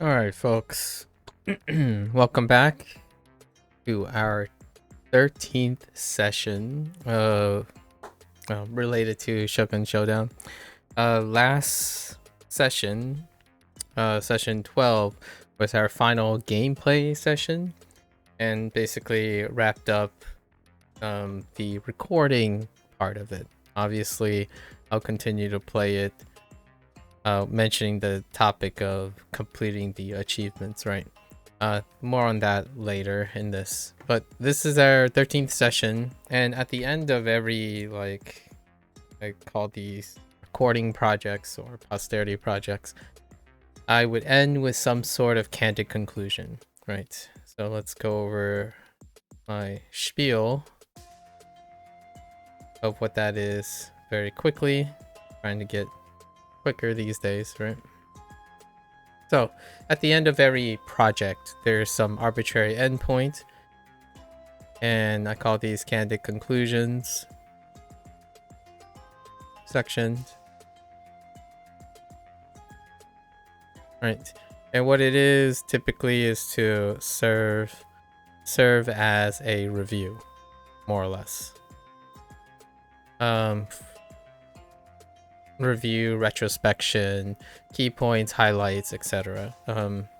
Alright, folks. Welcome back to our 13th session related to Shogun Showdown. Last session, session 12, was our final gameplay session and basically wrapped up the recording part of it. Obviously, I'll continue to play it. Mentioning the topic of completing the achievements, right? More on that later in this. But this is our 13th session, and at the end of every, I call these recording projects or posterity projects, I would end with some sort of candid conclusion, right? So let's go over my spiel of what that is very quickly. Trying to get quicker these days, right? So at the end of every project, there's some arbitrary endpoint, and I call these candid conclusions sections. Right, and what it is typically is to serve as a review, more or less. Review, retrospection, key points, highlights, etc.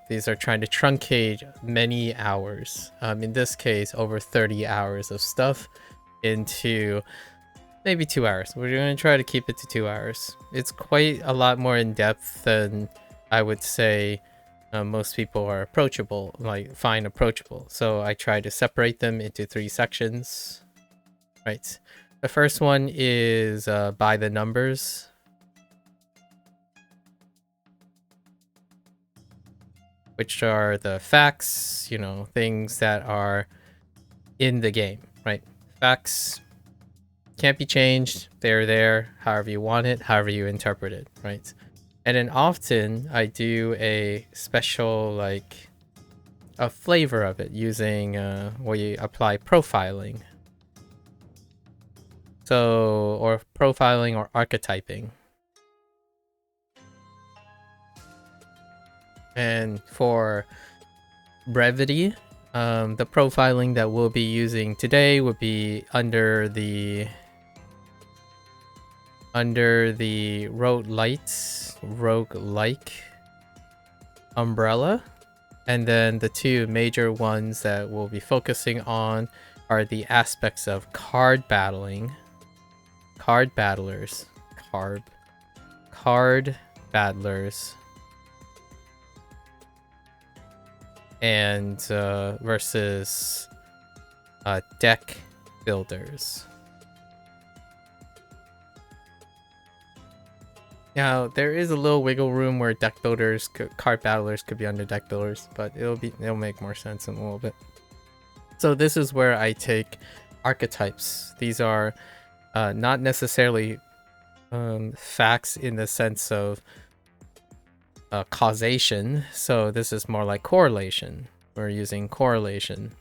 These are trying to truncate many hours, in this case over 30 hours of stuff, into maybe 2 hours. We're going to try to keep it to 2 hours. It's quite a lot more in depth than I would say most people are approachable, find approachable. So I try to separate them into 3 sections. Right. The first one is by the numbers. Which are the facts, things that are in the game, right? Facts can't be changed. They're there however you want it, however you interpret it, right? And then often I do a special, a flavor of it using where you apply profiling. So, or profiling or archetyping. And for brevity, the profiling that we'll be using today would be under the roguelike umbrella, and then the 2 major ones that we'll be focusing on are the aspects of card battlers, and versus deck builders. Now there is a little wiggle room where deck builders, card battlers could be under deck builders, but it'll make more sense in a little bit. So this is where I take archetypes. These are not necessarily facts in the sense of causation. So this is more like correlation. We're using correlation.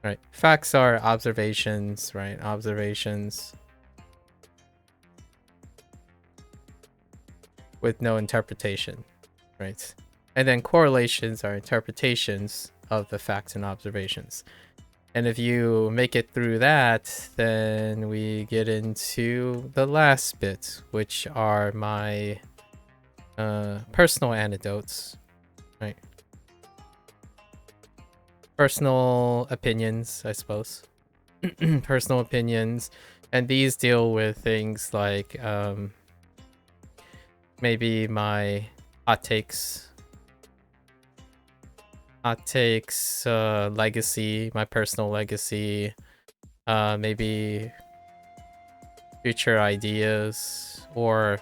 Right. Facts are observations, right? Observations with no interpretation, right? And then correlations are interpretations of the facts and observations. And if you make it through that, then we get into the last bit, which are my personal anecdotes, right? Personal opinions, I suppose. Personal opinions. And these deal with things like maybe my hot takes, legacy, my personal legacy, maybe future ideas, or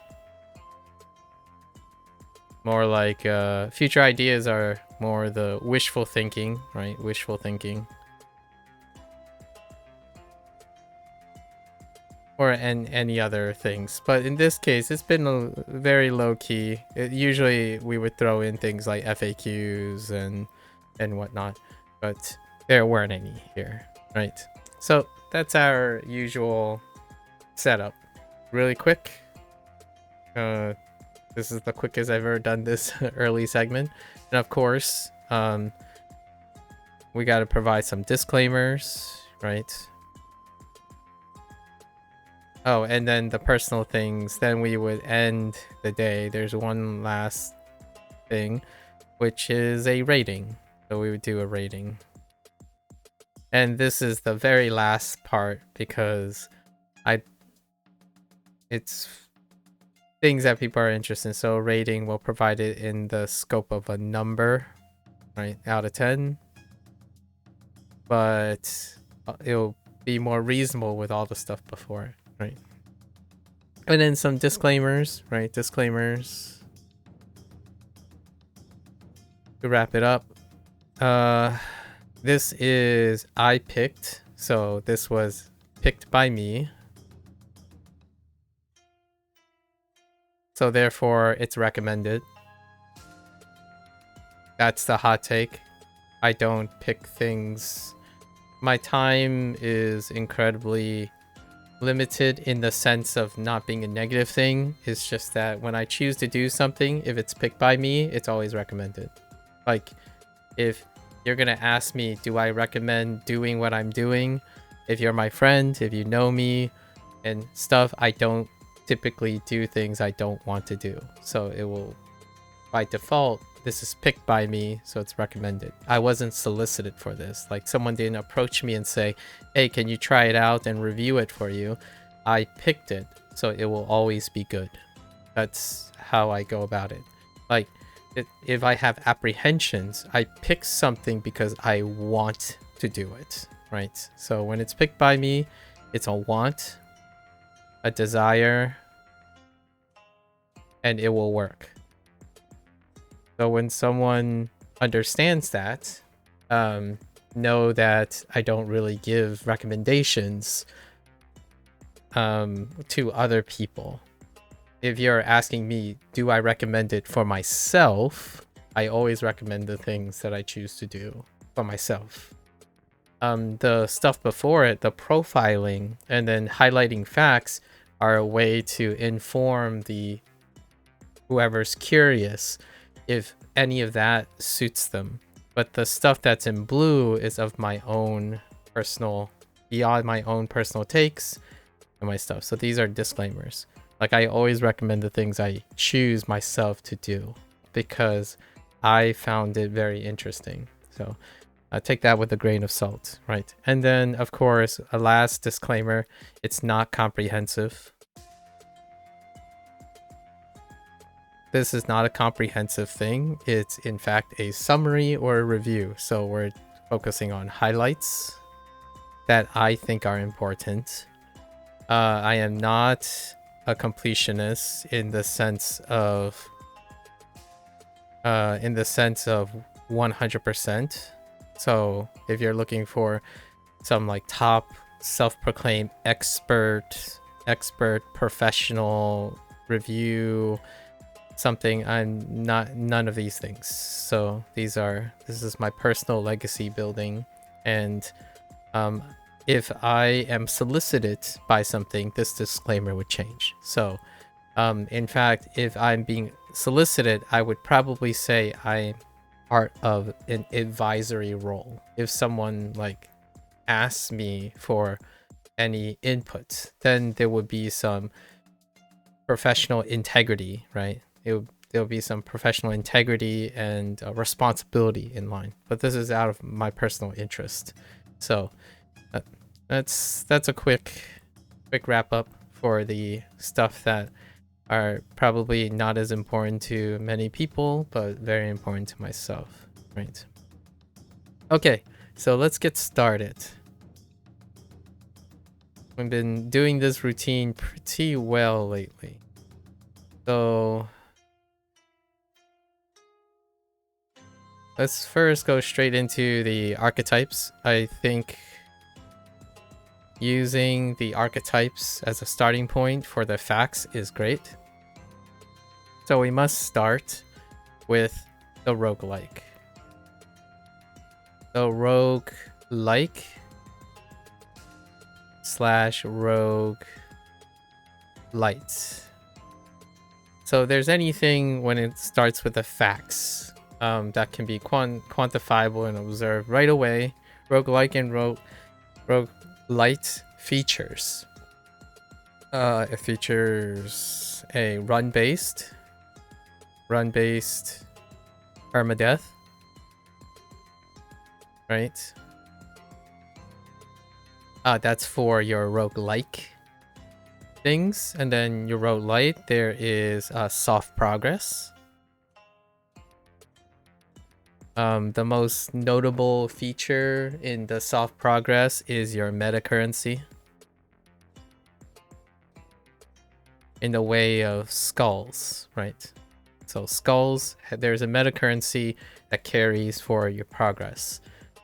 more like future ideas are more the wishful thinking, right? Wishful thinking. Or any other things, but in this case it's been very low-key. Usually we would throw in things like FAQs and whatnot, but there weren't any here, right? So that's our usual setup. Really quick, This is the quickest I've ever done this early segment. And of course, we got to provide some disclaimers, right? Oh, and then the personal things. Then we would end the day. There's one last thing, which is a rating. So we would do a rating. And this is the very last part because it's things that people are interested in. So rating will provide it in the scope of a number, right, out of 10. But it'll be more reasonable with all the stuff before it, right? And then some disclaimers, right? Disclaimers to wrap it up. This is I picked, so this was picked by me. So therefore, it's recommended. That's the hot take. I don't pick things. My time is incredibly limited in the sense of not being a negative thing. It's just that when I choose to do something, if it's picked by me, it's always recommended. Like, if you're gonna ask me, do I recommend doing what I'm doing? If you're my friend, if you know me and stuff, I don't typically do things I don't want to do. So it will, by default, this is picked by me, so it's recommended. I wasn't solicited for this. Like, someone didn't approach me and say, hey, can you try it out and review it for you? I picked it, so it will always be good. That's how I go about it. Like, if I have apprehensions, I pick something because I want to do it, right? So when it's picked by me, it's a want, a desire, and it will work. So when someone understands that, know that I don't really give recommendations to other people. If you're asking me, do I recommend it for myself? I always recommend the things that I choose to do for myself. The stuff before it, the profiling and then highlighting facts, are a way to inform whoever's curious if any of that suits them. But the stuff that's in blue is of my own personal, beyond my own personal takes and my stuff. So these are disclaimers. Like, I always recommend the things I choose myself to do because I found it very interesting. So take that with a grain of salt, right? And then, of course, a last disclaimer, it's not comprehensive. This is not a comprehensive thing. It's, in fact, a summary or a review. So we're focusing on highlights that I think are important. I am not a completionist in the sense of 100%. So if you're looking for some like top self-proclaimed expert professional review something, I'm not none of these things. So this is my personal legacy building, and if I am solicited by something, this disclaimer would change. So in fact, if I'm being solicited, I would probably say I'm part of an advisory role. If someone like asks me for any input, then there would be some professional integrity, right? There'll be some professional integrity and responsibility in line. But this is out of my personal interest. So that's a quick wrap up for the stuff that are probably not as important to many people, but very important to myself, right? Okay, so let's get started. I've been doing this routine pretty well lately. So let's first go straight into the archetypes. I think using the archetypes as a starting point for the facts is great. So we must start with the roguelike. So roguelike / rogue light. So there's anything when it starts with the facts that can be quantifiable and observed right away. Roguelike and roguelite features. It features a run-based permadeath, right? That's for your roguelike things, and then your roguelite, there is soft progress. The most notable feature in the soft progress is your meta currency in the way of skulls, right? So skulls, there's a meta currency that carries for your progress,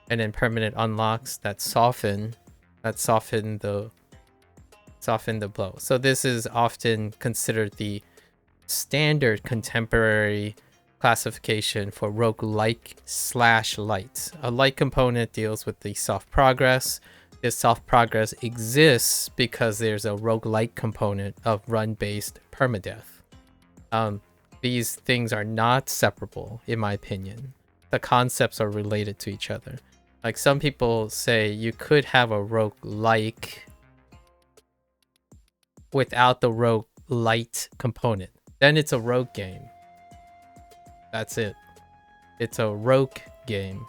and then permanent unlocks that soften the blow. So this is often considered the standard contemporary classification for roguelike / light. A light component deals with the soft progress. This soft progress exists because there's a roguelike component of run-based permadeath. These things are not separable, in my opinion. The concepts are related to each other. Like, some people say you could have a roguelike without the roguelite component. Then it's a rogue game. That's it. It's a rogue game.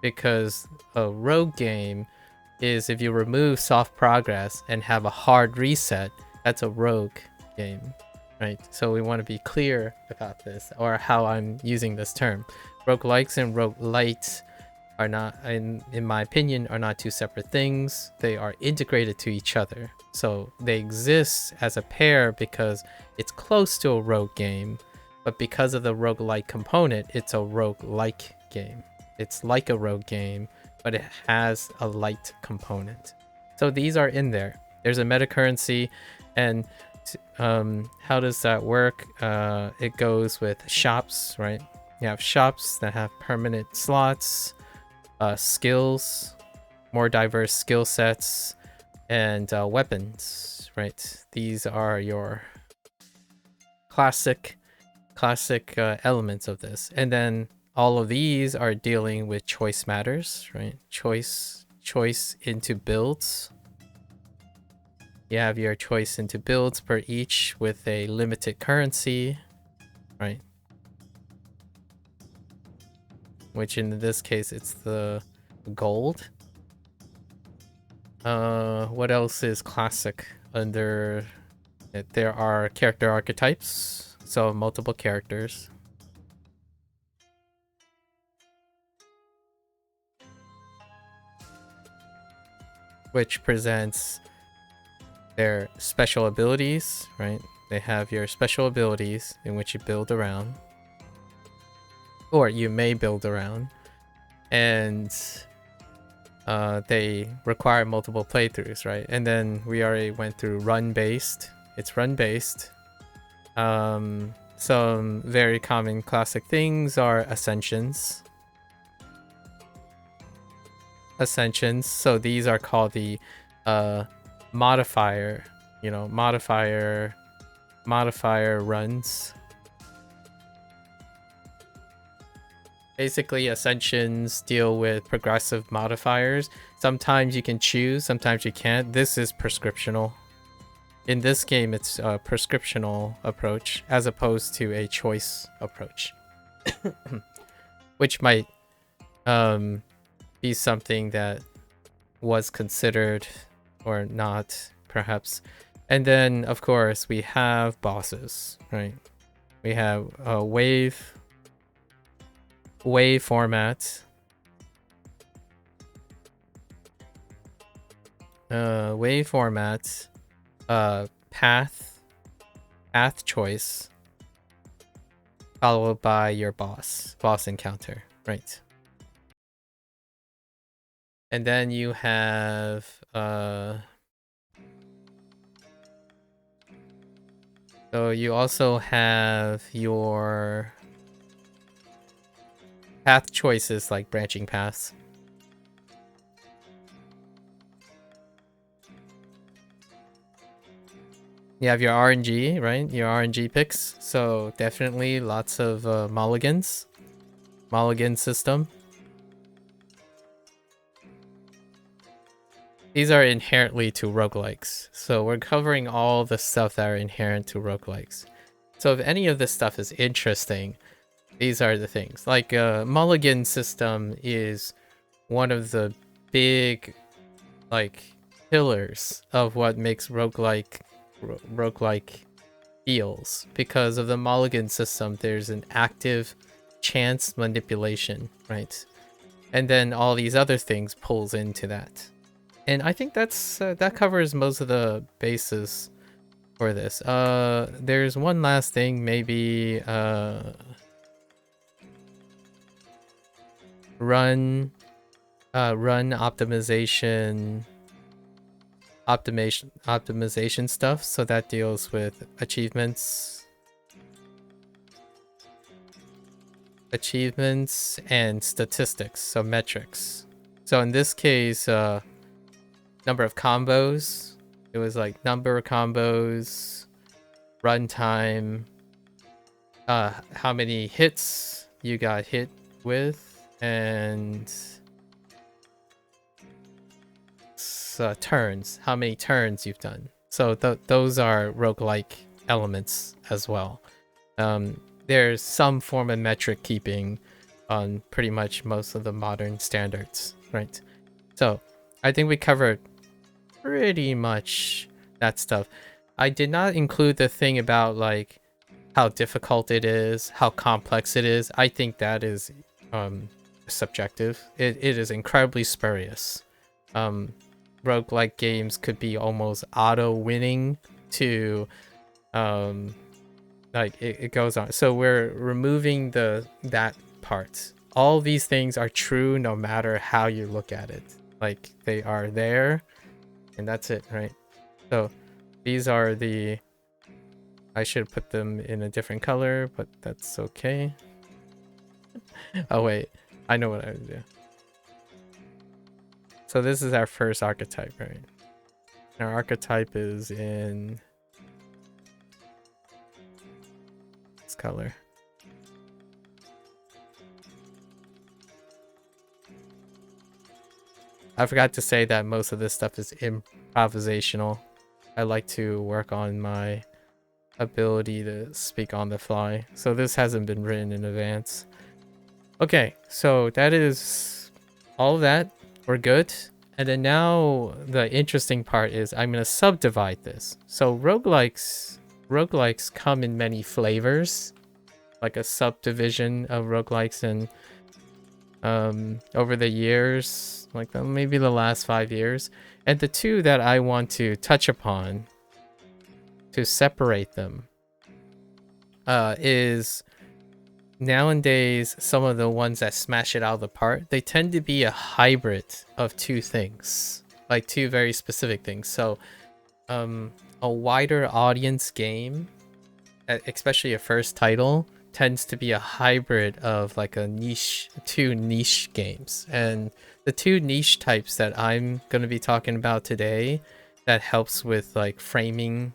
Because a rogue game is if you remove soft progress and have a hard reset, that's a rogue game, right? So we want to be clear about this, or how I'm using this term. Roguelikes and roguelites are not, in my opinion, are not two separate things. They are integrated to each other. So they exist as a pair because it's close to a rogue game, but because of the roguelike component, it's a roguelike game. It's like a rogue game, but it has a light component. So these are in there. There's a meta currency, and how does that work? It goes with shops, right? You have shops that have permanent slots, skills, more diverse skill sets, and weapons, right? These are your classic elements of this. And then all of these are dealing with choice matters, right? Choice into builds. You have your choice into builds per each with a limited currency, right? Which in this case, it's the gold. What else is classic under it? There are character archetypes, so multiple characters. Which presents their special abilities, right? They have your special abilities in which you build around, or you may build around, and they require multiple playthroughs, right? And then we already went through run-based. It's run-based. Some very common classic things are ascensions. So these are called the modifier runs. Basically, ascensions deal with progressive modifiers. Sometimes you can choose, sometimes you can't. This is prescriptional. In this game, it's a prescriptional approach as opposed to a choice approach. Which might be something that was considered or not, perhaps. And then, of course, we have bosses, right? We have a wave format. Wave format. Path choice. Followed by your boss encounter, right? And then you have so you also have your path choices like branching paths. You have your RNG, right? Your RNG picks. So definitely lots of mulligans. Mulligan system. These are inherently to roguelikes. So we're covering all the stuff that are inherent to roguelikes. So if any of this stuff is interesting, these are the things. Like mulligan system is one of the big like pillars of what makes roguelike feels. Because of the mulligan system, there's an active chance manipulation, right? And then all these other things pulls into that. And I think that covers most of the bases for this. There's one last thing, maybe run optimization stuff. So that deals with achievements and statistics, so metrics. So in this case, number of combos. It was like number of combos, runtime, how many hits you got hit with, and turns, how many turns you've done. So those are roguelike elements as well. There's some form of metric keeping on pretty much most of the modern standards, right? So I think we covered pretty much that stuff. I did not include the thing about like how difficult it is, how complex it is. I think that is subjective. It is incredibly spurious. Roguelike games could be almost auto winning to like it goes on. So we're removing that part. All these things are true no matter how you look at it. Like they are there and that's it, right? So these are the, I should put them in a different color, but that's okay. Oh wait, I know what I would do. So this is our first archetype, right? Our archetype is in this color. I forgot to say that most of this stuff is improvisational. I like to work on my ability to speak on the fly. So this hasn't been written in advance. Okay, so that is all of that. We're good. And then now the interesting part is I'm going to subdivide this. So roguelikes come in many flavors, like a subdivision of roguelikes, and over the years, like maybe the last 5 years. And the two that I want to touch upon to separate them is nowadays some of the ones that smash it out of the park, they tend to be a hybrid of two things, like two very specific things. So a wider audience game, especially a first title, tends to be a hybrid of like two niche games. And the two niche types that I'm going to be talking about today that helps with like framing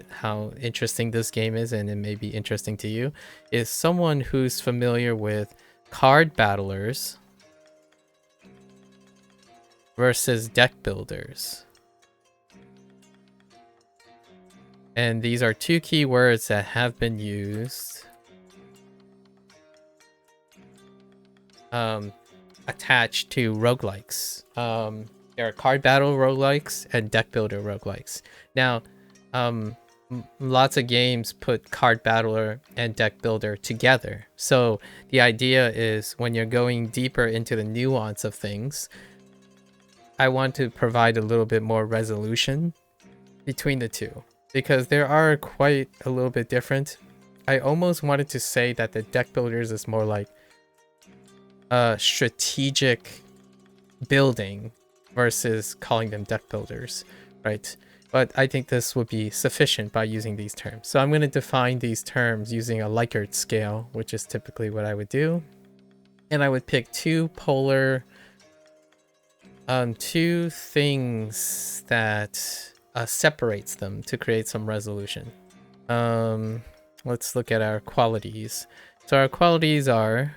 how interesting this game is, and it may be interesting to you, is someone who's familiar with card battlers versus deck builders. And these are two keywords that have been used attached to roguelikes. There are card battle roguelikes and deck builder roguelikes. Now, lots of games put card battler and deck builder together. So the idea is when you're going deeper into the nuance of things, I want to provide a little bit more resolution between the two, because there are quite a little bit different. I almost wanted to say that the deck builders is more like strategic building versus calling them deck builders, right? But I think this would be sufficient by using these terms. So I'm going to define these terms using a Likert scale, which is typically what I would do. And I would pick two polar, two things that separates them to create some resolution. Let's look at our qualities. So our qualities are,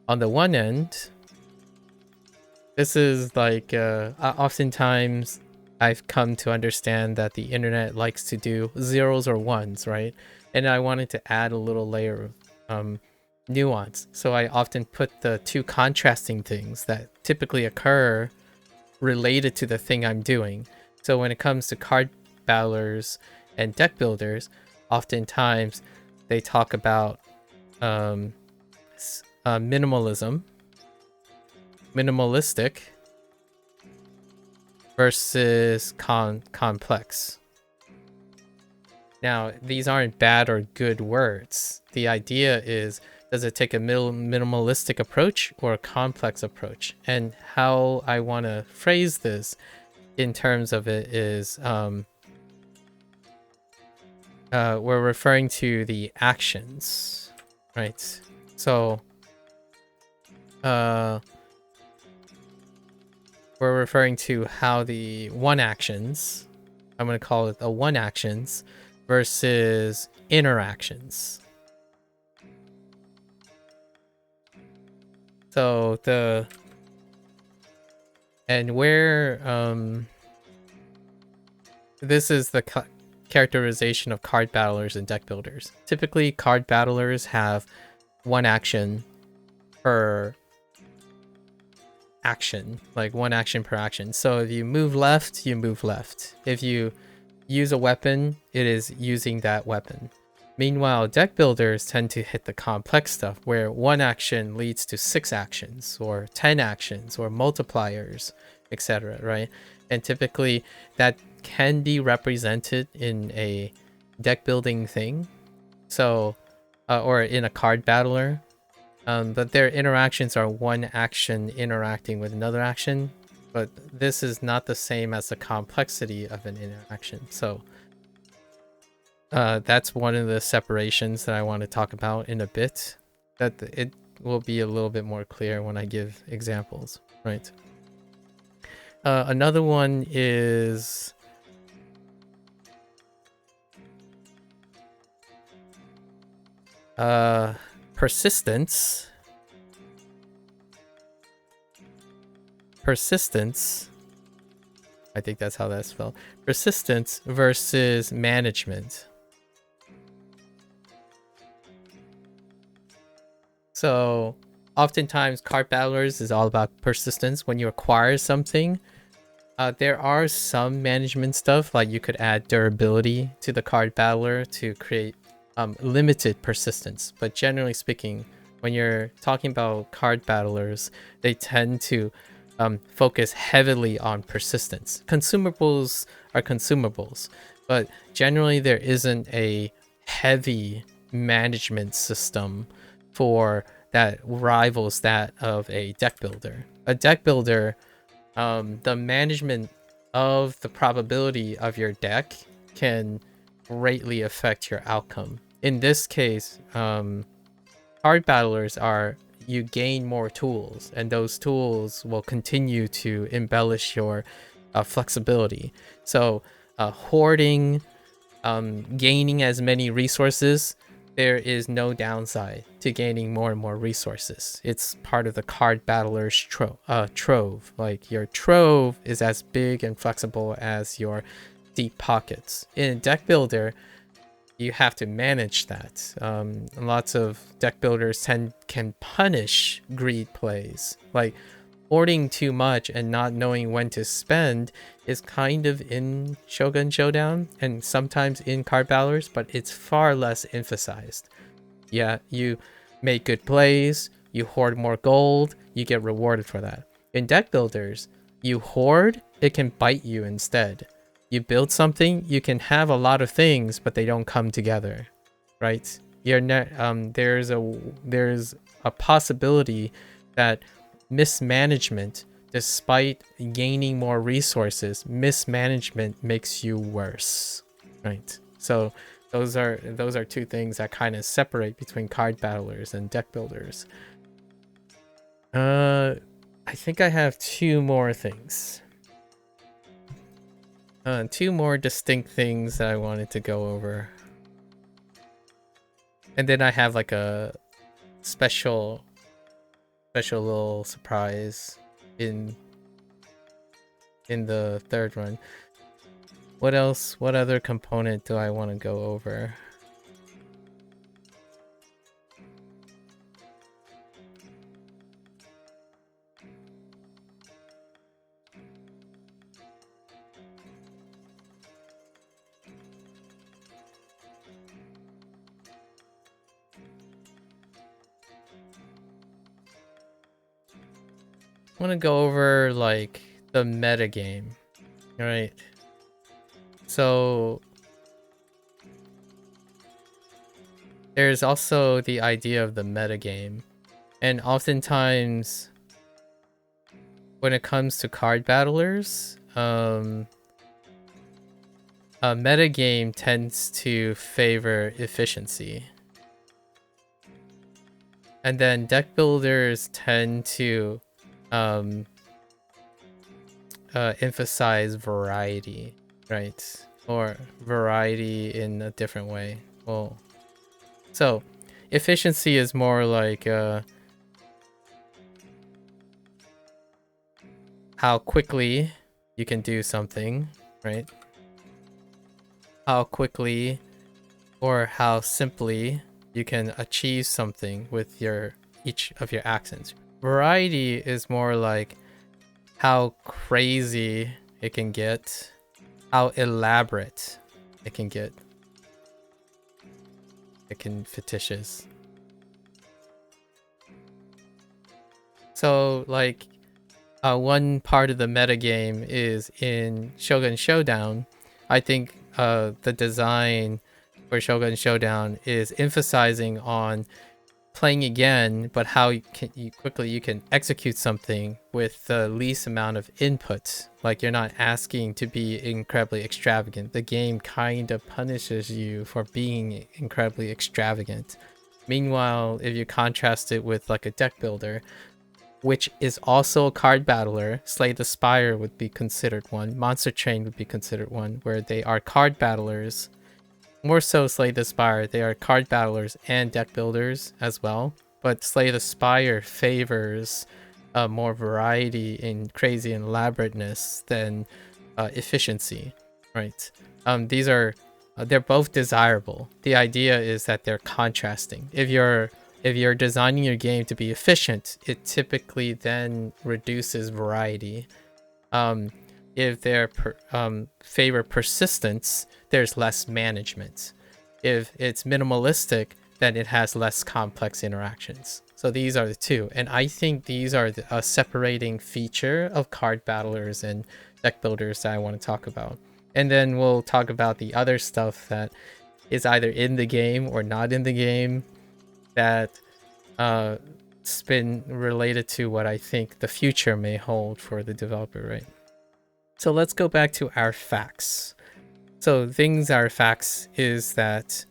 on the one end, this is like, oftentimes I've come to understand that the internet likes to do zeros or ones, right? And I wanted to add a little layer of nuance. So I often put the two contrasting things that typically occur related to the thing I'm doing. So when it comes to card battlers and deck builders, oftentimes they talk about minimalistic versus complex. Now, these aren't bad or good words. The idea is, does it take a minimalistic approach or a complex approach? And how I want to phrase this in terms of it is, we're referring to the actions, right? So, we're referring to how the one actions, I'm going to call it the one actions, versus interactions. So this is the characterization of card battlers and deck builders. Typically, card battlers have one action per action, like one action per action. So if you move left, you move left. If you use a weapon, it is using that weapon. Meanwhile, deck builders tend to hit the complex stuff where one action leads to 6 actions or 10 actions or multipliers, etc., right? And typically that can be represented in a deck building thing, so or in a card battler, but their interactions are one action interacting with another action, but this is not the same as the complexity of an interaction. So that's one of the separations that I want to talk about in a bit, that it will be a little bit more clear when I give examples, right? Another one is persistence. I think that's how that's spelled. Persistence versus management. So oftentimes card battlers is all about persistence. When you acquire something, there are some management stuff, like you could add durability to the card battler to create limited persistence. But generally speaking, when you're talking about card battlers, they tend to focus heavily on persistence. Consumables are consumables, but generally there isn't a heavy management system for that rivals that of a deck builder. A deck builder, the management of the probability of your deck can greatly affect your outcome. In this case, card battlers are, you gain more tools, and those tools will continue to embellish your flexibility. So hoarding, gaining as many resources, there is no downside to gaining more and more resources. It's part of the card battler's trove. Like, your trove is as big and flexible as your deep pockets. In a deck builder, you have to manage that. Lots of deck builders can punish greed plays. Like, hoarding too much and not knowing when to spend is kind of in Shogun Showdown and sometimes in card battlers, but it's far less emphasized. Yeah, you make good plays, you hoard more gold, you get rewarded for that. In deck builders, you hoard, it can bite you instead. You build something, you can have a lot of things, but they don't come together, right? There's a possibility that mismanagement, despite gaining more resources, mismanagement makes you worse, right? So those are two things that kind of separate between card battlers and deck builders. I think I have two more things. Two more distinct things that I wanted to go over. And then I have like a special little surprise in the third one. What else? What other component do I want to go over? I want to go over like the meta game, right? So there's also the idea of the meta game, and oftentimes when it comes to card battlers, a meta game tends to favor efficiency, and then deck builders tend to emphasize variety, right? Or variety in a different way. Well, so efficiency is more like how quickly you can do something, right? How quickly or how simply you can achieve something with each of your actions. Variety is more like how crazy it can get, how elaborate it can get. It can fictitious. So like one part of the metagame is in Shogun Showdown. I think the design for Shogun Showdown is emphasizing on playing again, but how you quickly can execute something with the least amount of input. Like you're not asking to be incredibly extravagant. The game kind of punishes you for being incredibly extravagant. Meanwhile, if you contrast it with like a deck builder, which is also a card battler, Slay the Spire would be considered one, Monster Train would be considered one, where they are card battlers. More so Slay the Spire, they are card battlers and deck builders as well. But Slay the Spire favors more variety in crazy and elaborateness than efficiency, right? These are they're both desirable. The idea is that they're contrasting. If you're designing your game to be efficient, it typically then reduces variety. If they favor persistence, there's less management. If it's minimalistic, then it has less complex interactions. So these are the two, and I think these are a separating feature of card battlers and deck builders that I want to talk about. And then we'll talk about the other stuff that is either in the game or not in the game that it's been related to what I think the future may hold for the developer, right? So let's go back to our facts. So our facts is that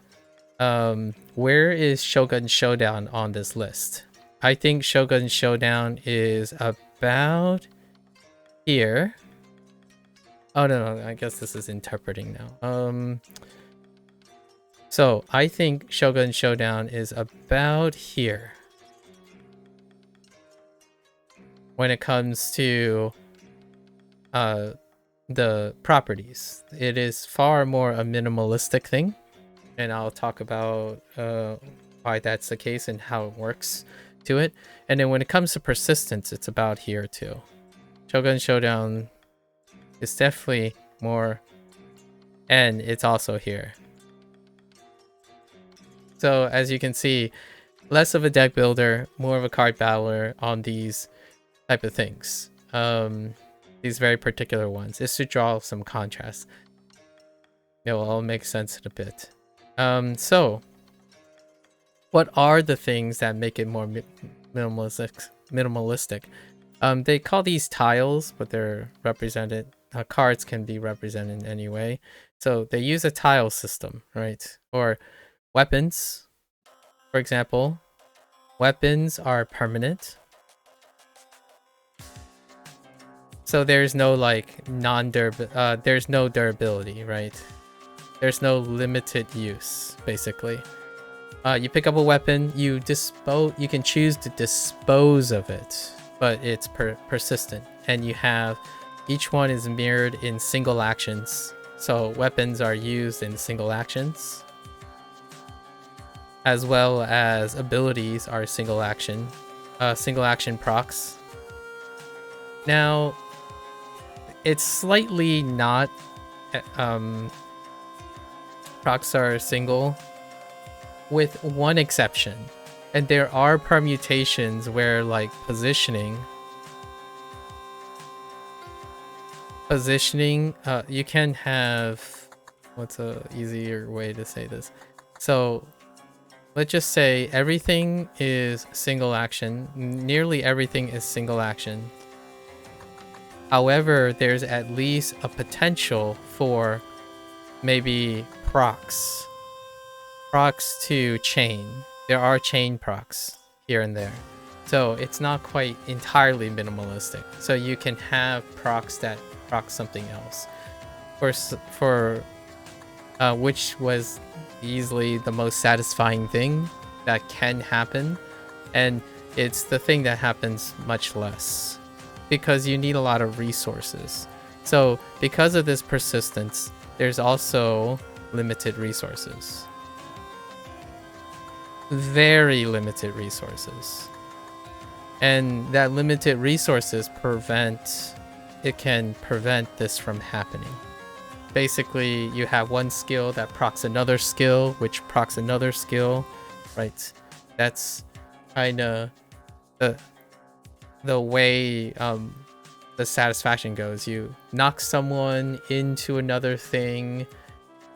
where is Shogun Showdown on this list? I think Shogun Showdown is about here. Oh no, I guess this is interpreting now. So I think Shogun Showdown is about here when it comes to the properties. It is far more a minimalistic thing, and I'll talk about why that's the case and how it works to it. And then when it comes to persistence, it's about here too. Shogun Showdown is definitely more, and it's also here. So as you can see, less of a deck builder, more of a card battler on these type of things. These very particular ones is to draw some contrast. It will all make sense in a bit. So what are the things that make it more minimalistic? They call these tiles, but they're represented. Cards can be represented in any way. So they use a tile system, right? Or weapons, for example. Weapons are permanent. So there's no like there's no durability, right? There's no limited use, basically. You pick up a weapon, you can choose to dispose of it, but it's persistent, and you have each one is mirrored in single actions. So weapons are used in single actions, as well as abilities are single action procs. Now, it's slightly not procs are single, with one exception, and there are permutations where like positioning you can have, what's a easier way to say this? So let's just say everything is single action, nearly everything is single action. However, there's at least a potential for maybe procs to chain. There are chain procs here and there. So it's not quite entirely minimalistic. So you can have procs that proc something else. For which was easily the most satisfying thing that can happen. And it's the thing that happens much less, because you need a lot of resources. So because of this persistence, there's also limited resources. Very limited resources. And that limited resources can prevent this from happening. Basically, you have one skill that procs another skill, which procs another skill, right? That's kind of the way the satisfaction goes. You knock someone into another thing,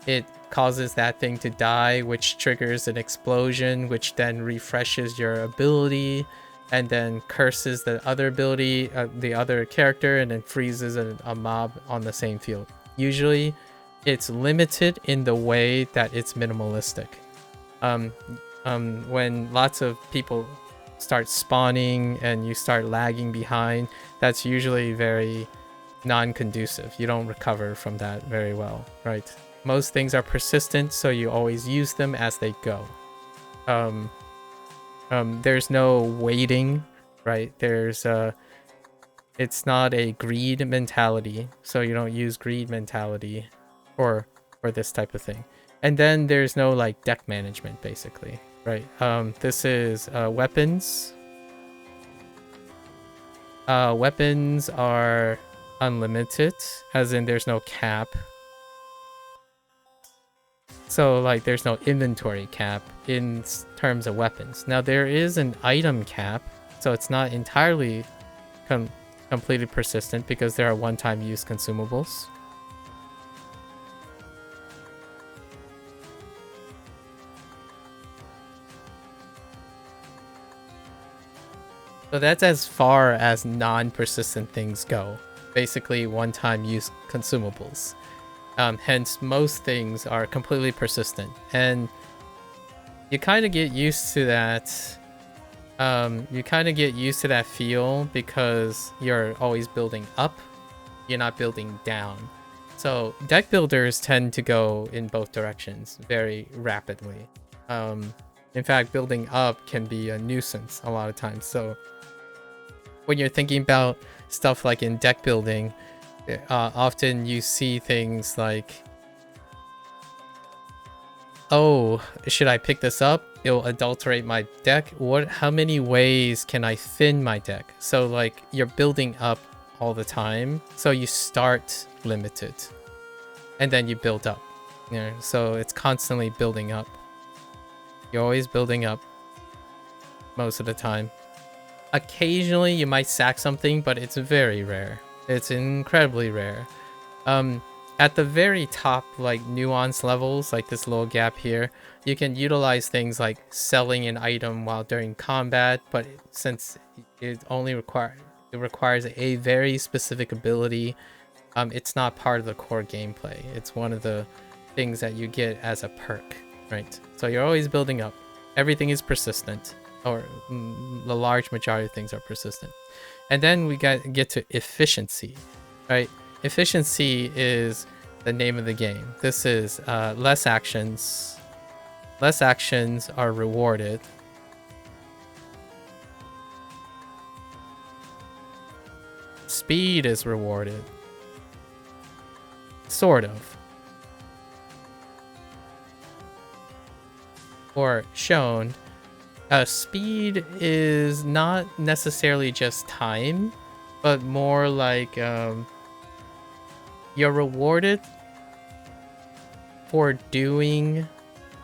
it causes that thing to die, which triggers an explosion, which then refreshes your ability, and then curses the other ability, the other character, and then freezes a mob on the same field. Usually, it's limited in the way that it's minimalistic. When lots of people start spawning and you start lagging behind, that's usually very non-conducive. You don't recover from that very well, right? Most things are persistent, so you always use them as they go. There's no waiting, right? It's not a greed mentality, so you don't use greed mentality for this type of thing. And then there's no like deck management, basically, right? This is weapons. Weapons are unlimited, as in there's no cap. So like there's no inventory cap in terms of weapons. Now there is an item cap, so it's not entirely completely persistent, because there are one-time use consumables. So that's as far as non-persistent things go. Basically one-time use consumables. Hence, most things are completely persistent, and you kind of get used to that. You kind of get used to that feel, because you're always building up, you're not building down. So deck builders tend to go in both directions very rapidly. In fact, building up can be a nuisance a lot of times. So when you're thinking about stuff like in deck building, often you see things like, oh, should I pick this up? It'll adulterate my deck. How many ways can I thin my deck? So like you're building up all the time. So you start limited and then you build up. You know, so it's constantly building up. You're always building up most of the time. Occasionally you might sack something, but it's very rare. It's incredibly rare. At the very top, like nuance levels, like this little gap here, you can utilize things like selling an item while during combat, but since it only requires a very specific ability, it's not part of the core gameplay. It's one of the things that you get as a perk, right? So you're always building up. Everything is persistent, or the large majority of things are persistent. And then we get to efficiency, right? Efficiency is the name of the game. This is less actions. Less actions are rewarded. Speed is rewarded. Sort of. Or shown. Speed is not necessarily just time, but more like you're rewarded for doing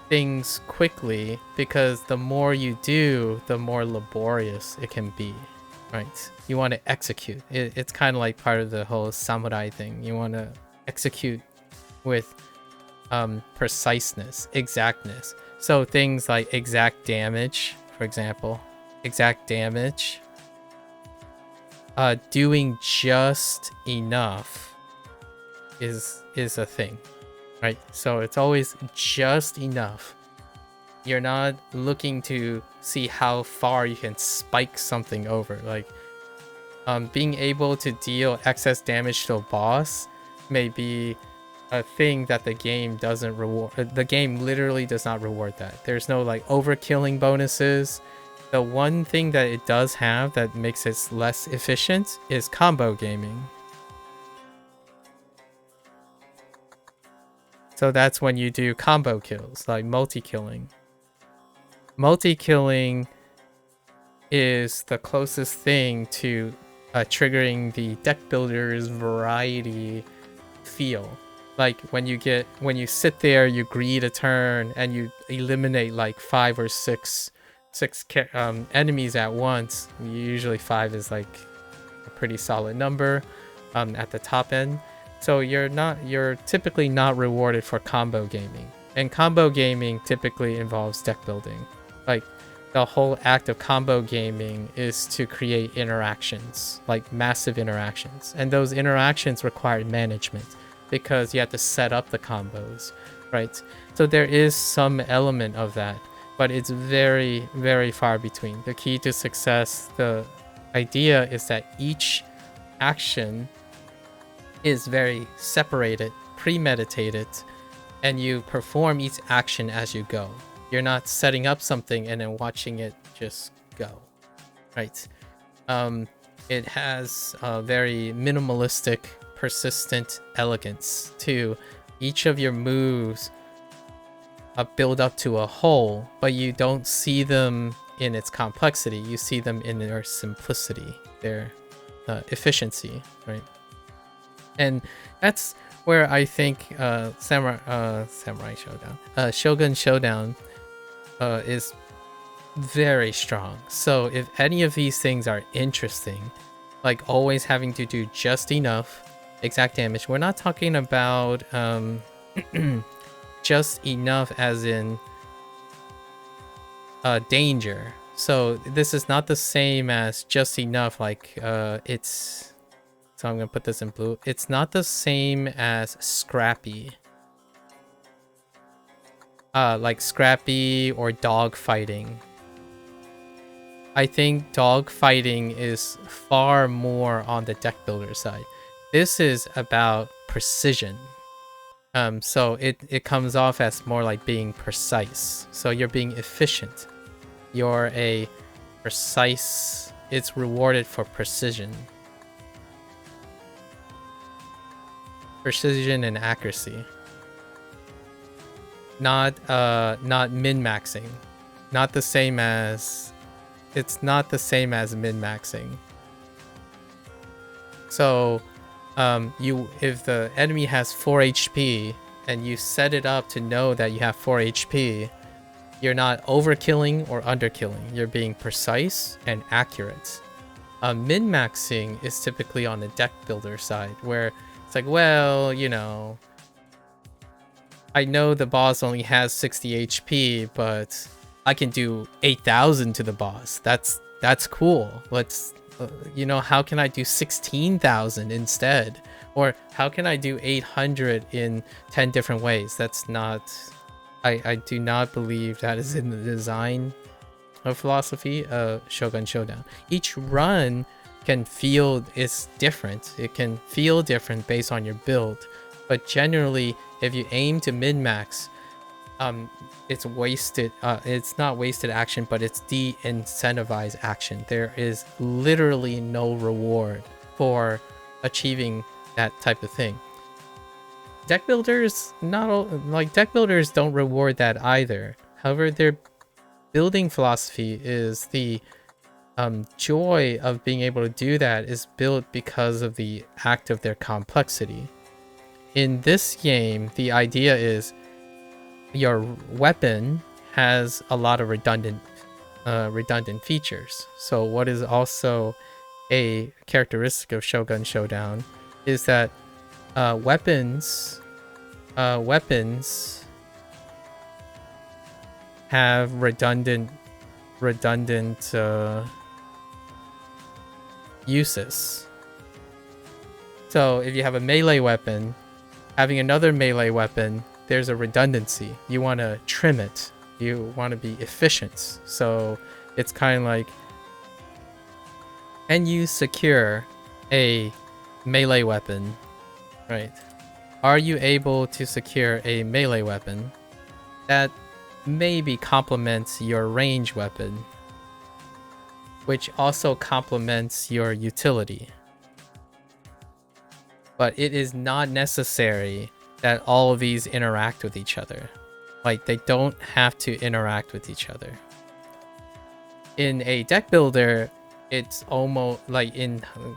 things quickly, because the more you do, the more laborious it can be, right? You want to execute. It's kind of like part of the whole samurai thing. You want to execute with preciseness, exactness. So things like exact damage, for example, exact damage, doing just enough is a thing, right? So it's always just enough. You're not looking to see how far you can spike something over. Like being able to deal excess damage to a boss may be a thing that the game doesn't reward. The game literally does not reward that. There's no like overkilling bonuses. The one thing that it does have that makes it less efficient is combo gaming. So that's when you do combo kills, like multi-killing. Multi-killing is the closest thing to triggering the deck builder's variety feel. Like when you sit there, you greed a turn and you eliminate like 5 or 6 enemies at once. Usually 5 is like a pretty solid number at the top end. So you're typically not rewarded for combo gaming. And combo gaming typically involves deck building. Like the whole act of combo gaming is to create interactions, like massive interactions. And those interactions require management, because you have to set up the combos, right? So there is some element of that, but it's very, very far between. The key to success, the idea is that each action is very separated, premeditated, and you perform each action as you go. You're not setting up something and then watching it just go, right? It has a very minimalistic, persistent elegance to each of your moves. Build up to a whole, but you don't see them in its complexity. You see them in their simplicity, their efficiency, right? And that's where I think Samurai Showdown, Shogun Showdown is very strong. So if any of these things are interesting, like always having to do just enough exact damage, we're not talking about just enough as in danger. So this is not the same as just enough, like it's, so I'm gonna put this in blue. It's not the same as scrappy. Like scrappy or dog fighting. I think dog fighting is far more on the deck builder side. This is about precision. So it comes off as more like being precise. So you're being efficient. You're a precise, it's rewarded for precision. Precision and accuracy. Not min-maxing. Not the same as, it's not the same as min-maxing. So if the enemy has 4 HP and you set it up to know that you have 4 HP, you're not overkilling or underkilling. You're being precise and accurate. Min-maxing is typically on the deck builder side, where it's like, well, you know, I know the boss only has 60 HP, but I can do 8,000 to the boss. That's cool. Let's, you know, how can I do 16,000 instead? Or how can I do 800 in 10 different ways? That's not, I do not believe that is in the design of philosophy of Shogun Showdown. Each run can feel is different. It can feel different based on your build. But generally, if you aim to min-max, it's wasted. It's not wasted action, but it's de-incentivized action. There is literally no reward for achieving that type of thing. Deck builders, deck builders don't reward that either. However, their building philosophy is the joy of being able to do that is built because of the act of their complexity. In this game, the idea is your weapon has a lot of redundant features. So what is also a characteristic of Shogun Showdown is that weapons have redundant uses. So if you have a melee weapon, having another melee weapon, there's a redundancy. You want to trim it. You want to be efficient. So it's kind of like, can you secure a melee weapon, right? Are you able to secure a melee weapon that maybe complements your range weapon, which also complements your utility? But it is not necessary that all of these interact with each other. Like, they don't have to interact with each other. In a deck builder, it's almost like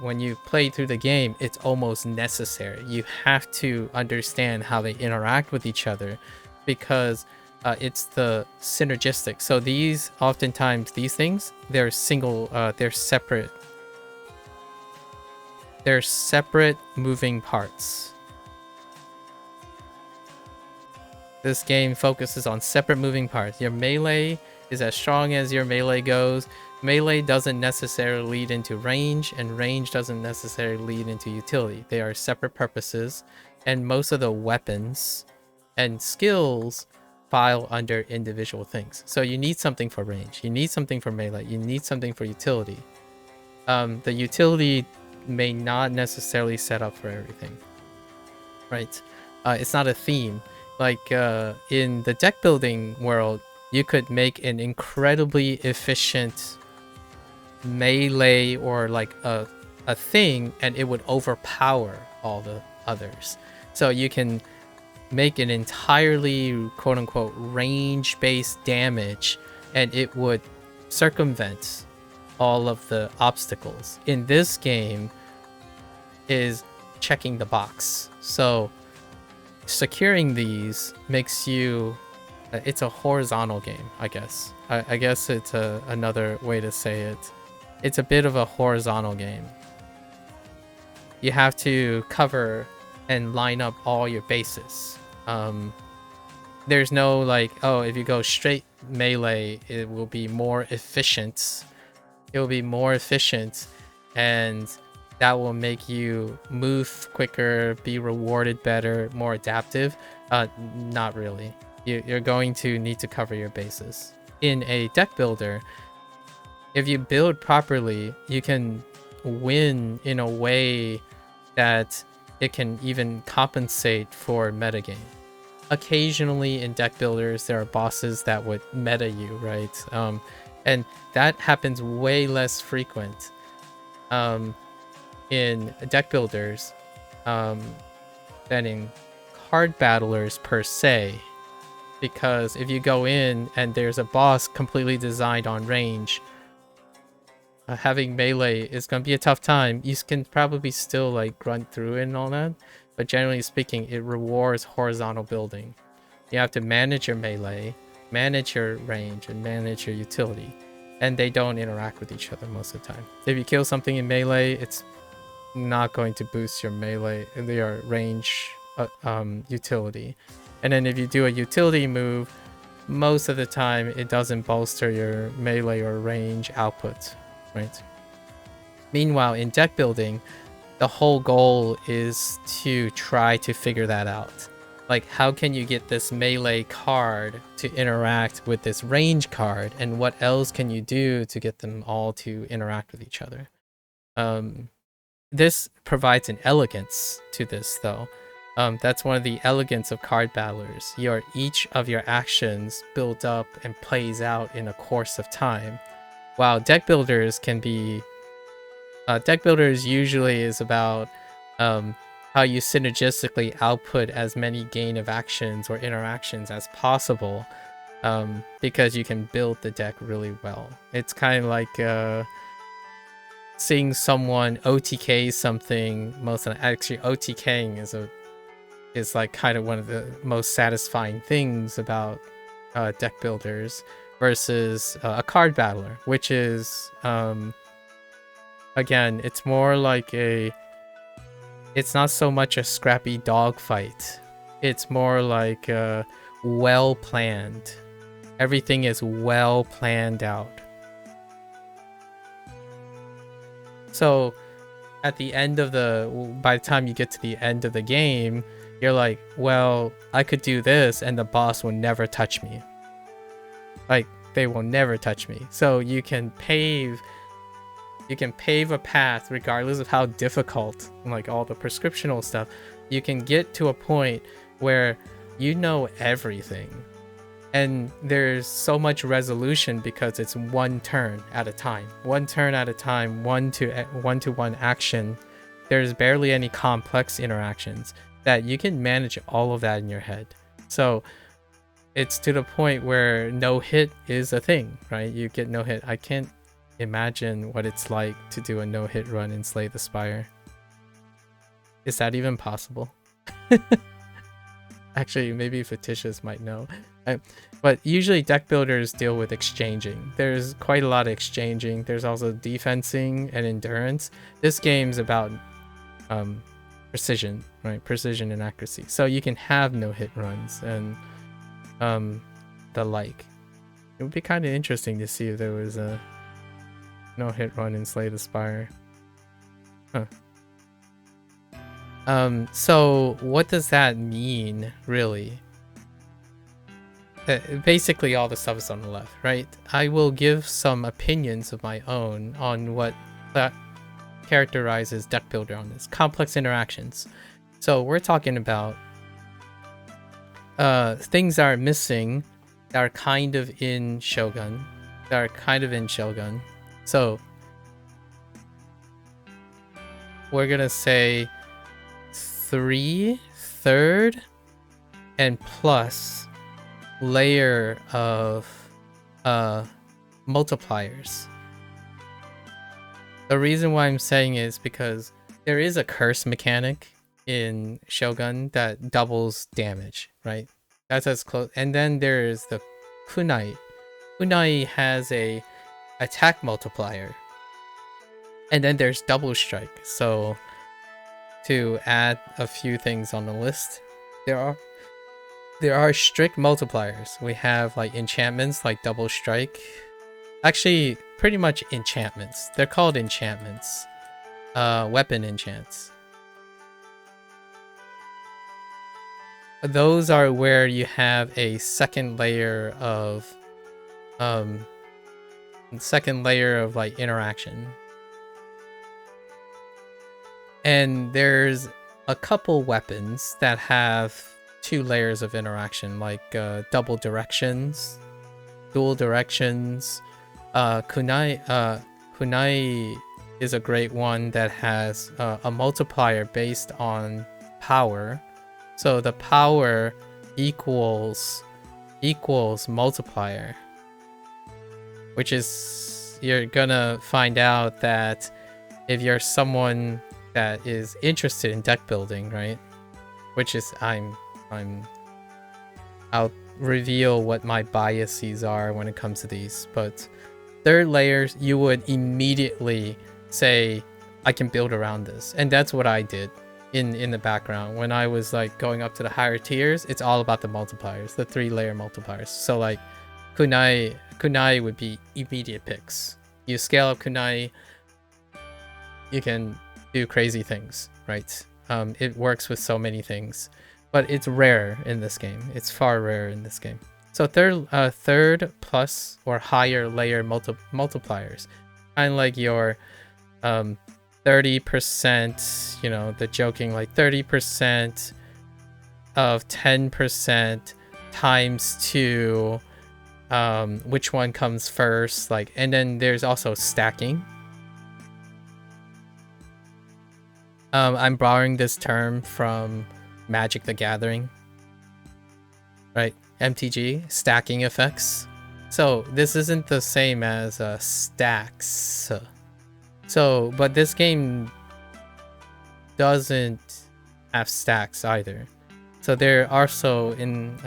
when you play through the game, it's almost necessary. You have to understand how they interact with each other because it's the synergistic. So these, oftentimes these things, they're separate. They're separate moving parts. This game focuses on separate moving parts. Your melee is as strong as your melee goes. Melee doesn't necessarily lead into range, and range doesn't necessarily lead into utility. They are separate purposes, and most of the weapons and skills file under individual things. So you need something for range, you need something for melee, you need something for utility. The utility may not necessarily set up for everything, right? It's not a theme. Like in the deck building world, you could make an incredibly efficient melee or like a thing, and it would overpower all the others. So you can make an entirely quote-unquote range-based damage, and it would circumvent all of the obstacles. In this game is checking the box. So securing these makes you it's a horizontal game, I guess. I guess it's another way to say it. It's a bit of a horizontal game. You have to cover and line up all your bases. There's no like, oh, if you go straight melee, it will be more efficient. It will be more efficient, and that will make you move quicker, be rewarded better, more adaptive. Not really. You're going to need to cover your bases. In a deck builder, if you build properly, you can win in a way that it can even compensate for metagame. Occasionally in deck builders, there are bosses that would meta you, right? And that happens way less frequent in deck builders than in card battlers per se. Because if you go in and there's a boss completely designed on range, having melee is going to be a tough time. You can probably still like grunt through it and all that, but generally speaking, it rewards horizontal building. You have to manage your melee, manage your range, and manage your utility, and they don't interact with each other most of the time. If you kill something in melee, it's not going to boost your melee, your range utility. And then if you do a utility move, most of the time it doesn't bolster your melee or range output, right? Meanwhile, in deck building, the whole goal is to try to figure that out. Like, how can you get this melee card to interact with this range card, and what else can you do to get them all to interact with each other? This provides an elegance to this, though. That's one of the elegance of card battlers. Each of your actions build up and plays out in a course of time. While deck builders can be... deck builders usually is about how you synergistically output as many gain of actions or interactions as possible, because you can build the deck really well. It's kind of like seeing someone OTK something. Actually, OTKing is like kind of one of the most satisfying things about deck builders versus a card battler, which is again, it's more like it's not so much a scrappy dogfight. It's more like well planned. Everything is well planned out. So at the end of by the time you get to the end of the game, you're like, well, I could do this and the boss will never touch me. Like, they will never touch me. So you can pave a path regardless of how difficult, like all the prescriptional stuff. You can get to a point where you know everything. And there's so much resolution because it's one turn at a time. One turn at a time, one-to-one action. There's barely any complex interactions that you can manage all of that in your head. So it's to the point where no hit is a thing, right? You get no hit. I can't imagine what it's like to do a no hit run in Slay the Spire. Is that even possible? Actually, maybe Fictitious might know. But usually deck builders deal with exchanging. There's quite a lot of exchanging. There's also defensing and endurance. This game's about precision, right? Precision and accuracy. So you can have no hit runs and the like. It would be kind of interesting to see if there was a no hit run in Slay the Spire. Huh. So what does that mean, really? Basically all the stuff is on the left, right? I will give some opinions of my own on what that characterizes deck builder on this. Complex interactions. So we're talking about things that are missing, that are kind of in Shogun. So we're gonna say 3 third and plus layer of multipliers. The reason why I'm saying is because there is a curse mechanic in Shogun that doubles damage, right? That's as close. And then there's the kunai. Kunai has a attack multiplier. And then there's double strike. So to add a few things on the list, there are strict multipliers. We have like enchantments like double strike. Actually, pretty much enchantments. They're called enchantments. Weapon enchants. Those are where you have a second layer of like interaction. And there's a couple weapons that have 2 layers of interaction, like double directions, dual directions. Kunai is a great one that has a multiplier based on power. So the power equals multiplier, which is, you're gonna find out that if you're someone that is interested in deck building, right? Which is I'll reveal what my biases are when it comes to these, but third layers, you would immediately say, I can build around this. And that's what I did in the background. When I was like going up to the higher tiers, it's all about the multipliers, the 3-layer multipliers. So like kunai would be immediate picks. You scale up kunai, you can do crazy things, right? It works with so many things, but it's rare in this game. It's far rarer in this game. So third plus or higher layer multipliers, kind of like your 30%, you know, the joking like 30% of 10% times 2, which one comes first, like, and then there's also stacking. I'm borrowing this term from Magic the Gathering, right? MTG, stacking effects. So this isn't the same as stacks. So, but this game doesn't have stacks either. So they're also in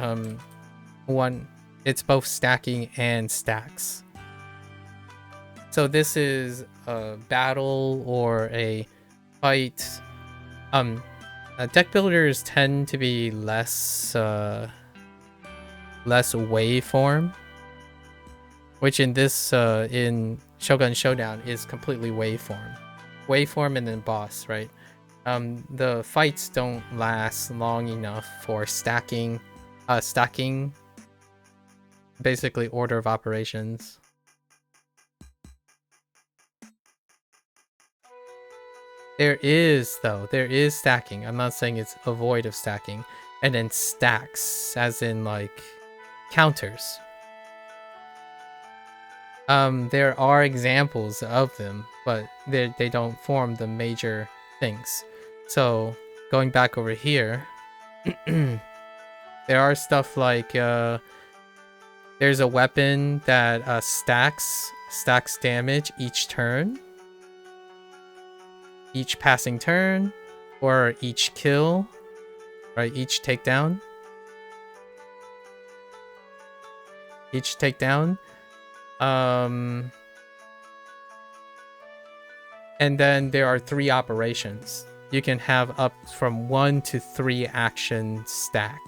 one, it's both stacking and stacks. So this is a battle or a fight. Deck builders tend to be less waveform, which in this in Shogun Showdown is completely waveform and then boss, right? The fights don't last long enough for stacking basically order of operations. There is stacking. I'm not saying it's avoid of stacking. And then stacks, as in like counters. There are examples of them, but they don't form the major things. So going back over here, there are stuff like there's a weapon that stacks damage each turn, each passing turn, or each kill, right? Each takedown. And then there are 3 operations. You can have up from 1 to 3 action stack.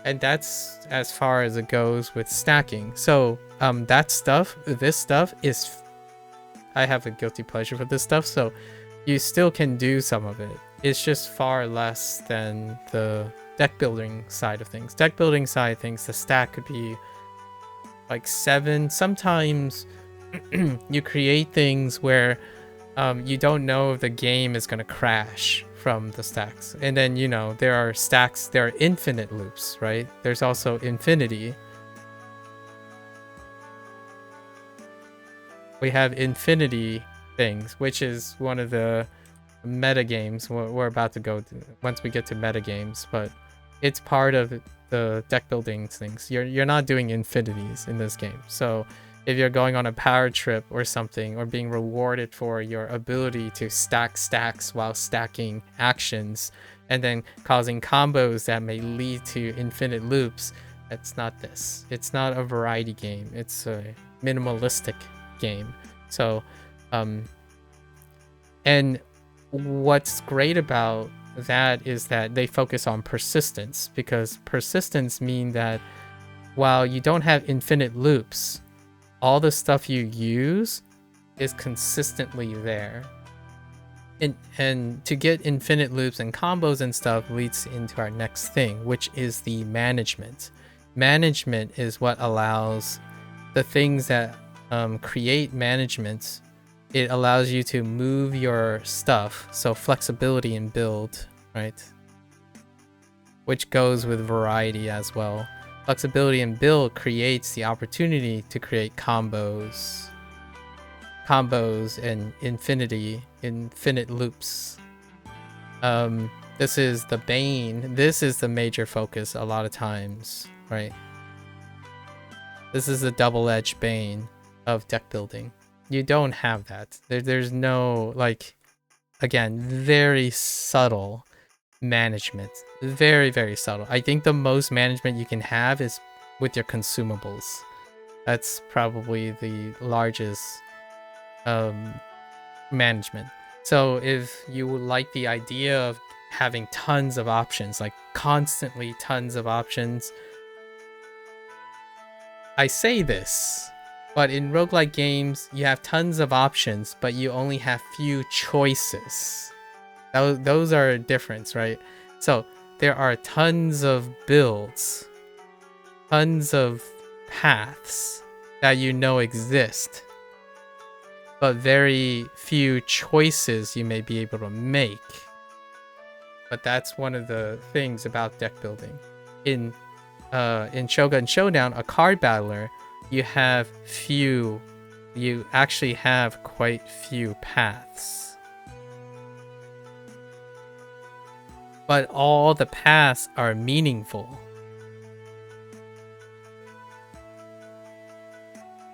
And that's as far as it goes with stacking. So this stuff is, I have a guilty pleasure for this stuff, so you still can do some of it. It's just far less than the deck building side of things. Deck building side of things, the stack could be like 7. Sometimes you create things where you don't know if the game is going to crash from the stacks. And then, you know, there are stacks, there are infinite loops, right? There's also infinity. We have infinity things, which is one of the meta games we're about to go to once we get to meta games, but it's part of the deck building things. You're not doing infinities in this game. So if you're going on a power trip or something, or being rewarded for your ability to stack stacks while stacking actions and then causing combos that may lead to infinite loops, that's not this. It's not a variety game. It's a minimalistic game. So and what's great about that is that they focus on persistence, because persistence mean that while you don't have infinite loops, all the stuff you use is consistently there. And to get infinite loops and combos and stuff leads into our next thing, which is the management. Management is what allows the things that create management. It allows you to move your stuff, so flexibility in build, right? Which goes with variety as well. Flexibility in build creates the opportunity to create combos and infinite loops. This is the bane. This is the major focus a lot of times, right? This is the double-edged bane of deck building. You don't have that. There's no, like, again, very subtle management. Very, very subtle. I think the most management you can have is with your consumables. That's probably the largest management. So if you would like the idea of having tons of options, like constantly tons of options, I say this, but in roguelike games, you have tons of options, but you only have few choices. Those are a difference, right? So there are tons of builds, tons of paths that you know exist, but very few choices you may be able to make. But that's one of the things about deck building. In Shogun Showdown, a card battler, you actually have quite few paths. But all the paths are meaningful.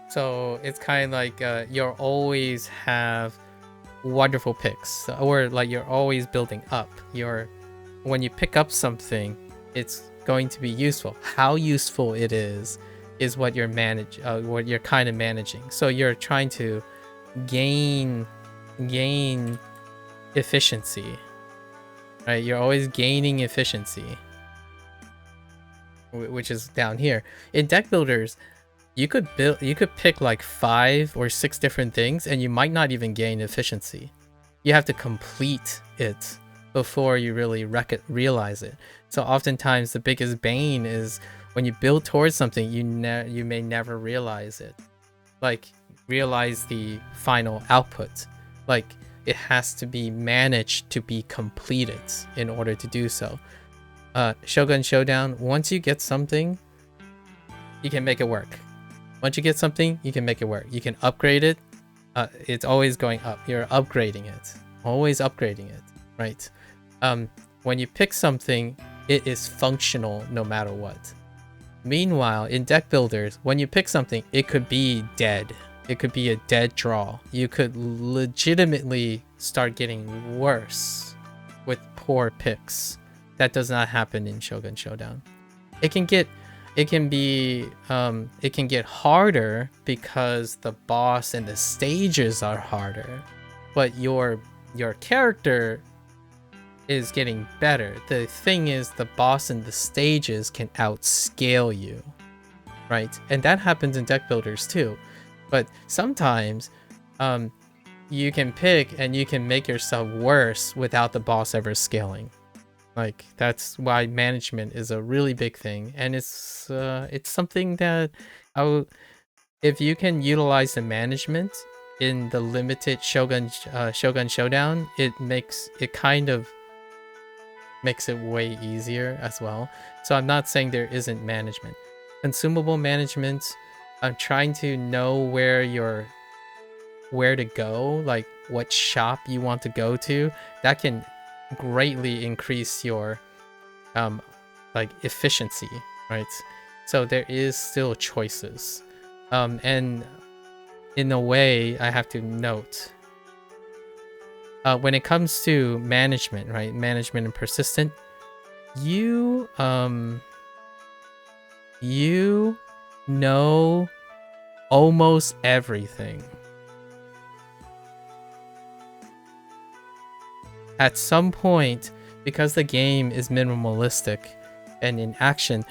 So it's kind of like you'll always have wonderful picks, or like you're always building up. When you pick up something, it's going to be useful. How useful it is what you're what you're kind of managing. So you're trying to gain efficiency, right? You're always gaining efficiency, which is down here. In deck builders, you could pick like 5 or 6 different things and you might not even gain efficiency. You have to complete it before you really realize it. So oftentimes the biggest bane is when you build towards something, you may never realize it. Like realize the final output. Like it has to be managed to be completed in order to do so. Shogun Showdown, once you get something, you can make it work. Once you get something, you can make it work. You can upgrade it. It's always going up. You're upgrading it. Always upgrading it, right? When you pick something, it is functional no matter what. Meanwhile, in deck builders, when you pick something, it could be dead. It could be a dead draw. You could legitimately start getting worse with poor picks. That does not happen in Shogun Showdown. It can get harder because the boss and the stages are harder, but your character is getting better. The thing is, the boss and the stages can outscale you, right? And that happens in deck builders too. But sometimes you can pick and you can make yourself worse without the boss ever scaling. Like that's why management is a really big thing, and it's something that if you can utilize the management in the limited Shogun Showdown, it kind of makes it way easier as well. So I'm not saying there isn't management. Consumable management, I'm trying to know where to go, like what shop you want to go to. That can greatly increase your like efficiency, right? So there is still choices. And in a way, I have to note, when it comes to management, right? Management and persistent, you know almost everything. At some point, because the game is minimalistic and in action,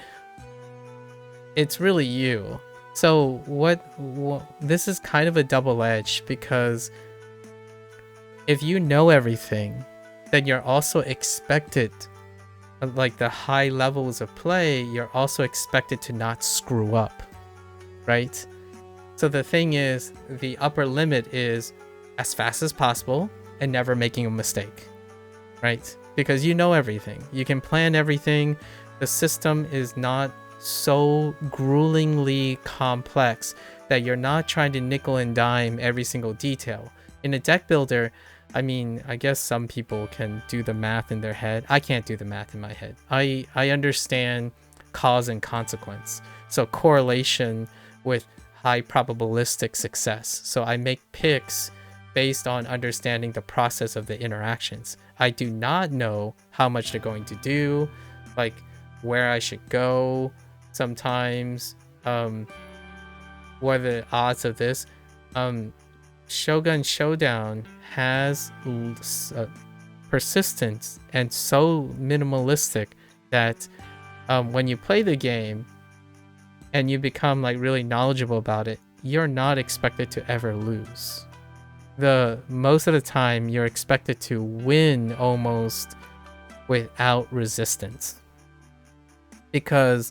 it's really you. So this is kind of a double-edged, because if you know everything, then you're also expected, like the high levels of play, you're also expected to not screw up, right? So the thing is, the upper limit is as fast as possible and never making a mistake, right? Because you know everything. You can plan everything. The system is not so gruelingly complex that you're not trying to nickel and dime every single detail. In a deck builder, I mean, I guess some people can do the math in their head. I can't do the math in my head. I understand cause and consequence. So correlation with high probabilistic success. So I make picks based on understanding the process of the interactions. I do not know how much they're going to do, like where I should go sometimes, what are the odds of this. Shogun Showdown has persistence and so minimalistic that when you play the game and you become like really knowledgeable about it, you're not expected to ever lose. Most of the time you're expected to win almost without resistance, because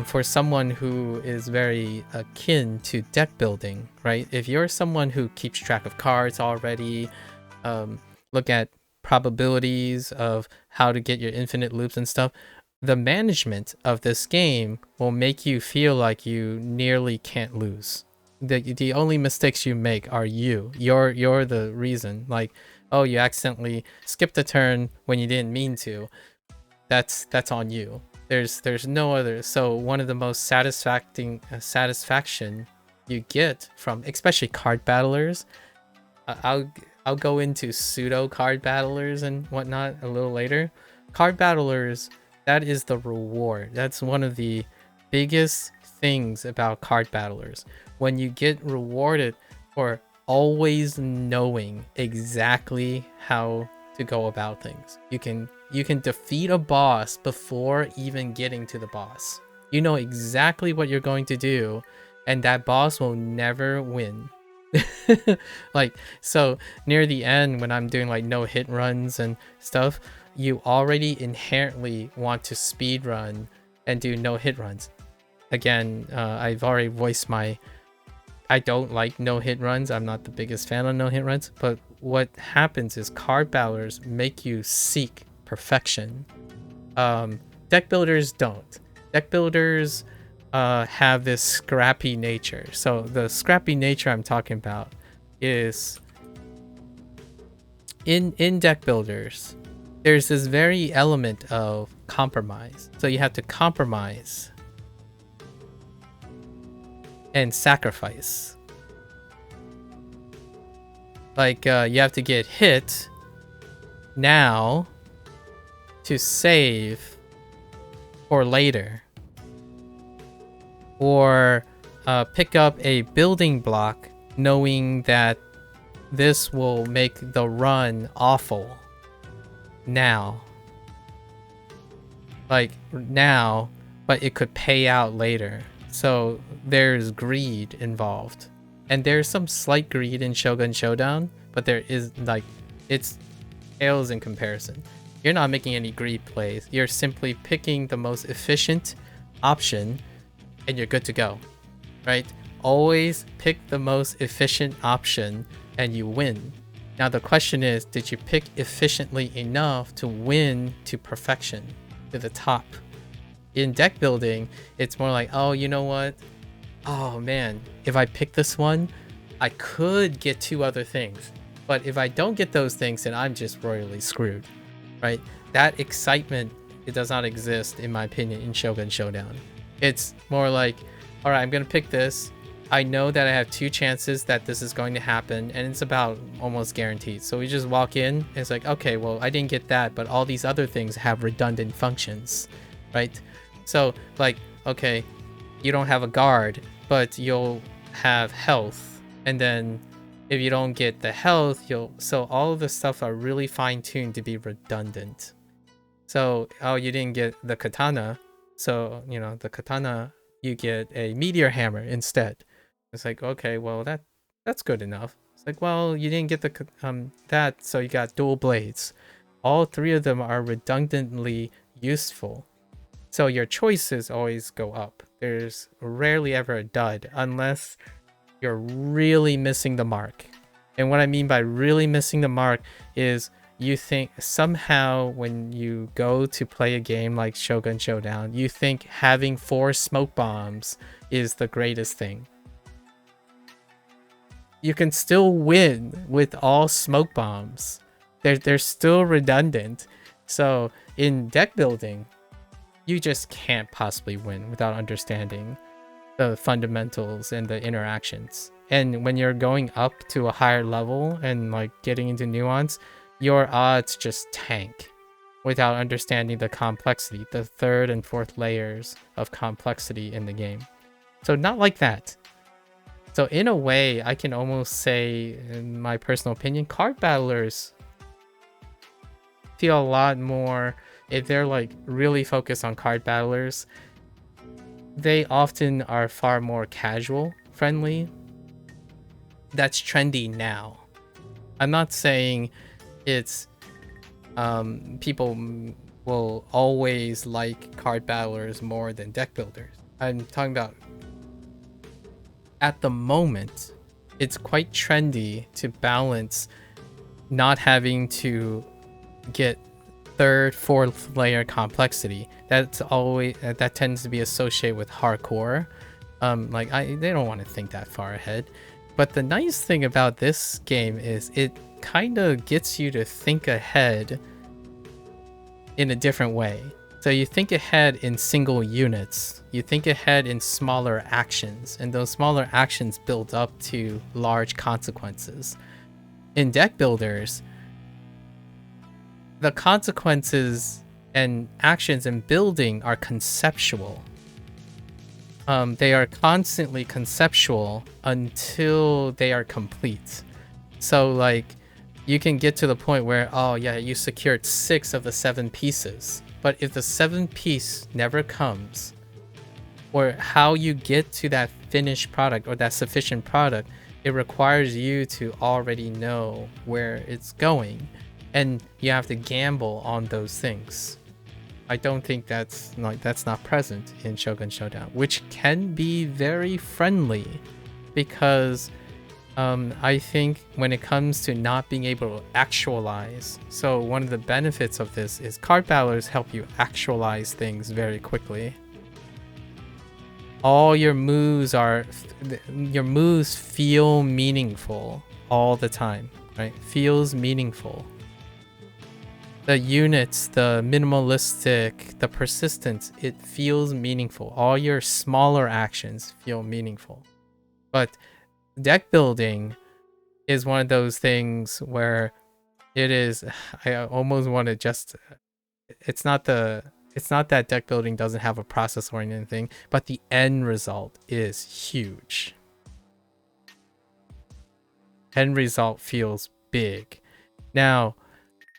for someone who is very akin to deck building, right? If you're someone who keeps track of cards already, look at probabilities of how to get your infinite loops and stuff, the management of this game will make you feel like you nearly can't lose. The only mistakes you make are you're the reason. Like, oh, you accidentally skipped a turn when you didn't mean to. That's on you. There's no other. So one of the most satisfaction you get from especially card battlers, I'll go into pseudo card battlers and whatnot a little later. Card battlers, that is the reward. That's one of the biggest things about card battlers. When you get rewarded for always knowing exactly how to go about things. You can defeat a boss before even getting to the boss. You know exactly what you're going to do, and that boss will never win. Like, so near the end when I'm doing like no hit runs and stuff, you already inherently want to speed run and do no hit runs. Again, I've already voiced I don't like no hit runs. I'm not the biggest fan of no hit runs, but what happens is card battlers make you seek perfection. Deck builders don't. Deck builders have this scrappy nature. So the scrappy nature I'm talking about is in deck builders, there's this very element of compromise. So you have to compromise and sacrifice. Like, you have to get hit now to save for later. Or pick up a building block knowing that this will make the run awful now. Like, now, but it could pay out later. So there's greed involved. And there's some slight greed in Shogun Showdown, but there is, like, it's pales in comparison. You're not making any greed plays. You're simply picking the most efficient option and you're good to go, right? Always pick the most efficient option and you win. Now the question is, did you pick efficiently enough to win to perfection, to the top? In deck building, it's more like, oh, you know what? Oh man, if I pick this one, I could get two other things. But if I don't get those things, then I'm just royally screwed, right? That excitement, it does not exist, in my opinion, in Shogun Showdown. It's more like, all right, I'm going to pick this. I know that I have two chances that this is going to happen, and it's about almost guaranteed. So we just walk in, and it's like, okay, well, I didn't get that, but all these other things have redundant functions, right? So, like, okay, you don't have a guard, but you'll have health, and then if you don't get the health, so all of the stuff are really fine-tuned to be redundant. So, oh, you didn't get the katana, so, you know, the katana, you get a meteor hammer instead. It's like, okay, well, that's good enough. It's like, well, you didn't get the that, so you got dual blades. All three of them are redundantly useful. So your choices always go up. There's rarely ever a dud unless you're really missing the mark. And what I mean by really missing the mark is you think somehow when you go to play a game like Shogun Showdown, you think having 4 smoke bombs is the greatest thing. You can still win with all smoke bombs. They're still redundant. So in deck building, you just can't possibly win without understanding the fundamentals and the interactions. And when you're going up to a higher level and like getting into nuance, your odds just tank without understanding the complexity, the 3rd and 4th layers of complexity in the game. So not like that. So in a way, I can almost say, in my personal opinion, card battlers feel a lot more, if they're like really focused on card battlers, they often are far more casual friendly. That's trendy now. I'm not saying it's people will always like card battlers more than deck builders. I'm talking about at the moment, it's quite trendy to balance not having to get third, fourth layer complexity. That's always that tends to be associated with hardcore. They don't want to think that far ahead. But the nice thing about this game is it kind of gets you to think ahead in a different way. So you think ahead in single units, you think ahead in smaller actions, and those smaller actions build up to large consequences. In deck builders, the consequences and actions in building are conceptual. They are constantly conceptual until they are complete. So like, you can get to the point where, oh yeah, you secured 6 of the 7 pieces. But if the 7th piece never comes, or how you get to that finished product or that sufficient product, it requires you to already know where it's going. And you have to gamble on those things. I don't think that's not present in Shogun Showdown, which can be very friendly because I think when it comes to not being able to actualize, so one of the benefits of this is card battlers help you actualize things very quickly. All your moves feel meaningful all the time, right? Feels meaningful. The units, the minimalistic, the persistence, it feels meaningful. All your smaller actions feel meaningful. But deck building is one of those things where it is, I almost want to just, it's not that deck building doesn't have a process or anything, but the end result is huge. End result feels big. Now,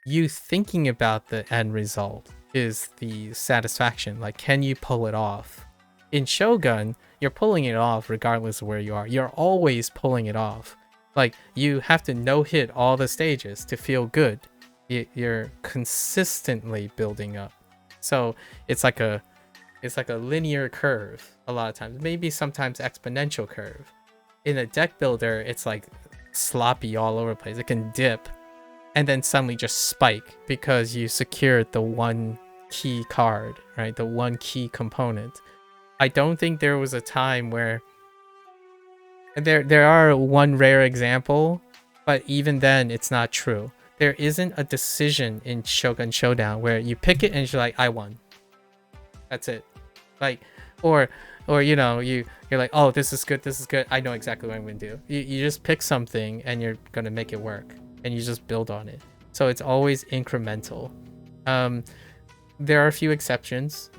you thinking about the end result is the satisfaction. Like, can you pull it off? In Shogun, you're pulling it off regardless of where you are. You're always pulling it off. Like, you have to no-hit all the stages to feel good. You're consistently building up. So it's like a linear curve a lot of times. Maybe sometimes exponential curve. In a deck builder, it's like sloppy all over the place. It can dip and then suddenly just spike because you secured the one key card, right? The one key component. I don't think there was a time where there are one rare example, but even then it's not true. There isn't a decision in Shogun Showdown where you pick it and you're like, I won. That's it. Like, or you know, you're like, oh, this is good, I know exactly what I'm gonna do. You just pick something and you're gonna make it work, and you just build on it. So it's always incremental. There are a few exceptions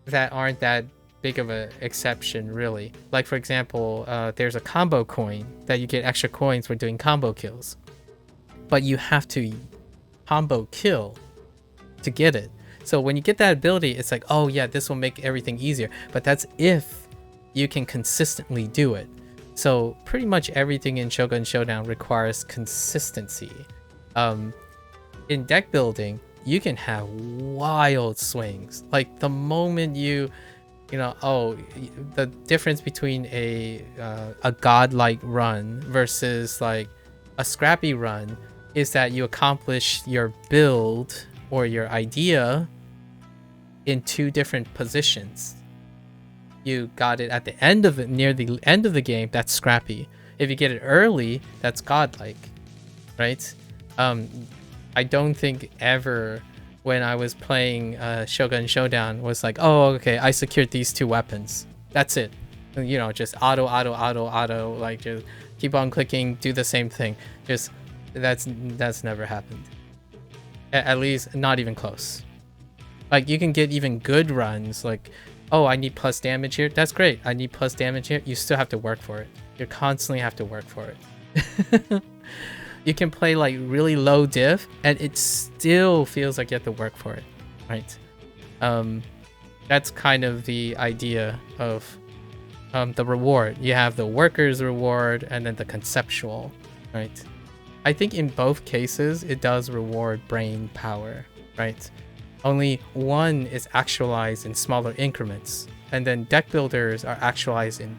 that aren't that big of an exception, really. Like, for example, there's a combo coin that you get extra coins for doing combo kills, but you have to combo kill to get it. So when you get that ability, it's like, oh yeah, this will make everything easier. But that's if you can consistently do it. So pretty much everything in Shogun Showdown requires consistency. In deck building, you can have wild swings. Like, the moment you know, oh, the difference between a godlike run versus like a scrappy run is that you accomplish your build or your idea in 2 different positions. You got it at the end of it, near the end of the game, that's scrappy. If you get it early, that's godlike, right? I don't think ever when I was playing Shogun Showdown was like, oh, okay, I secured these 2 weapons. That's it. You know, just auto, like just keep on clicking, do the same thing. Just that's never happened. At least not even close. Like, you can get even good runs, like, oh, I need plus damage here. That's great. I need plus damage here. You still have to work for it. You constantly have to work for it. You can play like really low diff and it still feels like you have to work for it, right? That's kind of the idea of the reward. You have the worker's reward and then the conceptual, right? I think in both cases, it does reward brain power, right? Only one is actualized in smaller increments, and then deck builders are actualized in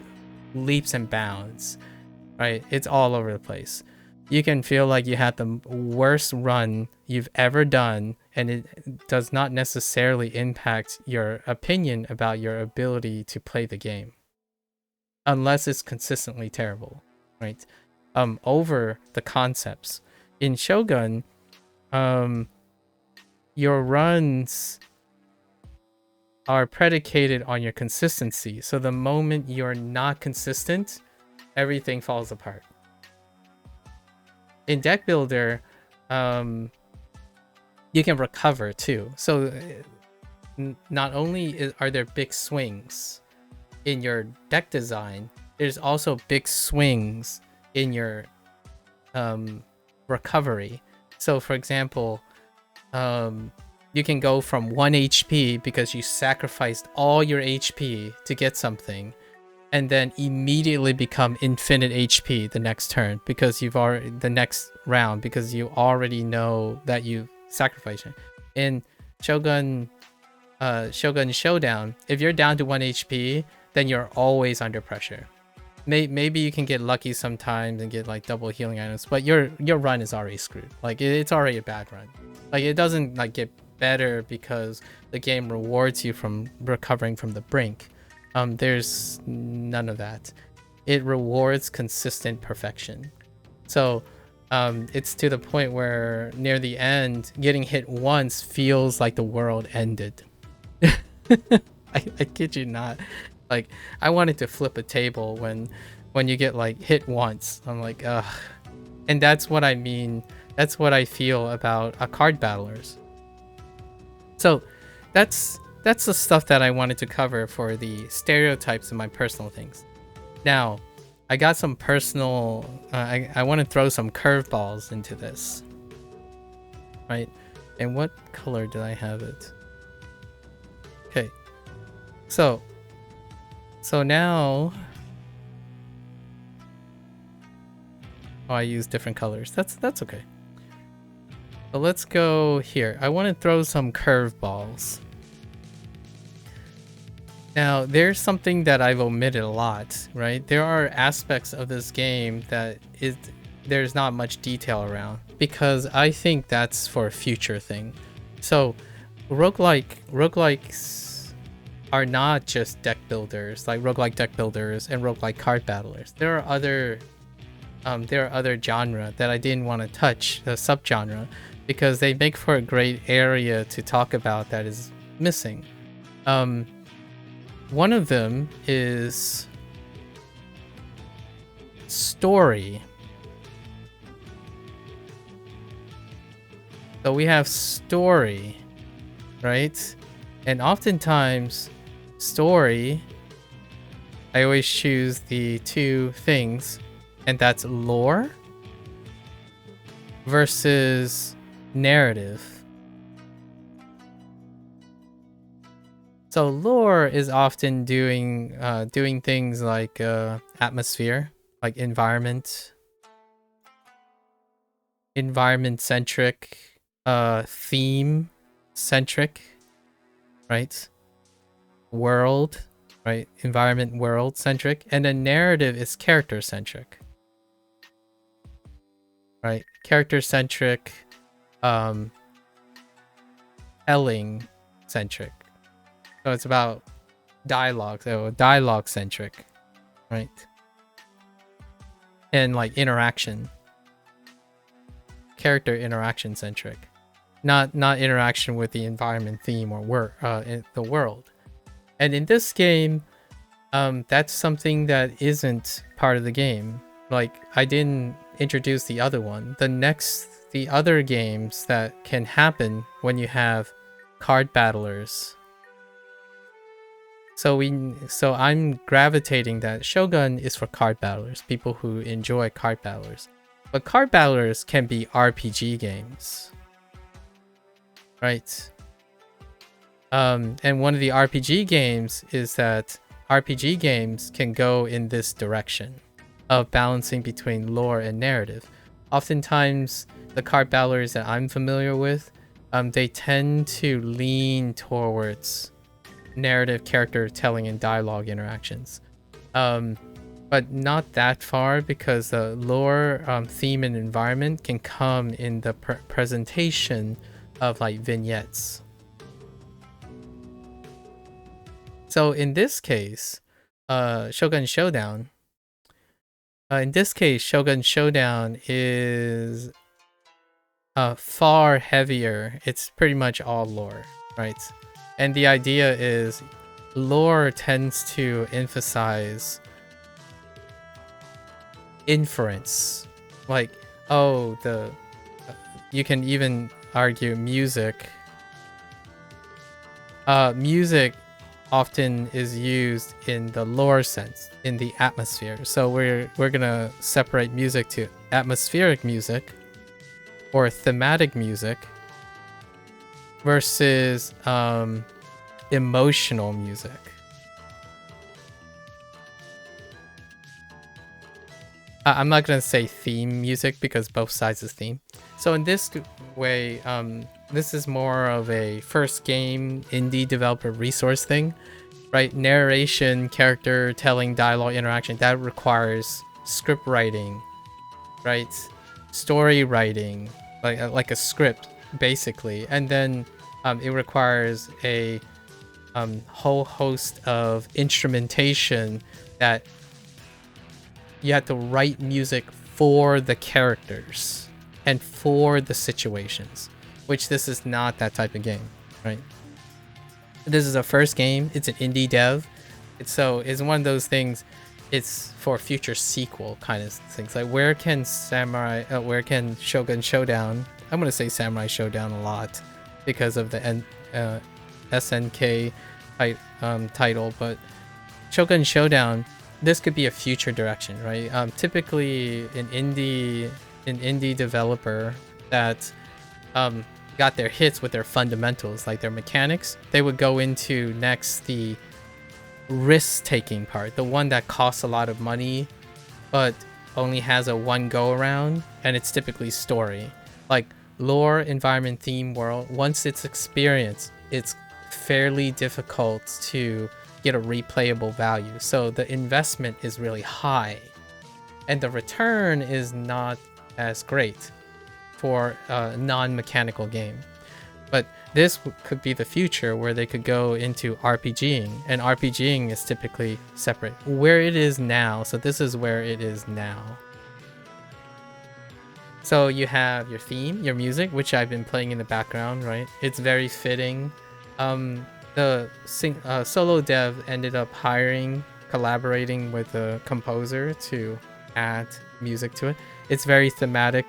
leaps and bounds, right? It's all over the place. You can feel like you had the worst run you've ever done, and it does not necessarily impact your opinion about your ability to play the game, unless it's consistently terrible, right? Over the concepts. In Shogun, your runs are predicated on your consistency. So the moment you're not consistent, everything falls apart. In Deck Builder, you can recover too. So not only are there big swings in your deck design, there's also big swings in your recovery. So for example, you can go from 1 HP because you sacrificed all your HP to get something, and then immediately become infinite HP the next turn because you've already the next round because you already know that you sacrificed it. In Shogun Showdown, if you're down to 1 HP, then you're always under pressure. Maybe you can get lucky sometimes and get like double healing items, but your run is already screwed. Like it's already a bad run. Like it doesn't like get better because the game rewards you from recovering from the brink. There's none of that. It rewards consistent perfection. So it's to the point where near the end, getting hit once feels like the world ended. I kid you not. Like I wanted to flip a table when you get like hit once. I'm like, ugh. And that's what I mean. That's what I feel about card battlers. So that's the stuff that I wanted to cover for the stereotypes and my personal things. Now, I got some personal... I want to throw some curveballs into this. Right? And what color did I have it? Okay. So now... Oh, I use different colors. That's okay. But let's go here. I want to throw some curveballs. Now, there's something that I've omitted a lot, right? There are aspects of this game that there's not much detail around because I think that's for a future thing. So, roguelikes are not just deck builders, like roguelike deck builders and roguelike card battlers. There are other genre that I didn't want to touch, the subgenre, because they make for a great area to talk about that is missing. One of them is story. So we have story, right? And oftentimes, story, I always choose the two things, and that's lore versus narrative. So lore is often doing things like atmosphere, like environment centric, theme centric, right? World, right? Environment, world centric, and then narrative is character centric, right? Character centric, telling centric. So it's about dialogue, so dialogue centric, right? And like interaction, character interaction centric, not interaction with the environment, theme, or the world. And in this game, that's something that isn't part of the game. Like I didn't introduce the other one. The other games that can happen when you have card battlers. So I'm gravitating that Shogun is for card battlers, people who enjoy card battlers. But card battlers can be RPG games, right? And one of the RPG games is that RPG games can go in this direction of balancing between lore and narrative. Oftentimes, the card battlers that I'm familiar with they tend to lean towards narrative character telling and dialogue interactions. But not that far, because the lore, theme, and environment can come in the presentation of like vignettes. So in this case, Shogun Showdown. In this case, Shogun Showdown is far heavier. It's pretty much all lore, right? And the idea is lore tends to emphasize inference. Like, oh, you can even argue music. Music often is used in the lore sense, in the atmosphere. So we're gonna separate music to atmospheric music or thematic music versus emotional music. I'm not gonna say theme music because both sides is theme. So in this way, this is more of a first game indie developer resource thing, right? Narration, character telling, dialogue interaction, that requires script writing, right? Story writing, like a script basically, and then it requires a whole host of instrumentation that you have to write music for the characters and for the situations, which this is not that type of game, right? This is a first game. It's an indie dev. It's one of those things. It's for future sequel kind of things. Like where can Shogun Showdown? I'm gonna say Samurai Showdown a lot because of the SNK title, but Shogun Showdown, this could be a future direction, right? Typically an indie developer that got their hits with their fundamentals, like their mechanics, they would go into next the risk-taking part, the one that costs a lot of money but only has a one go around, and it's typically story. Like lore, environment, theme, world, once it's experienced, it's fairly difficult to get a replayable value. So the investment is really high and the return is not as great for a non-mechanical game. But this could be the future where they could go into RPGing, and RPGing is typically separate. Where it is now, so this is where it is now. So you have your theme, your music, which I've been playing in the background, right? It's very fitting. The solo dev ended up collaborating with a composer to add music to it. It's very thematic.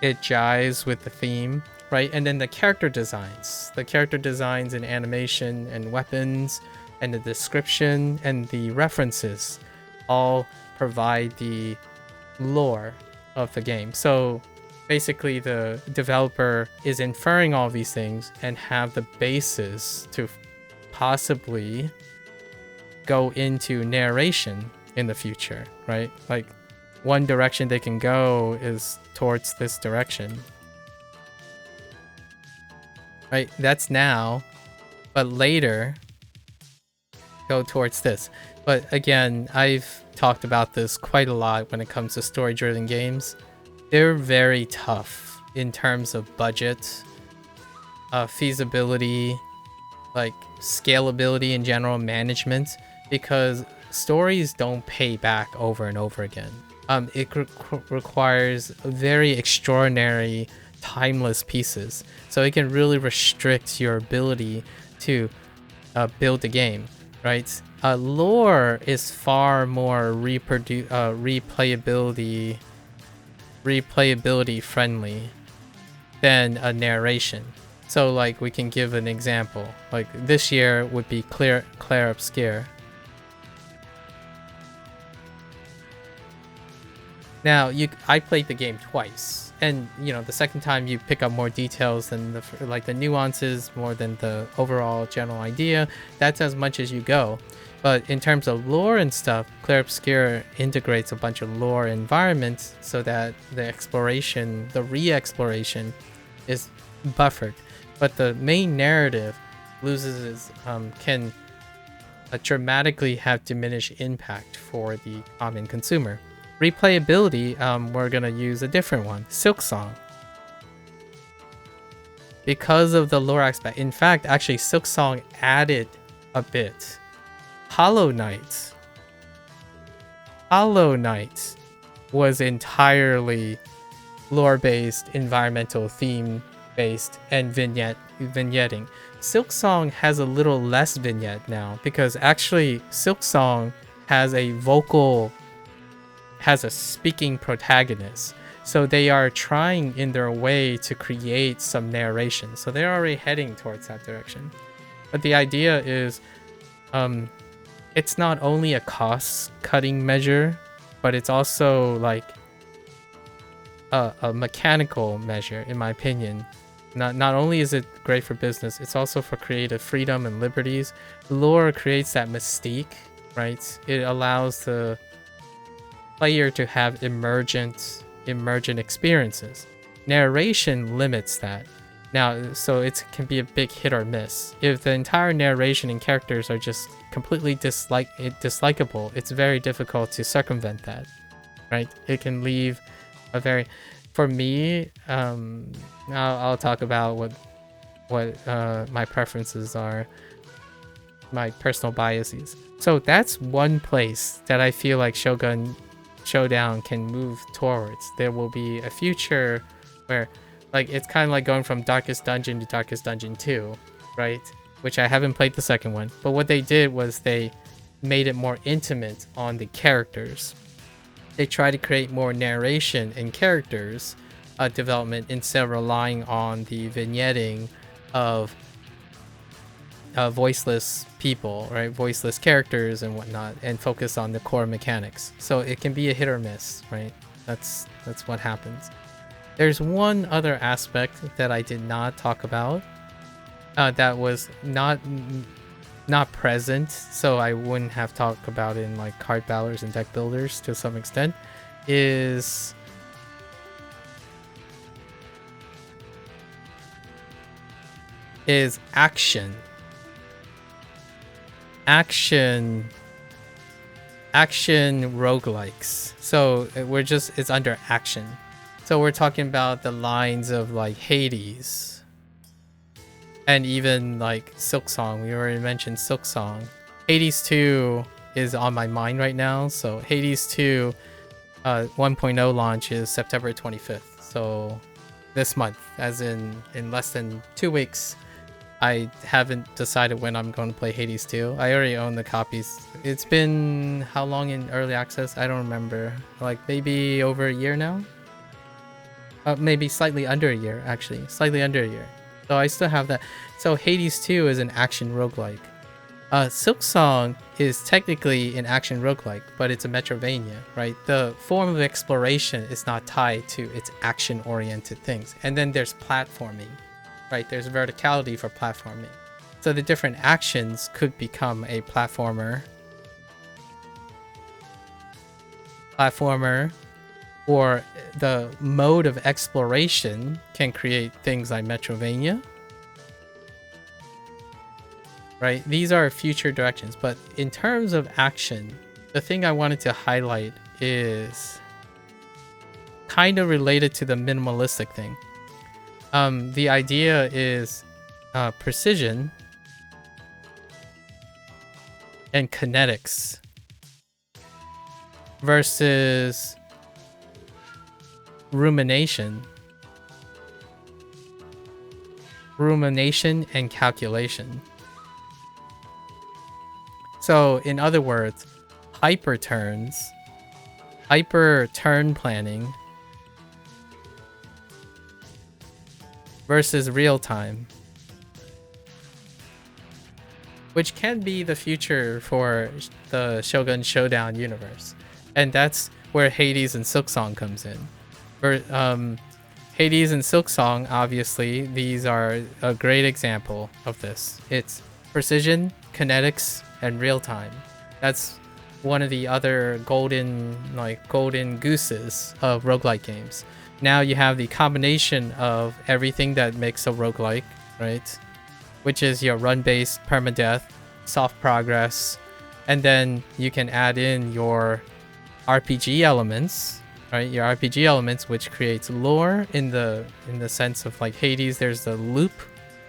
It jives with the theme, right? And then the character designs and animation and weapons and the description and the references all provide the lore of the game. So basically the developer is inferring all these things and have the basis to possibly go into narration in the future, right? Like one direction they can go is towards this direction, right? That's now, but later go towards this. But again, I've talked about this quite a lot when it comes to story-driven games. They're very tough in terms of budget, feasibility, like scalability in general, management, because stories don't pay back over and over again. It requires very extraordinary, timeless pieces, so it can really restrict your ability to build a game, right? Lore is far more replayability friendly than a narration. So like we can give an example. Like this year would be Clair Obscure. Now I played the game twice. and you know, the second time you pick up more details than the nuances more than the overall general idea. That's as much as you go. But in terms of lore and stuff, Clair Obscur integrates a bunch of lore environments so that the exploration, the re-exploration, is buffered. But the main narrative can dramatically have diminished impact for the common consumer. Replayability, we're gonna use a different one, Silksong. Because of the lore aspect. In fact, actually, Silksong added a bit. Hollow Knight was entirely lore-based, environmental theme-based, and vignetting. Silksong has a little less vignette now because actually Silksong has a speaking protagonist. So they are trying in their way to create some narration. So they're already heading towards that direction. But the idea is it's not only a cost-cutting measure, but it's also like a mechanical measure, in my opinion. Not only is it great for business, it's also for creative freedom and liberties. Lore creates that mystique, right? It allows the player to have emergent experiences. Narration limits that. Now, so it can be a big hit or miss. If the entire narration and characters are just completely dislikable, it's very difficult to circumvent that, right? It can leave a very... For me, I'll talk about what my preferences are, my personal biases. So that's one place that I feel like Shogun Showdown can move towards. There will be a future where, like, it's kind of like going from Darkest Dungeon to Darkest Dungeon 2, right? Which I haven't played the second one. But what they did was they made it more intimate on the characters. They try to create more narration and characters development instead of relying on the vignetting of voiceless people, right? Voiceless characters and whatnot, and focus on the core mechanics. So it can be a hit or miss, right? That's what happens. There's one other aspect that I did not talk about that was not present, so I wouldn't have talked about it in like card battlers and deck builders to some extent, is action roguelikes. So it's under action. So we're talking about the lines of like Hades and even like Silksong. We already mentioned Silksong. Hades 2 is on my mind right now. So Hades 2 1.0 launch is September 25th. So this month, as in less than 2 weeks. I haven't decided when I'm going to play Hades 2. I already own the copies. It's been how long in early access? I don't remember. Like maybe over a year now? Maybe slightly under a year, actually. Slightly under a year. So I still have that. So Hades 2 is an action roguelike. Silksong is technically an action roguelike, but it's a Metrovania, right? The form of exploration is not tied to its action-oriented things. And then there's platforming. Right, there's verticality for platforming. So the different actions could become a platformer, or the mode of exploration can create things like Metrovania. Right, these are future directions, but in terms of action, the thing I wanted to highlight is kind of related to the minimalistic thing. The idea is precision and kinetics versus rumination and calculation. So in other words, hyper turn planning versus real time, which can be the future for the Shogun Showdown universe. And that's where Hades and Silksong comes in. Hades and Silksong, obviously, these are a great example of this. It's precision, kinetics, and real time. That's one of the other golden gooses of roguelike games. Now you have the combination of everything that makes a roguelike, right? Which is your run-based permadeath, soft progress, and then you can add in your RPG elements, right? Your RPG elements, which creates lore in the sense of like Hades. There's the loop.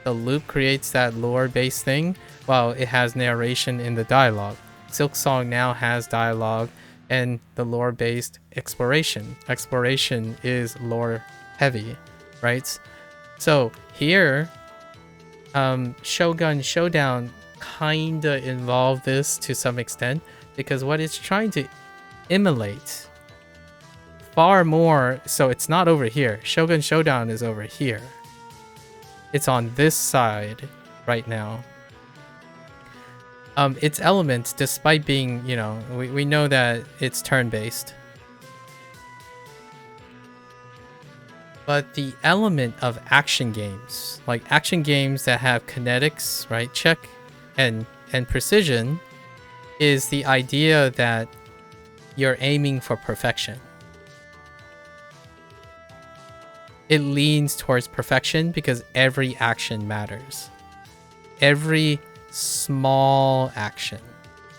The loop creates that lore-based thing, while it has narration in the dialogue. Silksong now has dialogue and the lore-based exploration. Exploration is lore-heavy, right? So here, Shogun Showdown kinda involved this to some extent, because what it's trying to emulate far more, so it's not over here. Shogun Showdown is over here. It's on this side right now. Its elements, despite being, you know, we know that it's turn-based, but the element of action games, like action games that have kinetics, right, check and precision, is the idea that you're aiming for perfection. It leans towards perfection because every action matters. Every small action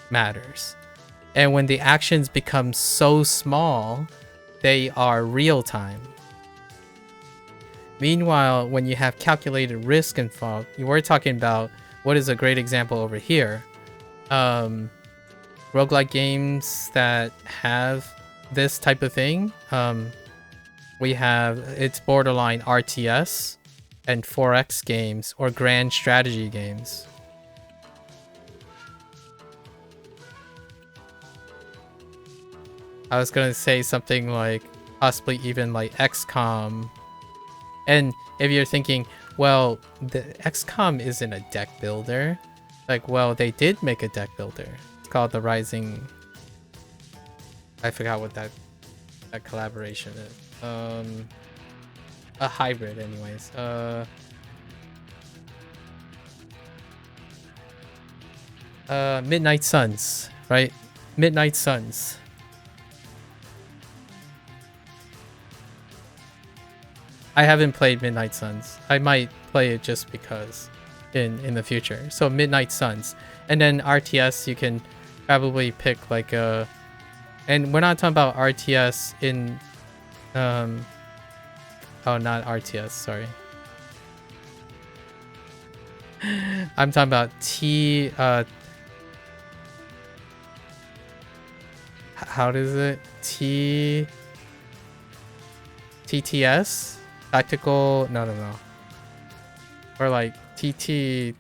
matters. And when the actions become so small, they are real time. Meanwhile, when you have calculated risk involved, we're talking about what is a great example over here. Roguelike games that have this type of thing. We have, it's borderline RTS and 4X games or grand strategy games. I was gonna say something like possibly even like XCOM. And if you're thinking, well, the XCOM isn't a deck builder. Like, well, they did make a deck builder. It's called the Rising. I forgot what that collaboration is. A hybrid, anyways. Midnight Suns, right? Midnight Suns. I haven't played Midnight Suns. I might play it just because in the future. So Midnight Suns. And then RTS, you can probably pick like a... And we're not talking about RTS in... oh, not RTS, sorry. I'm talking about how does it? TTS? Tactical... No. Or like TT...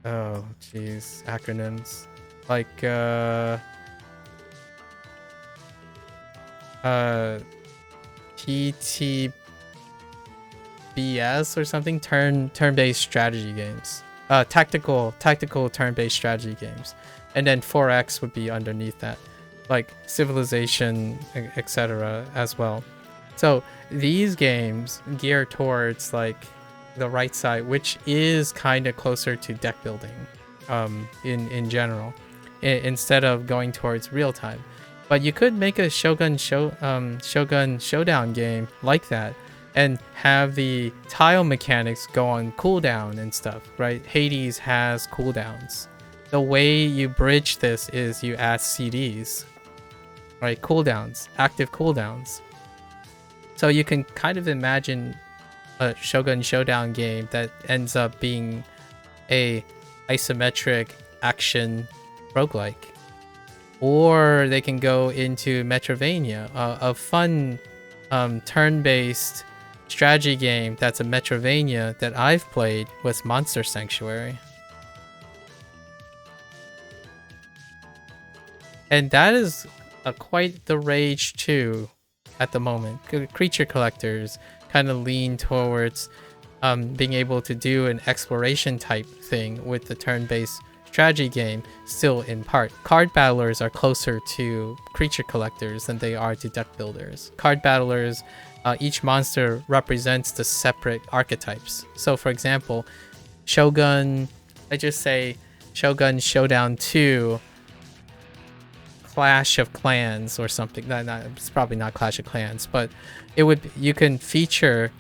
Oh, jeez. Acronyms. Like, TTBS or something? Turn-based strategy games. Tactical turn-based strategy games. And then 4X would be underneath that. Like Civilization, etc. as well. So these games gear towards like the right side, which is kind of closer to deck building in general, instead of going towards real time. But you could make a Shogun Showdown game like that and have the tile mechanics go on cooldown and stuff, right? Hades has cooldowns. The way you bridge this is you add CDs, right? Cooldowns, active cooldowns. So you can kind of imagine a Shogun Showdown game that ends up being a isometric action roguelike. Or they can go into Metroidvania, a fun turn-based strategy game that's a Metroidvania that I've played was Monster Sanctuary. And that is quite the rage too at the moment. Creature collectors kind of lean towards being able to do an exploration type thing with the turn-based strategy game still in part. Card battlers are closer to creature collectors than they are to deck builders. Card battlers each monster represents the separate archetypes. So for example, Shogun, let's just say Shogun Showdown 2 Clash of Clans or something. It's probably not Clash of Clans, but you can feature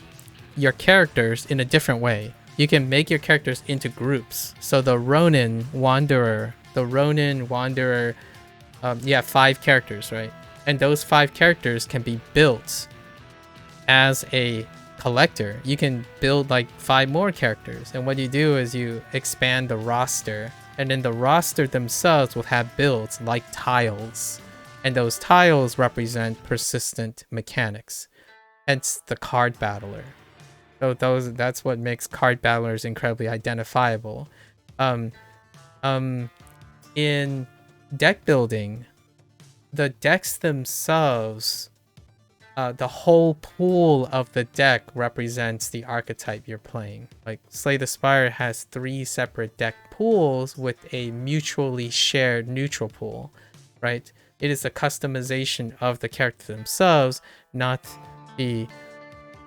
your characters in a different way. You can make your characters into groups. So the Ronin Wanderer, you have 5 characters, right? And those 5 characters can be built as a collector. You can build like 5 more characters, and what you do is you expand the roster, and then the roster themselves will have builds like tiles, and those tiles represent persistent mechanics, hence the card battler. So that's what makes card battlers incredibly identifiable. In deck building, the decks themselves, the whole pool of the deck represents the archetype you're playing. Like Slay the Spire has 3 separate deck pools with a mutually shared neutral pool, right? It is the customization of the character themselves, not the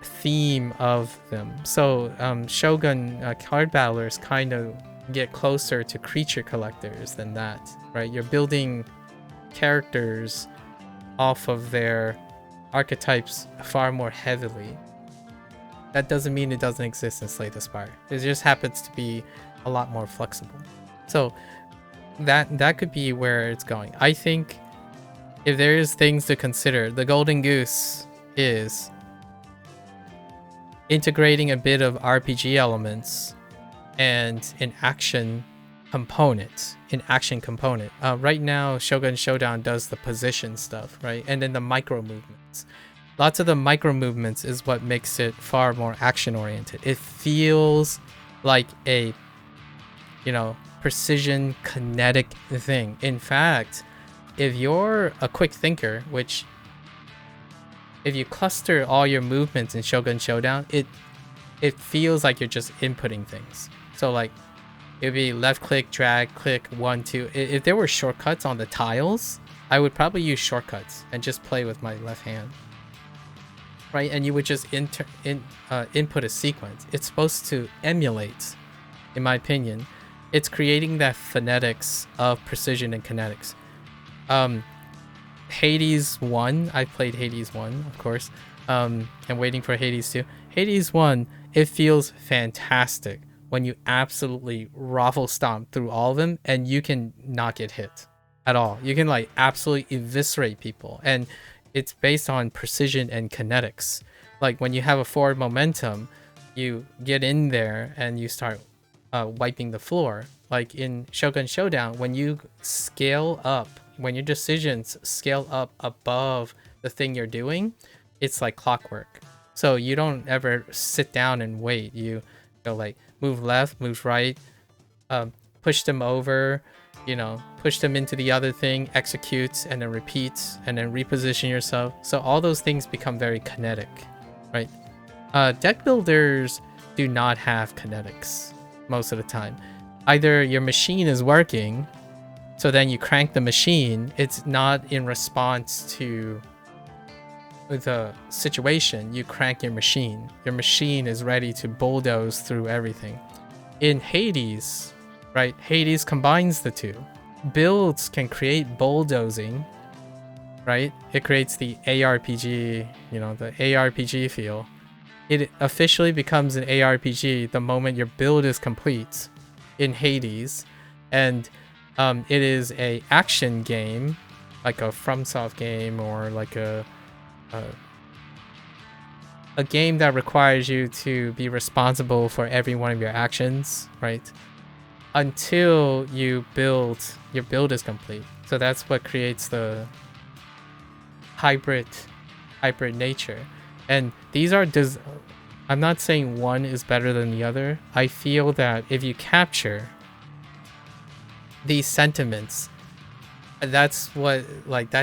theme of them. So Shogun card battlers kind of get closer to creature collectors than that, right? You're building characters off of their archetypes far more heavily. That doesn't mean it doesn't exist in Slay the Spire. It just happens to be a lot more flexible. So that could be where it's going. I think if there is things to consider, the golden goose is integrating a bit of RPG elements and an action component. Right now, Shogun Showdown does the position stuff, right? And then the micro movements. Lots of the micro movements is what makes it far more action oriented. It feels like a, precision kinetic thing. In fact, if you're a quick thinker, which if you cluster all your movements in Shogun Showdown, it feels like you're just inputting things. So like it'd be left click, drag, click, 1, 2. If there were shortcuts on the tiles, I would probably use shortcuts and just play with my left hand, right? And you would just input a sequence. It's supposed to emulate, in my opinion, it's creating that phonetics of precision and kinetics. Hades 1, I played Hades 1, of course. I'm waiting for Hades 2. Hades 1, it feels fantastic when you absolutely raffle stomp through all of them and you can not get hit at all. You can like absolutely eviscerate people, and it's based on precision and kinetics. Like when you have a forward momentum, you get in there and you start wiping the floor. Like in Shogun Showdown, when you scale up, when your decisions scale up above the thing you're doing, it's like clockwork. So you don't ever sit down and wait. You go like move left, move right, push them over, push them into the other thing, execute, and then repeat, and then reposition yourself. So all those things become very kinetic, right? Deck builders do not have kinetics most of the time. Either your machine is working, so then you crank the machine. It's not in response to the situation. You crank your machine. Your machine is ready to bulldoze through everything. In Hades, right? Hades combines the two. Builds can create bulldozing, right? It creates the ARPG, the ARPG feel. It officially becomes an ARPG the moment your build is complete in Hades, and it is a action game, like a FromSoft game, or like a game that requires you to be responsible for every one of your actions, right? Until your build is complete. So that's what creates the hybrid nature. And these are I'm not saying one is better than the other. I feel that if you capture these sentiments, that's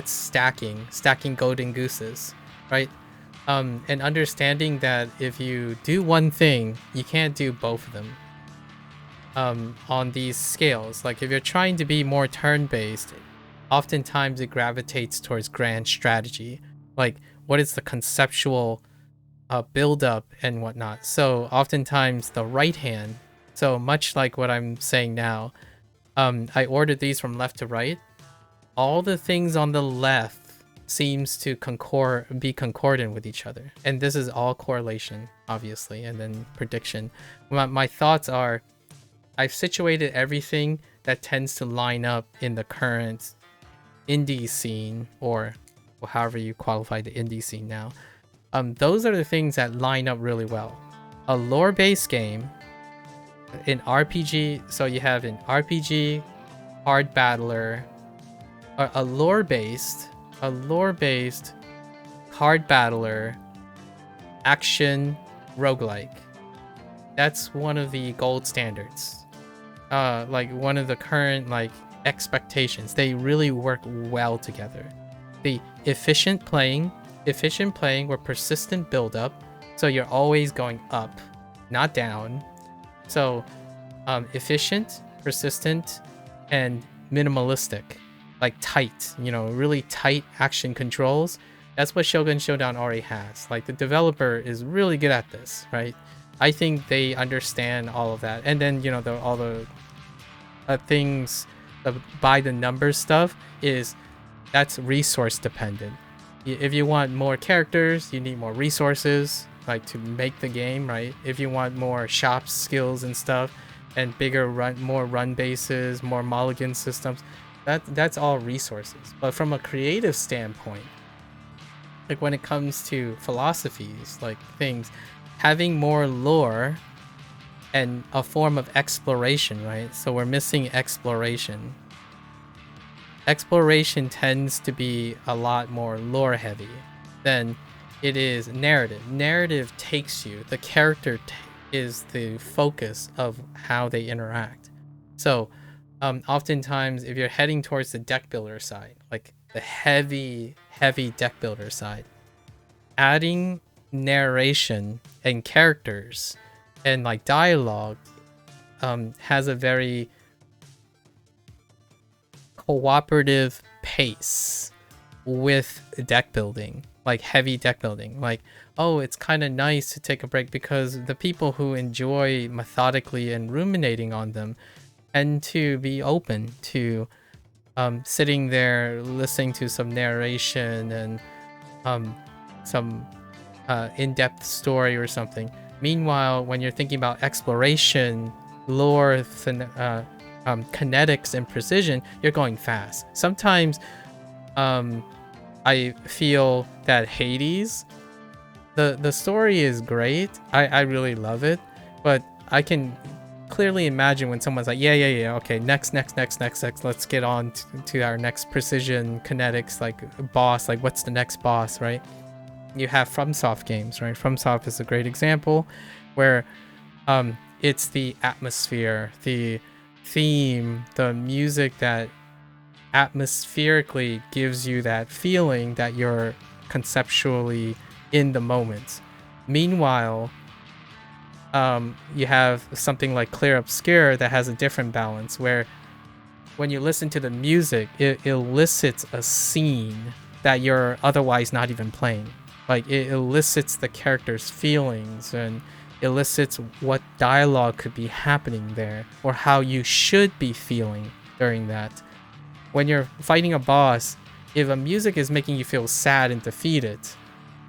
stacking golden gooses, right? And understanding that if you do one thing, you can't do both of them on these scales. Like if you're trying to be more turn-based, oftentimes it gravitates towards grand strategy. Like what is the conceptual build up and whatnot. So oftentimes the right hand, so much like what I'm saying now, I ordered these from left to right. All the things on the left seems to be concordant with each other, and this is all correlation, obviously, and then prediction. My thoughts are, I've situated everything that tends to line up in the current indie scene, or however you qualify the indie scene now. Those are the things that line up really well. A lore-based game, an RPG, so you have an RPG, hard battler, a lore-based hard battler, action, roguelike. That's one of the gold standards. Like one of the current like expectations. They really work well together. The efficient playing with persistent build up, so you're always going up, not down. So efficient, persistent, and minimalistic, like tight, really tight action controls. That's what Shogun Showdown already has. Like, the developer is really good at this, right? I think they understand all of that. And then all the things, the by the numbers stuff, that's resource dependent. If you want more characters, you need more resources, like, to make the game, right? If you want more shop skills and stuff, and more run bases, more mulligan systems, that's all resources. But from a creative standpoint, like when it comes to philosophies, like things, having more lore and a form of exploration, right? So we're missing exploration. Exploration tends to be a lot more lore heavy than it is narrative. Narrative takes you, the character is the focus of how they interact. So oftentimes if you're heading towards the deck builder side, like the heavy deck builder side, adding narration and characters and like dialogue has a very cooperative pace with deck building, like heavy deck building. Like, oh, it's kind of nice to take a break, because the people who enjoy methodically and ruminating on them tend to be open to sitting there listening to some narration and some in-depth story or something. Meanwhile, when you're thinking about exploration, lore, kinetics, and precision, you're going fast. Sometimes I feel that Hades, the story is great. I really love it, but I can clearly imagine when someone's like, yeah, okay, next, let's get on to our next precision kinetics, like boss, like what's the next boss, right? You have FromSoft games, right? FromSoft is a great example where it's the atmosphere, the theme, the music that atmospherically gives you that feeling that you're conceptually in the moment. Meanwhile, you have something like Clear Obscure that has a different balance, where when you listen to the music, it elicits a scene that you're otherwise not even playing. Like, it elicits the character's feelings and elicits what dialogue could be happening there, or how you should be feeling during that. When you're fighting a boss, if a music is making you feel sad and defeated,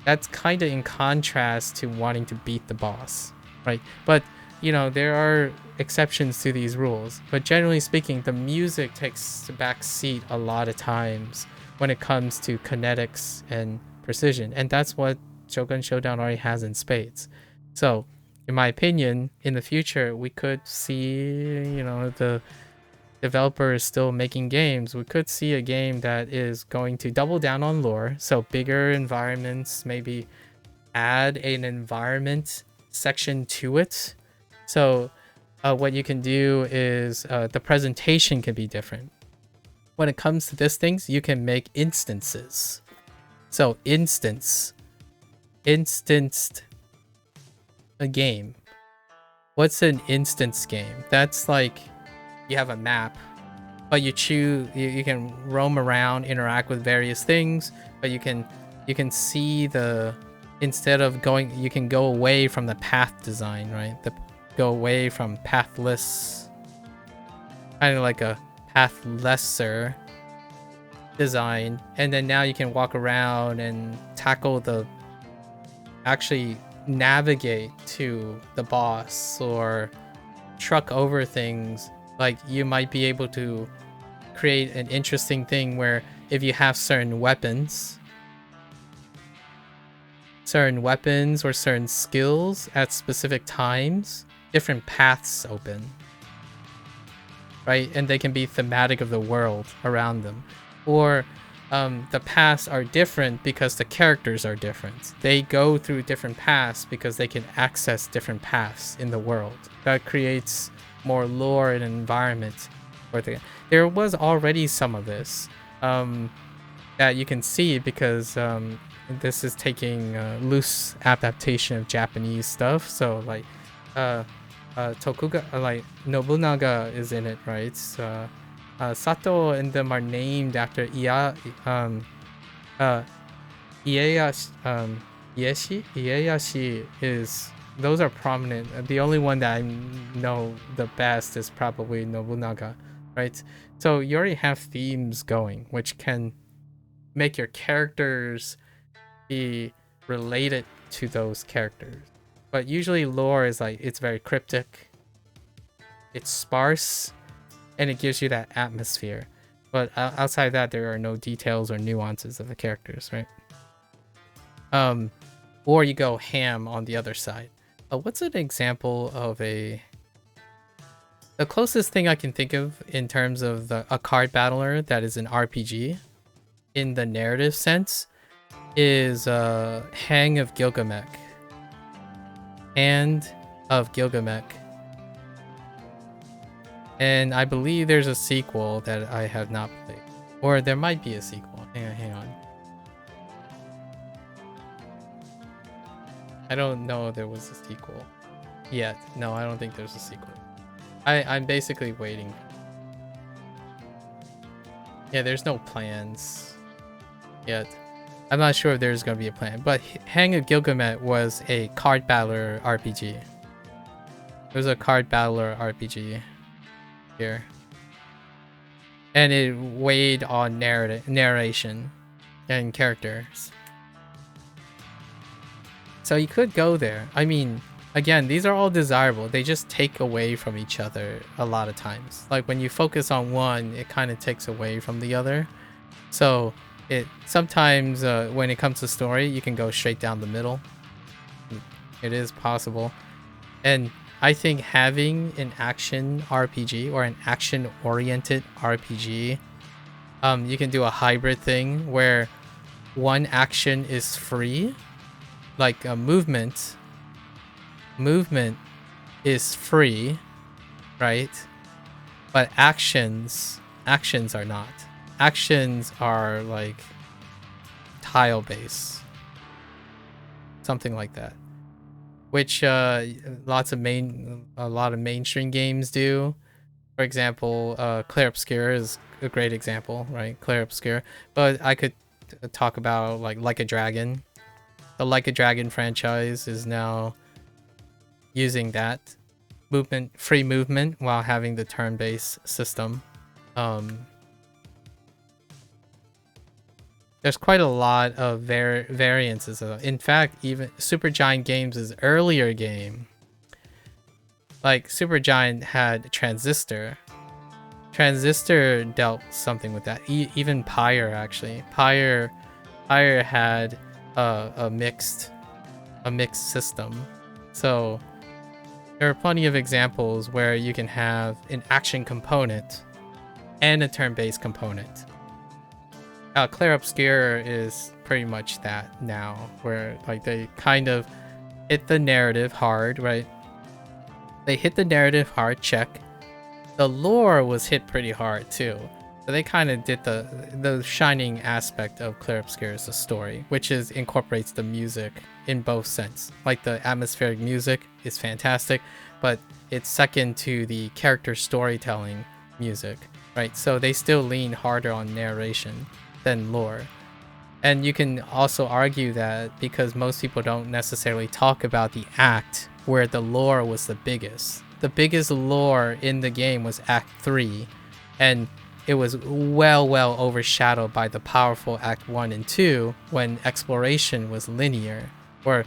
that's kind of in contrast to wanting to beat the boss, right? But there are exceptions to these rules, but generally speaking, the music takes the back seat a lot of times when it comes to kinetics and precision, and that's what Shogun Showdown already has in spades. So in my opinion, in the future, we could see, the developer is still making games. We could see a game that is going to double down on lore, so bigger environments, maybe add an environment section to it. So what you can do is the presentation can be different. When it comes to these things, you can make instances. So instanced a game. What's an instance game? That's like you have a map, but you can roam around, interact with various things, but you can see the instead of going, you can go away from the path design, right? Go away from pathless, kind of like a pathlesser design, and then now you can walk around and tackle actually navigate to the boss or truck over things. Like you might be able to create an interesting thing where if you have certain weapons or certain skills at specific times, different paths open, right? And they can be thematic of the world around them. Or the paths are different because the characters are different. They go through different paths because they can access different paths in the world. That creates more lore and environment. There was already some of this that you can see because this is taking loose adaptation of Japanese stuff. So like Tokuga, like Nobunaga is in it, right? Sato and them are named after Ieyashi is, those are prominent. The only one that I know the best is probably Nobunaga, right? So you already have themes going, which can make your characters be related to those characters. But usually lore is like, it's very cryptic, it's sparse, and it gives you that atmosphere. But outside of that, there are no details or nuances of the characters, right? Or you go ham on the other side. What's an example of the closest thing I can think of in terms of a card battler that is an RPG in the narrative sense is Hand of Gilgamesh. Hand of Gilgamesh. And I believe there's a sequel that I have not played. Or there might be a sequel. Hang on. I don't know if there was a sequel yet. No, I don't think there's a sequel. I'm basically waiting. Yeah, there's no plans yet. I'm not sure if there's going to be a plan. But Hand of Gilgamesh was a card battler RPG. It was a card battler RPG here. And it weighed on narration and characters. So you could go there. I mean, again, these are all desirable. They just take away from each other a lot of times. Like when you focus on one, it kind of takes away from the other. So it sometimes when it comes to story, you can go straight down the middle. It is possible. And I think having an action RPG or an action-oriented RPG, you can do a hybrid thing where one action is free, like a movement is free, right? But actions are not. Actions are like tile based, something like that, which a lot of mainstream games do. For example, Clair Obscur is a great example, right? Clair Obscur. But I could talk about like a Dragon. The Like a Dragon franchise is now using that free movement while having the turn-based system. There's quite a lot of variances. In fact, even Supergiant Games' earlier game, like Supergiant had Transistor. Transistor dealt something with that. Even Pyre, actually. Pyre had a mixed system. So there are plenty of examples where you can have an action component and a turn-based component. Clair Obscur is pretty much that now, where like they kind of hit the narrative hard, right? They hit the narrative hard, check. The lore was hit pretty hard too. So they kind of did the shining aspect of Clair Obscur is the story, which incorporates the music in both sense. Like the atmospheric music is fantastic, but it's second to the character storytelling music, right? So they still lean harder on narration than lore. And you can also argue that because most people don't necessarily talk about the act where the lore was the biggest. The biggest lore in the game was Act 3, and it was well overshadowed by the powerful Act 1 and 2 when exploration was linear, or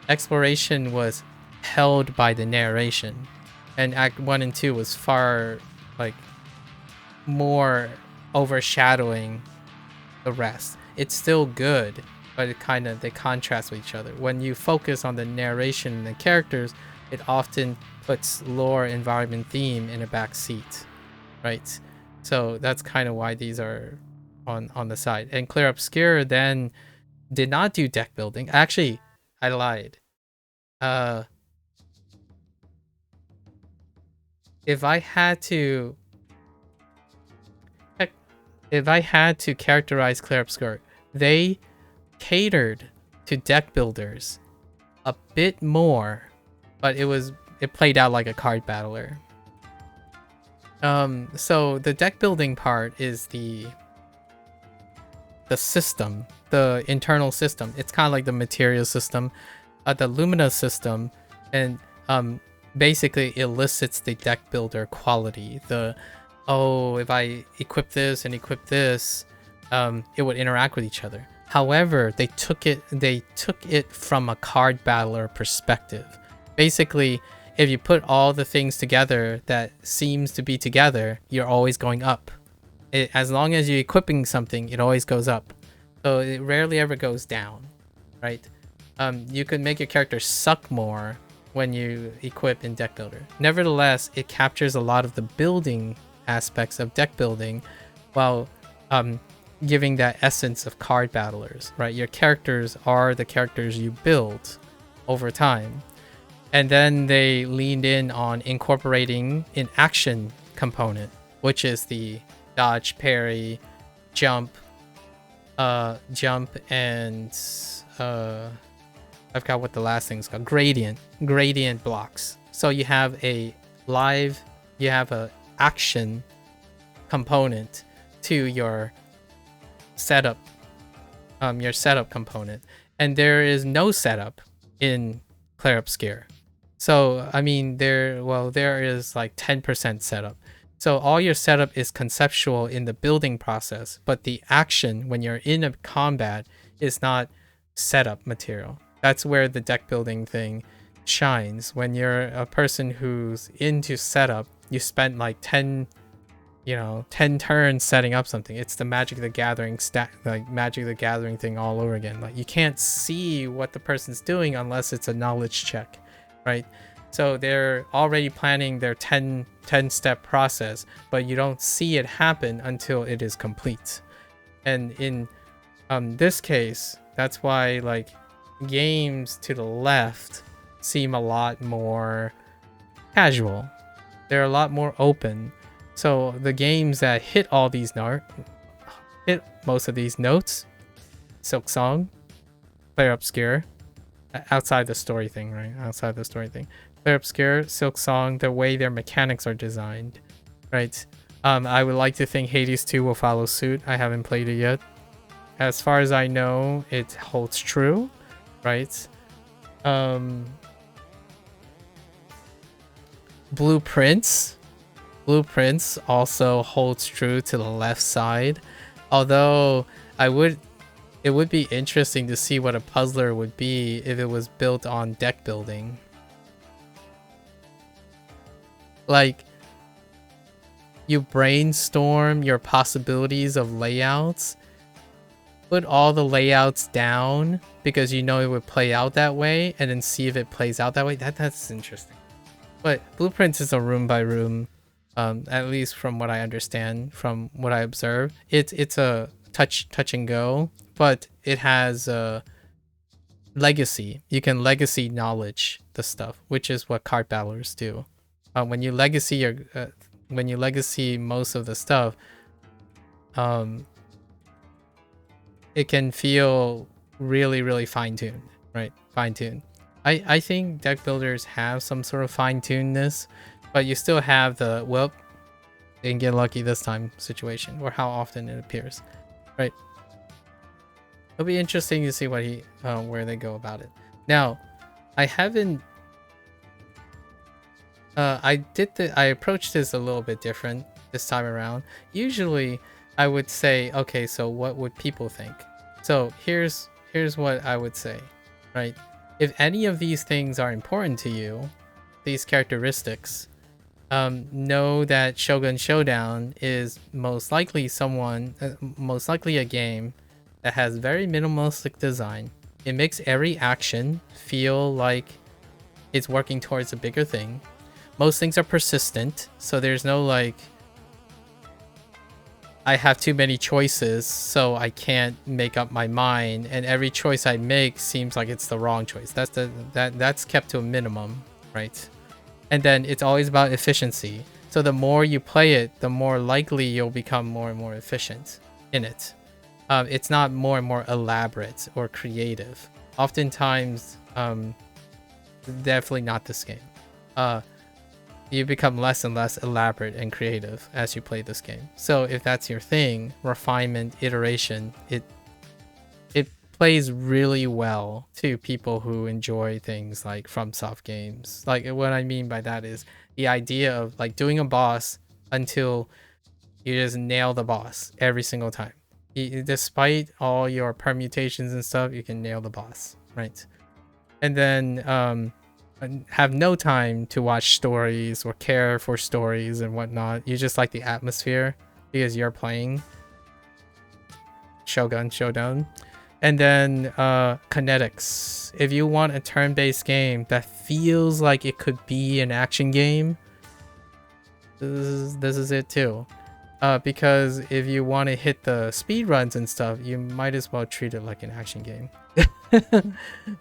exploration was held by the narration. And Act 1 and 2 was far like more overshadowing the rest. It's still good, but they contrast with each other. When you focus on the narration and the characters, it often puts lore, environment, theme in a back seat, right? So that's kind of why these are on the side. And Clear Obscure then did not do deck building. Actually, I lied. If I had to characterize Clear Obscure, they catered to deck builders a bit more, but it played out like a card battler. So the deck building part is the system, the internal system. It's kind of like the material system, the Lumina system, and basically elicits the deck builder quality. If I equip this and equip this, it would interact with each other. However, they took it from a card battler perspective. Basically, if you put all the things together that seems to be together, you're always going up. As long as you're equipping something, it always goes up. So it rarely ever goes down, right? You can make your character suck more when you equip in deck builder. Nevertheless, it captures a lot of the building aspects of deck building while giving that essence of card battlers, right? Your characters are the characters you build over time. And then they leaned in on incorporating an action component, which is the dodge, parry, jump, and I forgot what the last thing's called. Gradient blocks. So you have a action component to your setup component, and there is no setup in Clair Obscur. So I mean there is like 10% setup. So all your setup is conceptual in the building process, but the action when you're in a combat is not setup material. That's where the deck building thing shines. When you're a person who's into setup, you spent like 10 turns setting up something. It's the Magic the Gathering Magic the Gathering thing all over again. Like you can't see what the person's doing unless it's a knowledge check, right? So they're already planning their 10 step process, but you don't see it happen until it is complete. And in this case, that's why like games to the left seem a lot more casual. They're a lot more open. So the games that hit most of these notes, Silk Song, Clair Obscur, outside the story thing, right? Clair Obscur, Silk Song, the way their mechanics are designed, right? I would like to think Hades 2 will follow suit. I haven't played it yet. As far as I know, it holds true, right? Blueprints also holds true to the left side, although it would be interesting to see what a puzzler would be if it was built on deck building. Like, you brainstorm your possibilities of layouts, put all the layouts down because you know it would play out that way, and then see if it plays out that way. That's interesting. But Blueprints is a room by room, at least from what I understand, from what I observe. It's a touch and go, but it has a legacy. You can legacy knowledge the stuff, which is what card battlers do. When you legacy most of the stuff, it can feel really fine-tuned, right? Fine-tuned. I think deck builders have some sort of fine-tunedness, but you still have the, well, didn't get lucky this time situation, or how often it appears, right? It'll be interesting to see what where they go about it. Now, I haven't. I approached this a little bit different this time around. Usually, I would say, okay, so what would people think? So here's what I would say, right? If any of these things are important to you, these characteristics, know that Shogun Showdown is most likely a game that has very minimalistic design. It makes every action feel like it's working towards a bigger thing. Most things are persistent, so there's no like, I have too many choices, so I can't make up my mind, and every choice I make seems like it's the wrong choice. That's kept to a minimum, right? And then it's always about efficiency. So the more you play it, the more likely you'll become more and more efficient in it. It's not more and more elaborate or creative. Oftentimes, definitely not this game. You become less and less elaborate and creative as you play this game. So if that's your thing, refinement, iteration, it plays really well to people who enjoy things like FromSoft games. Like, what I mean by that is the idea of like doing a boss until you just nail the boss every single time. Despite all your permutations and stuff, you can nail the boss, right? And then have no time to watch stories or care for stories and whatnot. You just like the atmosphere because you're playing Shogun Showdown. And then kinetics. If you want a turn-based game that feels like it could be an action game, this is it too. Because if you want to hit the speed runs and stuff, you might as well treat it like an action game.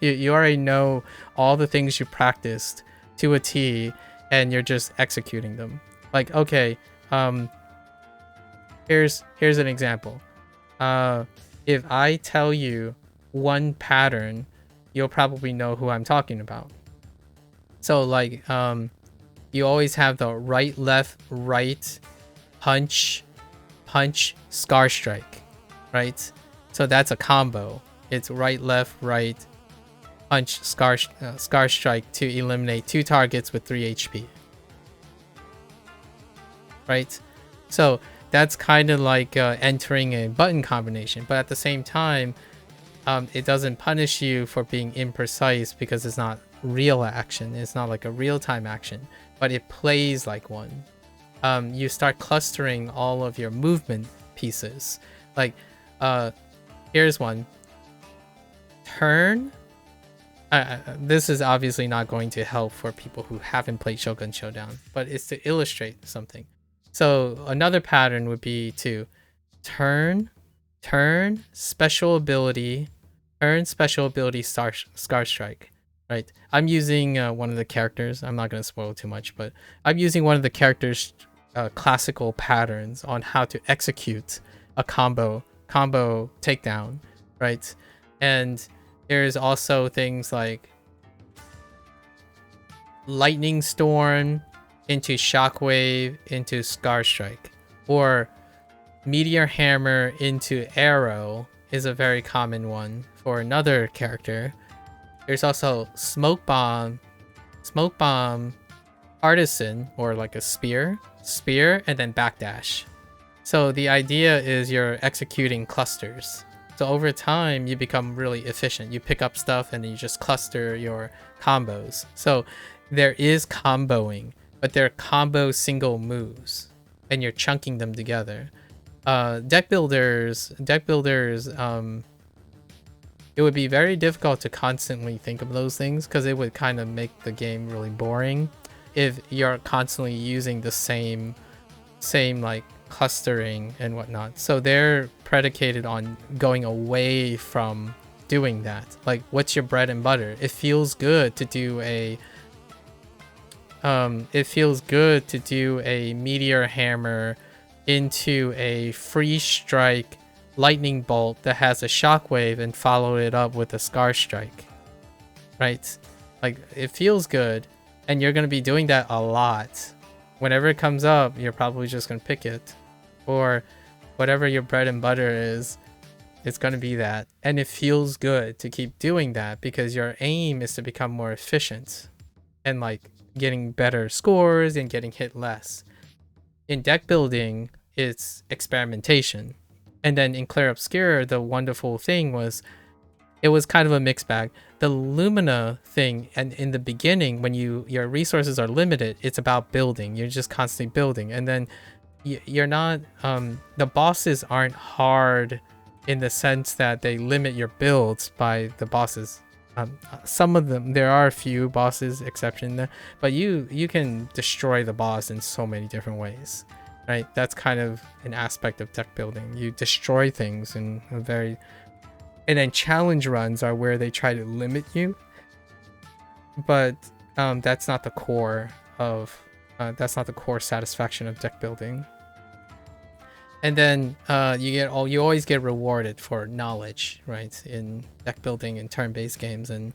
You already know all the things you practiced to a T, and you're just executing them. Like, okay, here's an example. If I tell you one pattern, you'll probably know who I'm talking about. So like, you always have the right, left, right, punch, scar strike, right? So that's a combo. It's right, left, right, punch, scar strike to eliminate 2 targets with 3 HP. Right? So that's kind of like entering a button combination, but at the same time, it doesn't punish you for being imprecise because it's not real action. It's not like a real-time action, but it plays like one. You start clustering all of your movement pieces. Like, here's one. Turn. This is obviously not going to help for people who haven't played Shogun Showdown, but it's to illustrate something. So another pattern would be to turn, special ability, scar strike. Right? I'm using one of the characters. I'm not going to spoil too much, but I'm using one of the characters' classical patterns on how to execute a combo takedown, right? And there's also things like lightning storm into shockwave into scar strike, or meteor hammer into arrow is a very common one for another character. There's also smoke bomb, artisan, or like a spear, and then backdash. So the idea is you're executing clusters. So over time, you become really efficient. You pick up stuff and you just cluster your combos. So there is comboing, but they're combo single moves, and you're chunking them together. Deck builders, it would be very difficult to constantly think of those things because it would kind of make the game really boring if you're constantly using the same like clustering and whatnot. So they're predicated on going away from doing that. Like, what's your bread and butter? It feels good to do a meteor hammer into a free strike lightning bolt that has a shockwave and follow it up with a scar strike, right? Like, it feels good, and you're going to be doing that a lot. Whenever it comes up, you're probably just going to pick it, or whatever your bread and butter is, It's going to be that. And it feels good to keep doing that because your aim is to become more efficient and like getting better scores and getting hit less. In deck building, it's experimentation. And then in Clair Obscur, the wonderful thing was it was kind of a mixed bag. The Lumina thing, and in the beginning, when your resources are limited, it's about building. You're just constantly building. And then you're not, the bosses aren't hard in the sense that they limit your builds by the bosses. Some of them, there are a few bosses exception there, but you can destroy the boss in so many different ways, right? That's kind of an aspect of deck building. You destroy things in a very, and then challenge runs are where they try to limit you, but that's not the core of that's not the core satisfaction of deck building. And then you always get rewarded for knowledge, right? In deck building and turn-based games and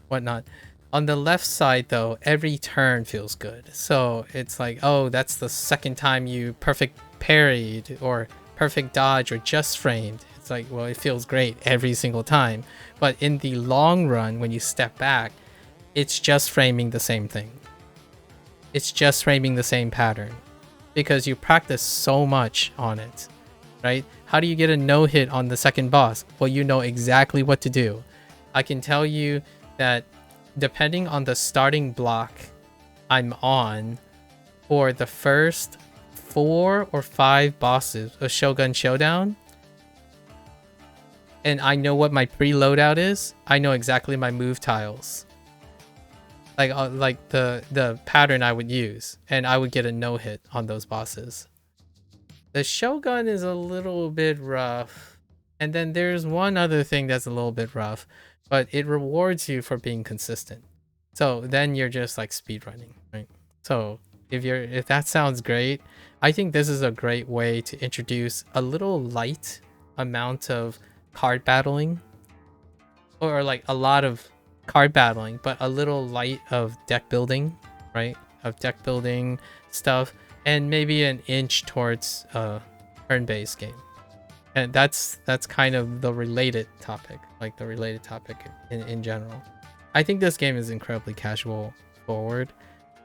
whatnot. On the left side, though, every turn feels good. So it's like, oh, that's the second time you perfect parried or perfect dodge or just framed. It's like, well, it feels great every single time. But in the long run, when you step back, it's just framing the same thing. It's just framing the same pattern. Because you practice so much on it, right? How do you get a no-hit on the second boss? Well, you know exactly what to do. I can tell you that depending on the starting block I'm on for the first 4 or 5 bosses of Shogun Showdown, and I know what my pre-loadout is, I know exactly my move tiles. Like the pattern I would use, and I would get a no-hit on those bosses. The Shogun is a little bit rough, and then there's one other thing that's a little bit rough, but it rewards you for being consistent. So then you're just like speedrunning, right? So if that sounds great, I think this is a great way to introduce a little light amount of card battling, or like a lot of card battling, but a little light of deck building, right? Of deck building stuff, and maybe an inch towards turn-based game. And that's kind of the related topic, like the related topic in general. I think this game is incredibly casual forward,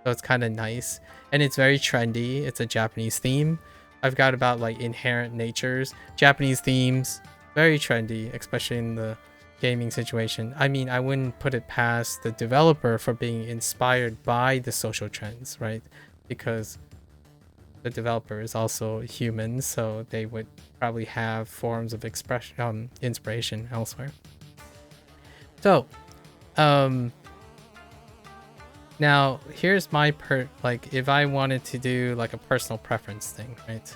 so it's kind of nice, and it's very trendy. It's a Japanese theme. I've got about like inherent natures, Japanese themes, very trendy, especially in the gaming situation. I mean, I wouldn't put it past the developer for being inspired by the social trends, right? Because the developer is also human, so they would probably have forms of expression, inspiration elsewhere. So, now here's my like if I wanted to do like a personal preference thing, right?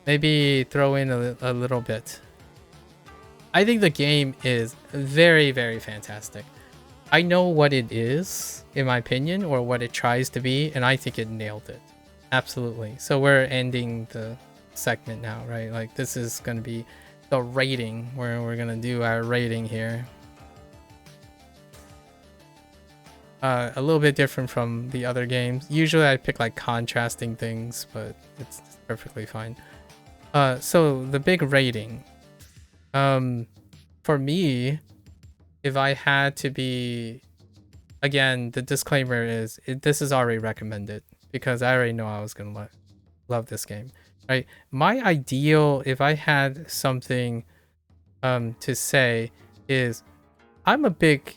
Maybe throw in a little bit. I think the game is very, very fantastic. I know what it is, in my opinion, or what it tries to be, and I think it nailed it. Absolutely. So we're ending the segment now, right? Like this is going to be the rating, where we're going to do our rating here. A little bit different from the other games. Usually I pick like contrasting things, but it's perfectly fine. So the big rating. For me, if I had to be, again, the disclaimer is this is already recommended because I already know I was gonna love this game, right? My ideal, if I had something to say, is I'm a big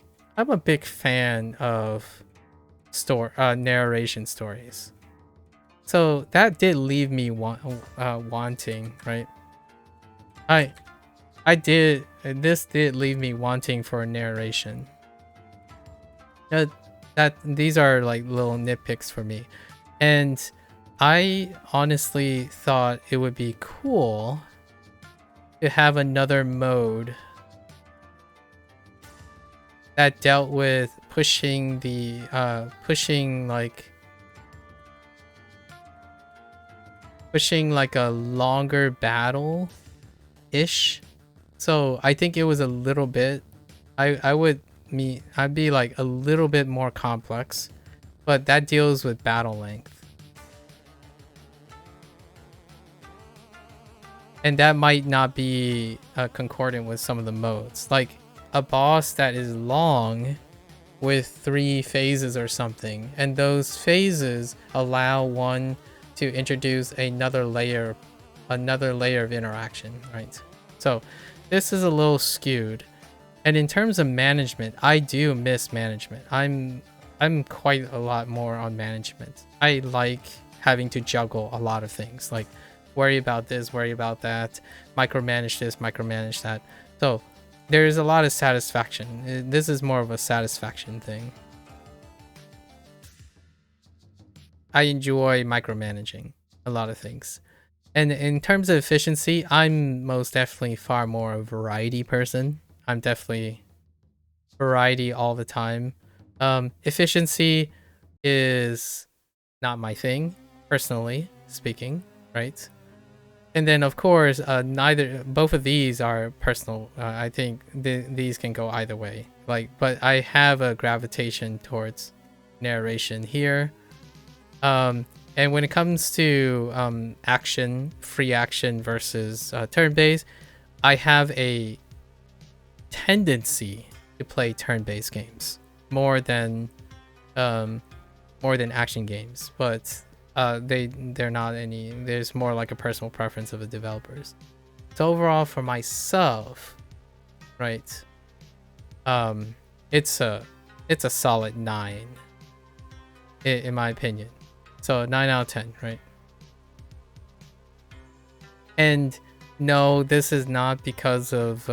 fan of narration stories. So that did leave me wanting, right? This did leave me wanting for a narration. These are like little nitpicks for me. And I honestly thought it would be cool to have another mode that dealt with pushing like a longer battle ish. So I think it was a little bit, I'd be like a little bit more complex, but that deals with battle length. and that might not be concordant with some of the modes. Like a boss that is long with 3 phases or something, and those phases allow one to introduce another layer of interaction, right? So this is a little skewed. And in terms of management, I do miss management. I'm quite a lot more on management. I like having to juggle a lot of things, like worry about this, worry about that, micromanage this, micromanage that. So there's a lot of satisfaction. This is more of a satisfaction thing. I enjoy micromanaging a lot of things. And in terms of efficiency, I'm most definitely far more a variety person. I'm definitely variety all the time. Efficiency is not my thing, personally speaking, right? And then of course, both of these are personal. I think these can go either way. Like, but I have a gravitation towards narration here. And when it comes to action, free action versus turn-based, I have a tendency to play turn-based games more than action games, but they're not any. There's more like a personal preference of the developers. So overall, for myself, right, it's a solid 9 in my opinion. So 9 out of 10, right? And no, this is not because of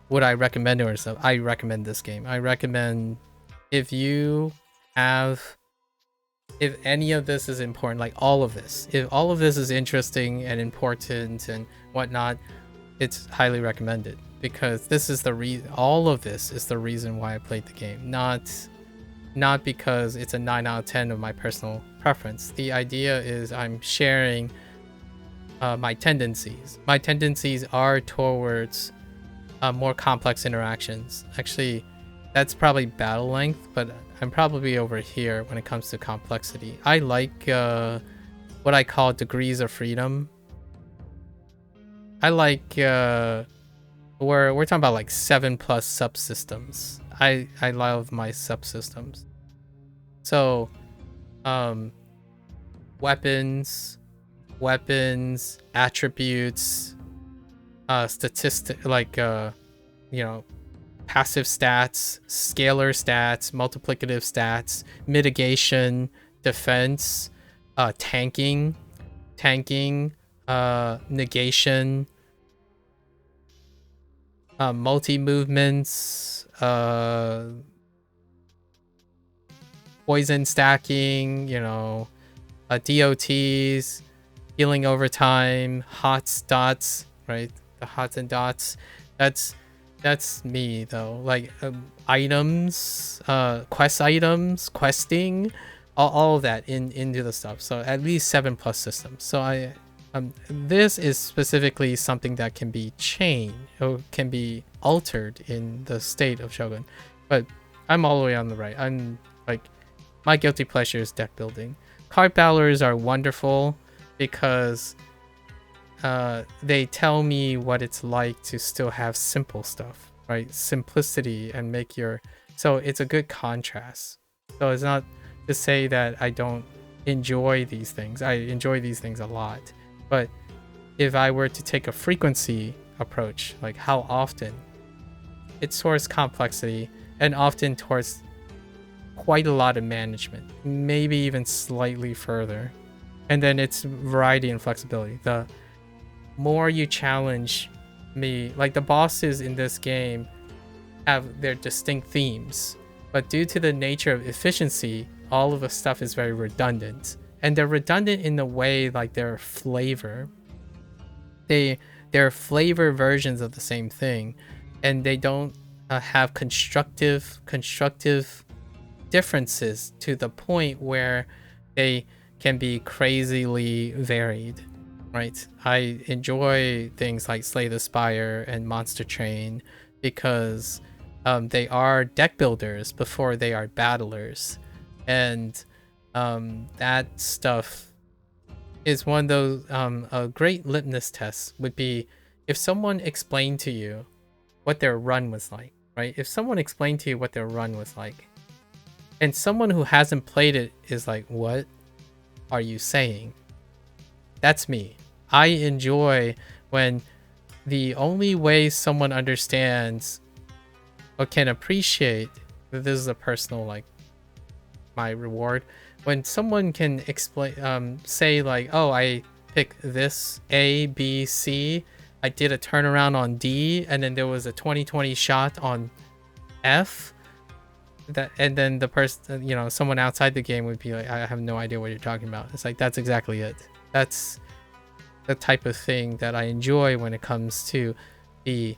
what I recommend or stuff. I recommend this game. I recommend if any of this is important, like all of this, if all of this is interesting and important and whatnot, it's highly recommended, because this is the reason. All of this is the reason why I played the game, not because it's a 9 out of 10 of my personal preference. The idea is I'm sharing my tendencies. My tendencies are towards more complex interactions. Actually, that's probably battle length, but I'm probably over here when it comes to complexity. I like what I call degrees of freedom. I like we're talking about like 7+ subsystems. I love my subsystems. So weapons, attributes, statistic, like passive stats, scalar stats, multiplicative stats, mitigation, defense, tanking, negation, multi-movements, poison stacking, DOTs, healing over time, hots, dots, right? The hots and dots. That's me though. Like items, quest items, questing, all of that into the stuff. So at least 7+ systems. So this is specifically something that can be changed or can be altered in the state of Shogun. But I'm all the way on the right. I'm like, my guilty pleasure is deck building. Card battlers are wonderful because they tell me what it's like to still have simple stuff, right? Simplicity, and so it's a good contrast. So it's not to say that I don't enjoy these things. I enjoy these things a lot. But if I were to take a frequency approach, like how often, it's towards complexity and often towards quite a lot of management, maybe even slightly further. And then it's variety and flexibility. The more you challenge me, like the bosses in this game have their distinct themes, but due to the nature of efficiency, all of the stuff is very redundant. And they're redundant in the way like they're flavor. They're flavor versions of the same thing, and they don't have constructive differences to the point where they can be crazily varied, right? I enjoy things like Slay the Spire and Monster Train because they are deck builders before they are battlers, and that stuff is one of those a great litmus test would be if someone explained to you what their run was like, right? If someone explained to you what their run was like, and someone who hasn't played it is like, what are you saying? That's me. I enjoy when the only way someone understands or can appreciate that this is a personal, like, my reward, when someone can explain, say like, oh, I picked this A, B, C, I did a turnaround on D, and then there was a 20/20 shot on F, that, and then the person, you know, someone outside the game would be like, I have no idea what you're talking about. It's like, that's exactly it. That's the type of thing that I enjoy when it comes to the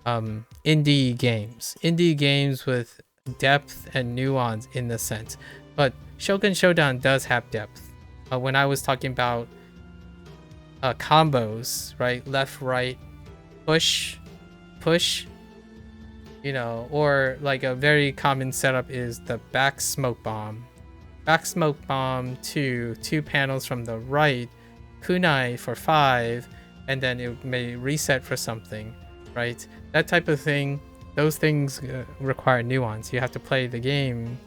indie games with depth and nuance in the sense. But Shogun Showdown does have depth. When I was talking about combos, right, left, right, push, you know, or like a very common setup is the back smoke bomb to 2 panels from the right, kunai for 5, and then it may reset for something, right? That type of thing, those things require nuance. You have to play the game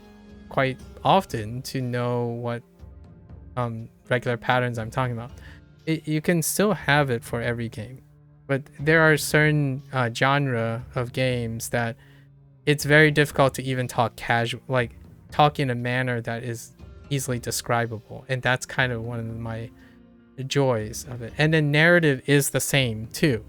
quite often to know what regular patterns I'm talking about. You can still have it for every game, but there are certain genre of games that it's very difficult to even talk casual, like talk in a manner that is easily describable, and that's kind of one of my joys of it. And then narrative is the same too.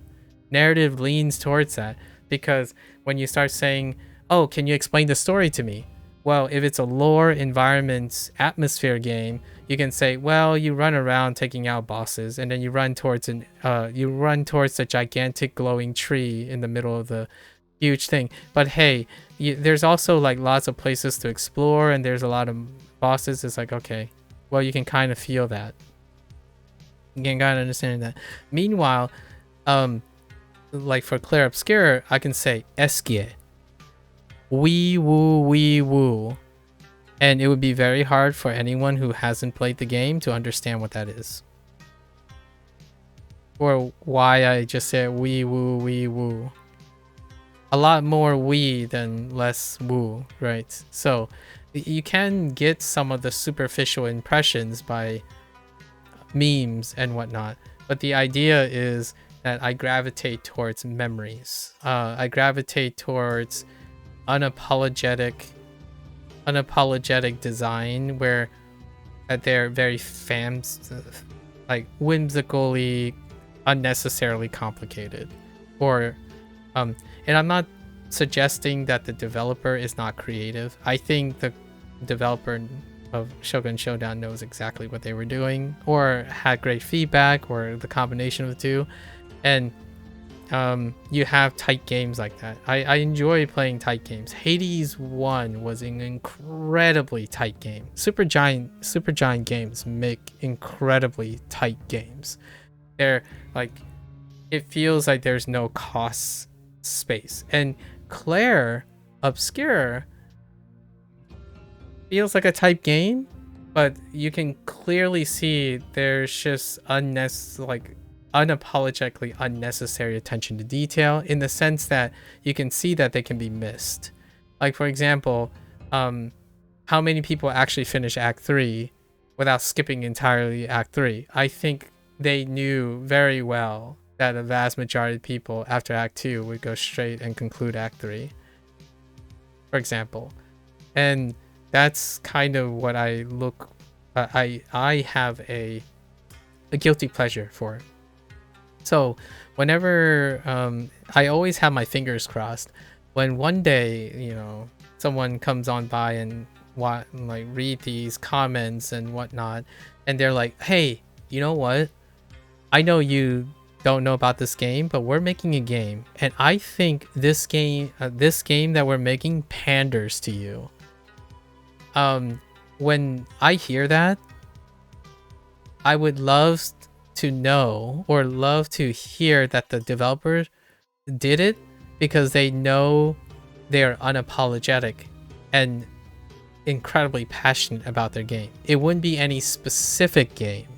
Narrative leans towards that, because when you start saying, oh, can you explain the story to me? Well, if it's a lore, environment, atmosphere game, you can say, well, you run around taking out bosses, and then you run towards a gigantic glowing tree in the middle of the huge thing. But hey, there's also like lots of places to explore, and there's a lot of bosses. It's like, okay, well, you can kind of feel that. You can kind of understand that. Meanwhile, like for Clair Obscure, I can say eskie, wee woo, and it would be very hard for anyone who hasn't played the game to understand what that is, or why I just said wee woo. A lot more wee than less woo, right? So you can get some of the superficial impressions by memes and whatnot, but the idea is that I gravitate towards memories. I gravitate towards unapologetic design, where they're very like whimsically, unnecessarily complicated, or and I'm not suggesting that the developer is not creative. I think the developer of Shogun Showdown knows exactly what they were doing, or had great feedback, or the combination of the two. And you have tight games like that. I enjoy playing tight games. Hades 1 was an incredibly tight game. Supergiant games make incredibly tight games. They're like, it feels like there's no cost space. And Clair Obscure feels like a tight game, but you can clearly see there's just unapologetically unnecessary attention to detail, in the sense that you can see that they can be missed. Like, for example, how many people actually finish Act 3 without skipping entirely Act 3? I think they knew very well that a vast majority of people after Act 2 would go straight and conclude Act 3, for example. And that's kind of what I have a guilty pleasure for. So whenever I always have my fingers crossed when one day, you know, someone comes on by and like read these comments and whatnot, and they're like, hey, you know what, I know you don't know about this game, but we're making a game, and I think this game that we're making panders to you. When I hear that, I would love to know, or love to hear, that the developer did it because they know they're unapologetic and incredibly passionate about their game. It wouldn't be any specific game.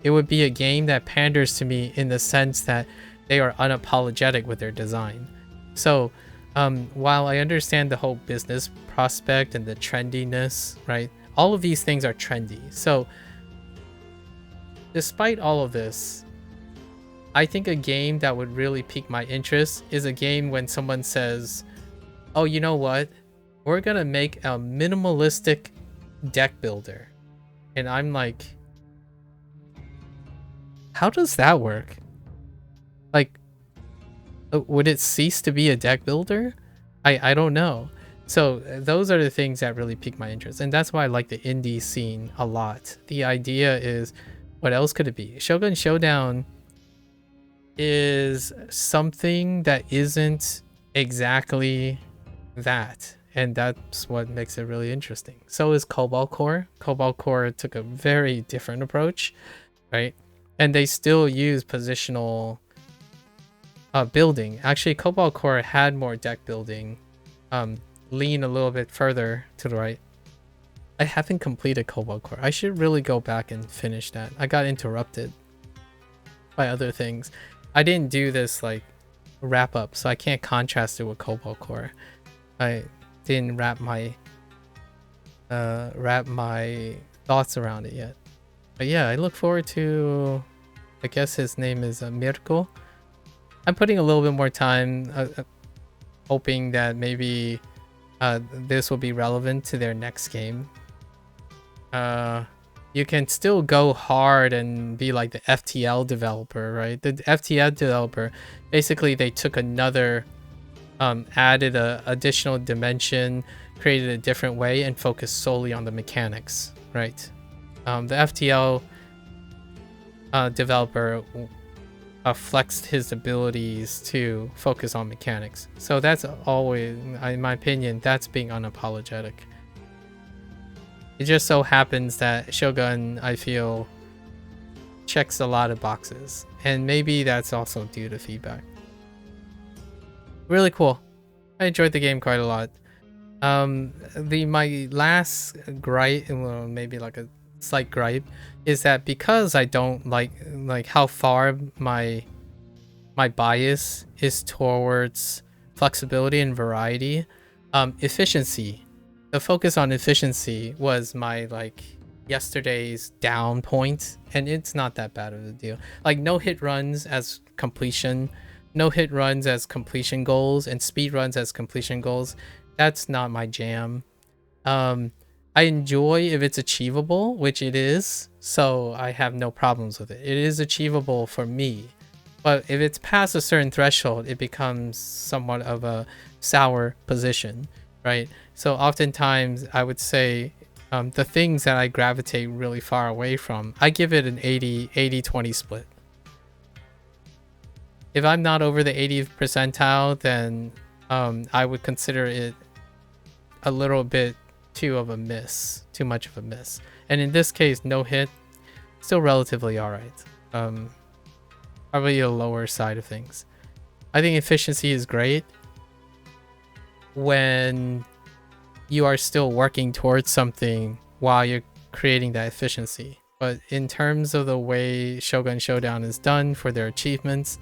It would be a game that panders to me in the sense that they are unapologetic with their design. So while I understand the whole business prospect and the trendiness, right? All of these things are trendy. So despite all of this, I think a game that would really pique my interest is a game when someone says, oh, you know what? We're going to make a minimalistic deck builder. And I'm like, how does that work? Like, would it cease to be a deck builder? I don't know. So those are the things that really pique my interest. And that's why I like the indie scene a lot. The idea is, what else could it be? Shogun Showdown is something that isn't exactly that. And that's what makes it really interesting. So is Cobalt Core. Cobalt Core took a very different approach, right? And they still use positional building. Actually, Cobalt Core had more deck building. Lean a little bit further to the right. I haven't completed Cobalt Core. I should really go back and finish that. I got interrupted by other things. I didn't do this like wrap up, so I can't contrast it with Cobalt Core. I didn't wrap my thoughts around it yet. But yeah, I look forward to, I guess his name is Mirko. I'm putting a little bit more time, hoping that maybe this will be relevant to their next game. You can still go hard and be like the FTL developer, right? The FTL developer, basically they took another, added a additional dimension, created a different way, and focused solely on the mechanics, right? The FTL developer flexed his abilities to focus on mechanics. So that's always, in my opinion, that's being unapologetic. It just so happens that Shogun, I feel, checks a lot of boxes. And maybe that's also due to feedback. Really cool. I enjoyed the game quite a lot. My last gripe, well, maybe like a slight gripe, is that because I don't like how far my bias is towards flexibility and variety, efficiency. The focus on efficiency was my like yesterday's down point, and it's not that bad of a deal. Like no hit runs as completion, no hit runs as completion goals, and speed runs as completion goals. That's not my jam. I enjoy if it's achievable, which it is, so I have no problems with it. It is achievable for me. But if it's past a certain threshold, it becomes somewhat of a sour position, right? So oftentimes I would say the things that I gravitate really far away from, I give it an 80-20 split. If I'm not over the 80th percentile, then I would consider it a little bit too much of a miss. And in this case, no hit, still relatively alright. Probably a lower side of things. I think efficiency is great when you are still working towards something while you're creating that efficiency. But in terms of the way Shogun Showdown is done for their achievements,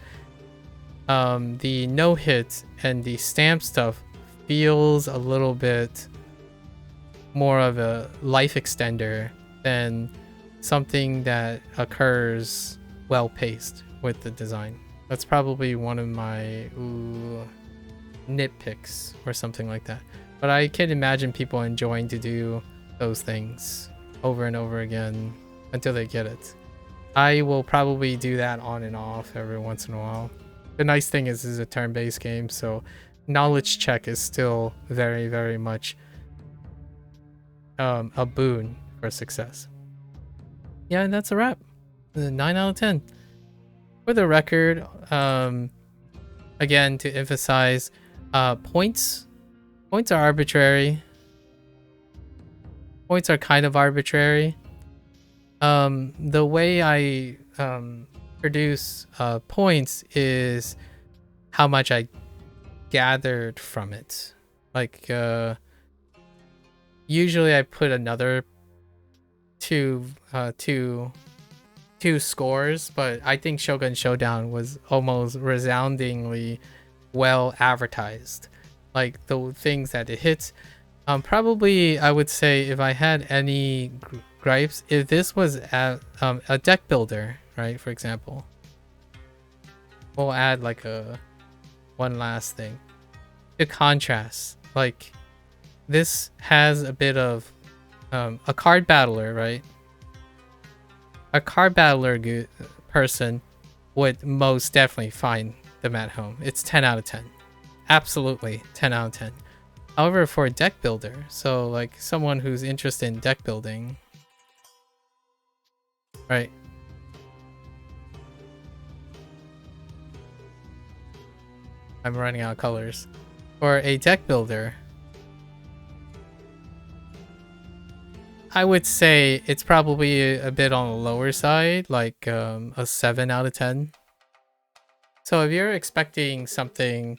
the no hit and the stamp stuff feels a little bit more of a life extender than something that occurs well paced with the design. That's probably one of my nitpicks or something like that. But I can imagine people enjoying to do those things over and over again until they get it. I will probably do that on and off every once in a while. The nice thing is it's a turn-based game, so knowledge check is still very, very much a boon for success. Yeah, and that's a wrap. 9 out of 10. For the record, again, to emphasize, points are arbitrary. Points are kind of arbitrary. The way I produce points is how much I gathered from it. Like usually I put another two two scores, but I think Shogun Showdown was almost resoundingly well advertised. Like the things that it hits. Probably I would say if I had any gripes, if this was a deck builder, right? For example, we'll add like one last thing to contrast. Like this has a bit of a card battler, right? A card battler person would most definitely find them at home. It's 10 out of 10. Absolutely 10 out of 10. However, for a deck builder, so like someone who's interested in deck building, right? I'm running out of colors. For a deck builder, I would say it's probably a bit on the lower side, like a 7 out of 10. So if you're expecting something,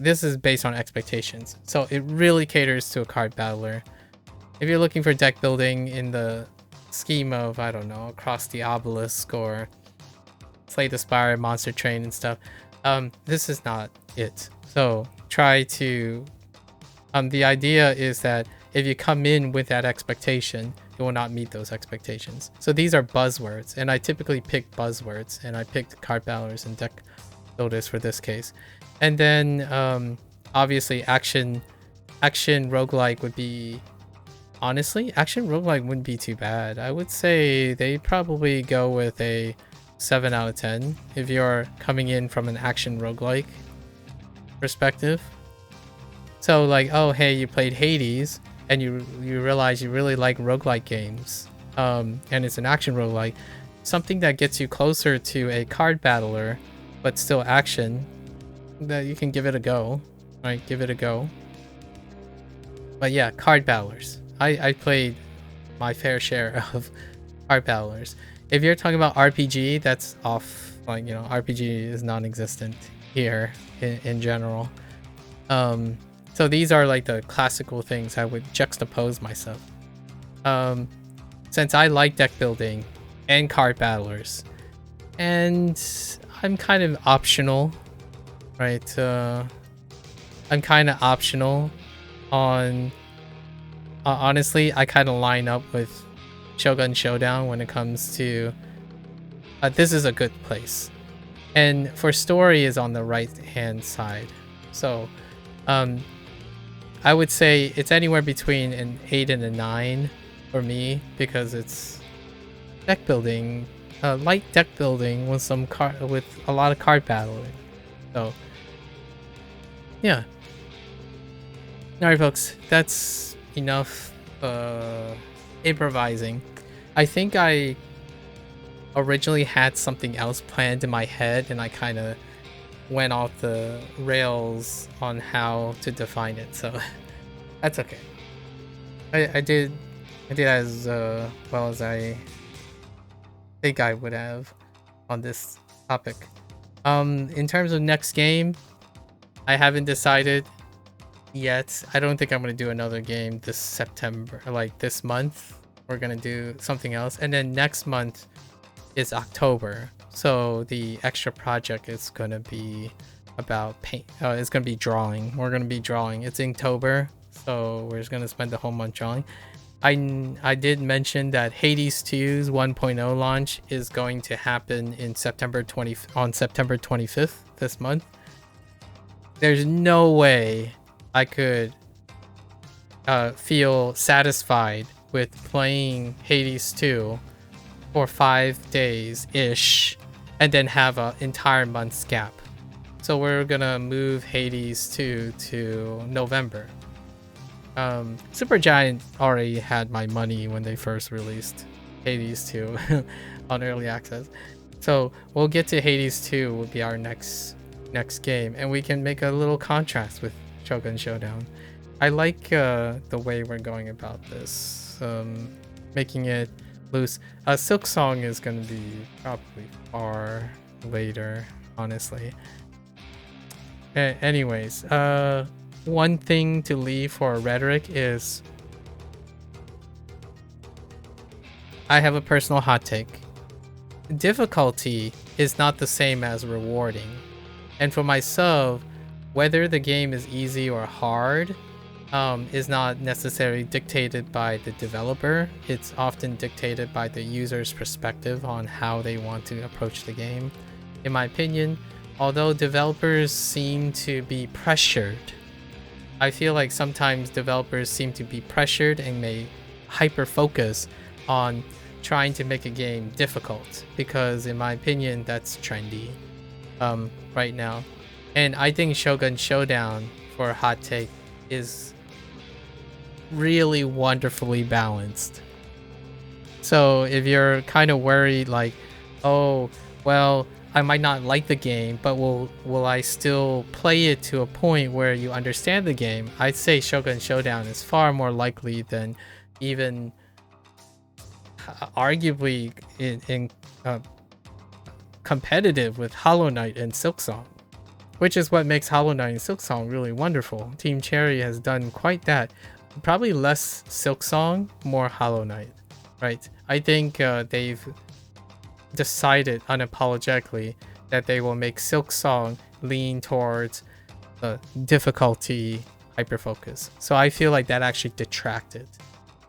this is based on expectations. So it really caters to a card battler. If you're looking for deck building in the scheme of, I don't know, Across the Obelisk or Slay the Spire, Monster Train and stuff, this is not it. So try to, the idea is that if you come in with that expectation, you will not meet those expectations. So these are buzzwords, and I typically pick buzzwords, and I picked card battlers and deck builders for this case. And then obviously action roguelike would be, honestly, action roguelike wouldn't be too bad. I would say they probably go with a 7 out of 10 if you're coming in from an action roguelike perspective. So like, oh hey, you played Hades and you realize you really like roguelike games, and it's an action roguelike, something that gets you closer to a card battler but still action, that you can give it a go, right? Give it a go. But yeah, card battlers. I played my fair share of card battlers. If you're talking about RPG, that's off. Like, you know, RPG is non-existent here in general. So these are like the classical things I would juxtapose myself. Since I like deck building and card battlers, and I'm kind of optional, right? I'm kind of optional on. Honestly, I kind of line up with Shogun Showdown when it comes to. This is a good place, and for story is on the right hand side. So, I would say it's anywhere between an 8 and a 9 for me, because it's deck building, light deck building with some with a lot of card battling. So yeah. Alright folks, that's enough improvising. I think I originally had something else planned in my head and I kind of went off the rails on how to define it, so that's okay. I did as well as I think I would have on this topic. In terms of next game, I haven't decided yet. I don't think I'm gonna do another game this September, like this month. We're gonna do something else, and then next month is October. So the extra project is gonna be about paint. It's gonna be drawing. We're gonna be drawing. It's Inktober, so we're just gonna spend the whole month drawing. I did mention that Hades 2's 1.0 launch is going to happen in September 25th this month. There's no way I could feel satisfied with playing Hades 2 for 5 days ish and then have an entire month's gap. So we're gonna move Hades 2 to November. Supergiant already had my money when they first released Hades 2 on early access. So we'll get to Hades 2 will be our next game, and we can make a little contrast with Shogun Showdown. I like the way we're going about this, making it loose. Silk Song is going to be probably far later, honestly. Anyways, one thing to leave for rhetoric is I have a personal hot take. difficulty is not the same as rewarding. And for myself, whether the game is easy or hard is not necessarily dictated by the developer. It's often dictated by the user's perspective on how they want to approach the game. In my opinion, although developers seem to be pressured, I feel like sometimes developers seem to be pressured and may hyper focus on trying to make a game difficult, because in my opinion that's trendy right now. And I think Shogun Showdown, for a hot take, is really wonderfully balanced. So if you're kind of worried like, oh well, I might not like the game, but will I still play it to a point where you understand the game, I'd say Shogun Showdown is far more likely than even arguably in competitive with Hollow Knight and Silksong, which is what makes Hollow Knight and Silksong really wonderful. Team Cherry has done quite that. Probably less Silksong, more Hollow Knight, right? I think they've decided unapologetically that they will make Silksong lean towards difficulty hyperfocus. So I feel like that actually detracted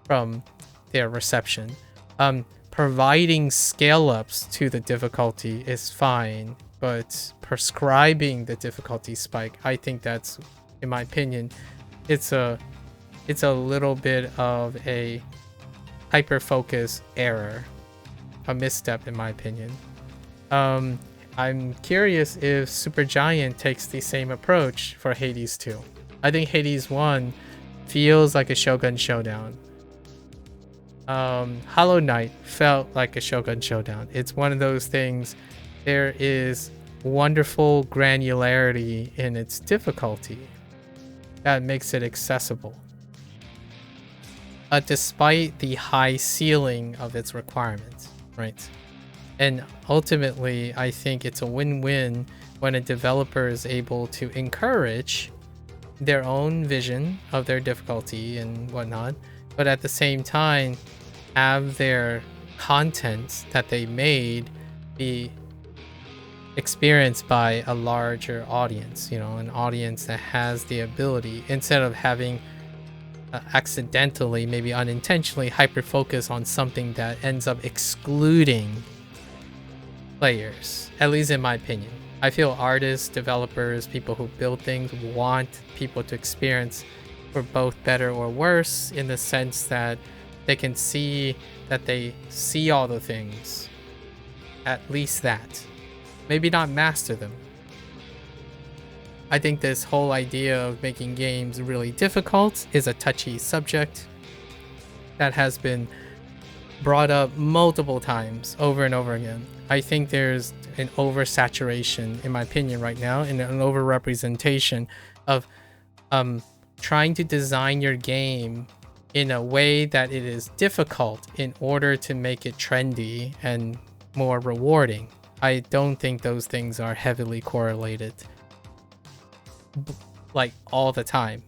from their reception. Providing scale ups to the difficulty is fine, but prescribing the difficulty spike, I think that's, in my opinion, it's a little bit of a hyper-focus error, a misstep in my opinion. I'm curious if Supergiant takes the same approach for Hades 2. I think Hades 1 feels like a Shogun Showdown. Hollow Knight felt like a Shogun Showdown. It's one of those things, there is wonderful granularity in its difficulty that makes it accessible, despite the high ceiling of its requirements, right? And ultimately, I think it's a win-win when a developer is able to encourage their own vision of their difficulty and whatnot, but at the same time have their content that they made be experienced by a larger audience, you know, an audience that has the ability, instead of having accidentally, maybe unintentionally, hyper focus on something that ends up excluding players. At least in my opinion, I feel artists, developers, people who build things want people to experience for both better or worse, in the sense that they can see that they see all the things, at least that, maybe not master them. I think this whole idea of making games really difficult is a touchy subject that has been brought up multiple times over and over again. I think there's an oversaturation, in my opinion, right now, and an overrepresentation of trying to design your game in a way that it is difficult in order to make it trendy and more rewarding. I don't think those things are heavily correlated, like all the time.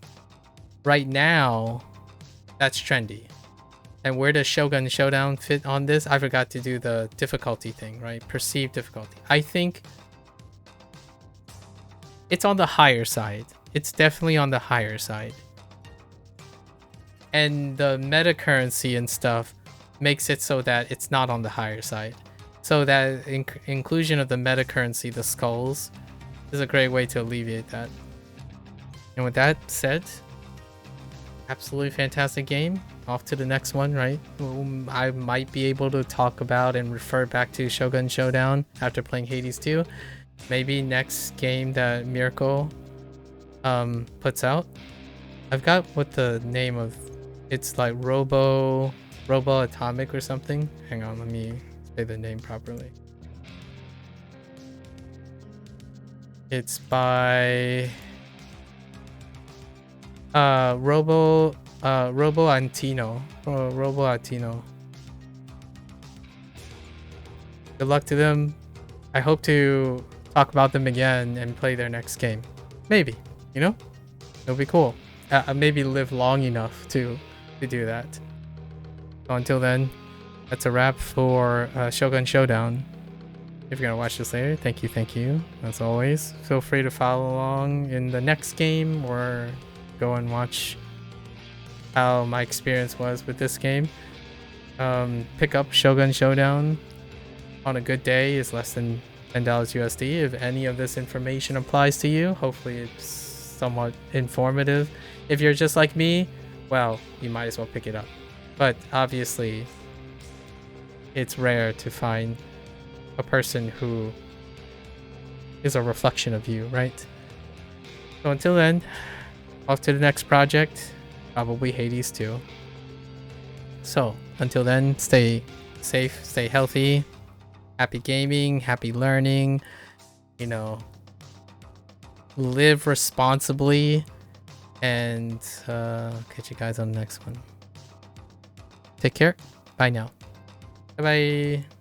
Right now, that's trendy. And where does Shogun Showdown fit on this? I forgot to do the difficulty thing, right? Perceived difficulty. I think it's on the higher side. It's definitely on the higher side. And the meta currency and stuff makes it so that it's not on the higher side. So that inclusion of the meta currency, the skulls, is a great way to alleviate that. And with that said, absolutely fantastic game. Off to the next one, right? I might be able to talk about and refer back to Shogun Showdown after playing Hades 2. Maybe next game that Miracle puts out. I've got what the name of, it's like Roboatomic or something. Hang on, let me say the name properly. It's by Roboatino. Roboatino. Good luck to them. I hope to talk about them again and play their next game. Maybe, you know? It'll be cool. Maybe live long enough to do that. So until then, that's a wrap for Shogun Showdown. if you're gonna watch this later, thank you. As always, feel free to follow along in the next game or go and watch how my experience was with this game. Pick up Shogun Showdown on a good day is less than $10 USD. If any of this information applies to you, hopefully it's somewhat informative. If you're just like me, well, you might as well pick it up. But obviously, it's rare to find a person who is a reflection of you, right? So until then, off to the next project, probably Hades too. So until then, stay safe, stay healthy, happy gaming, happy learning, you know, live responsibly, and catch you guys on the next one. Take care. Bye now. Bye bye.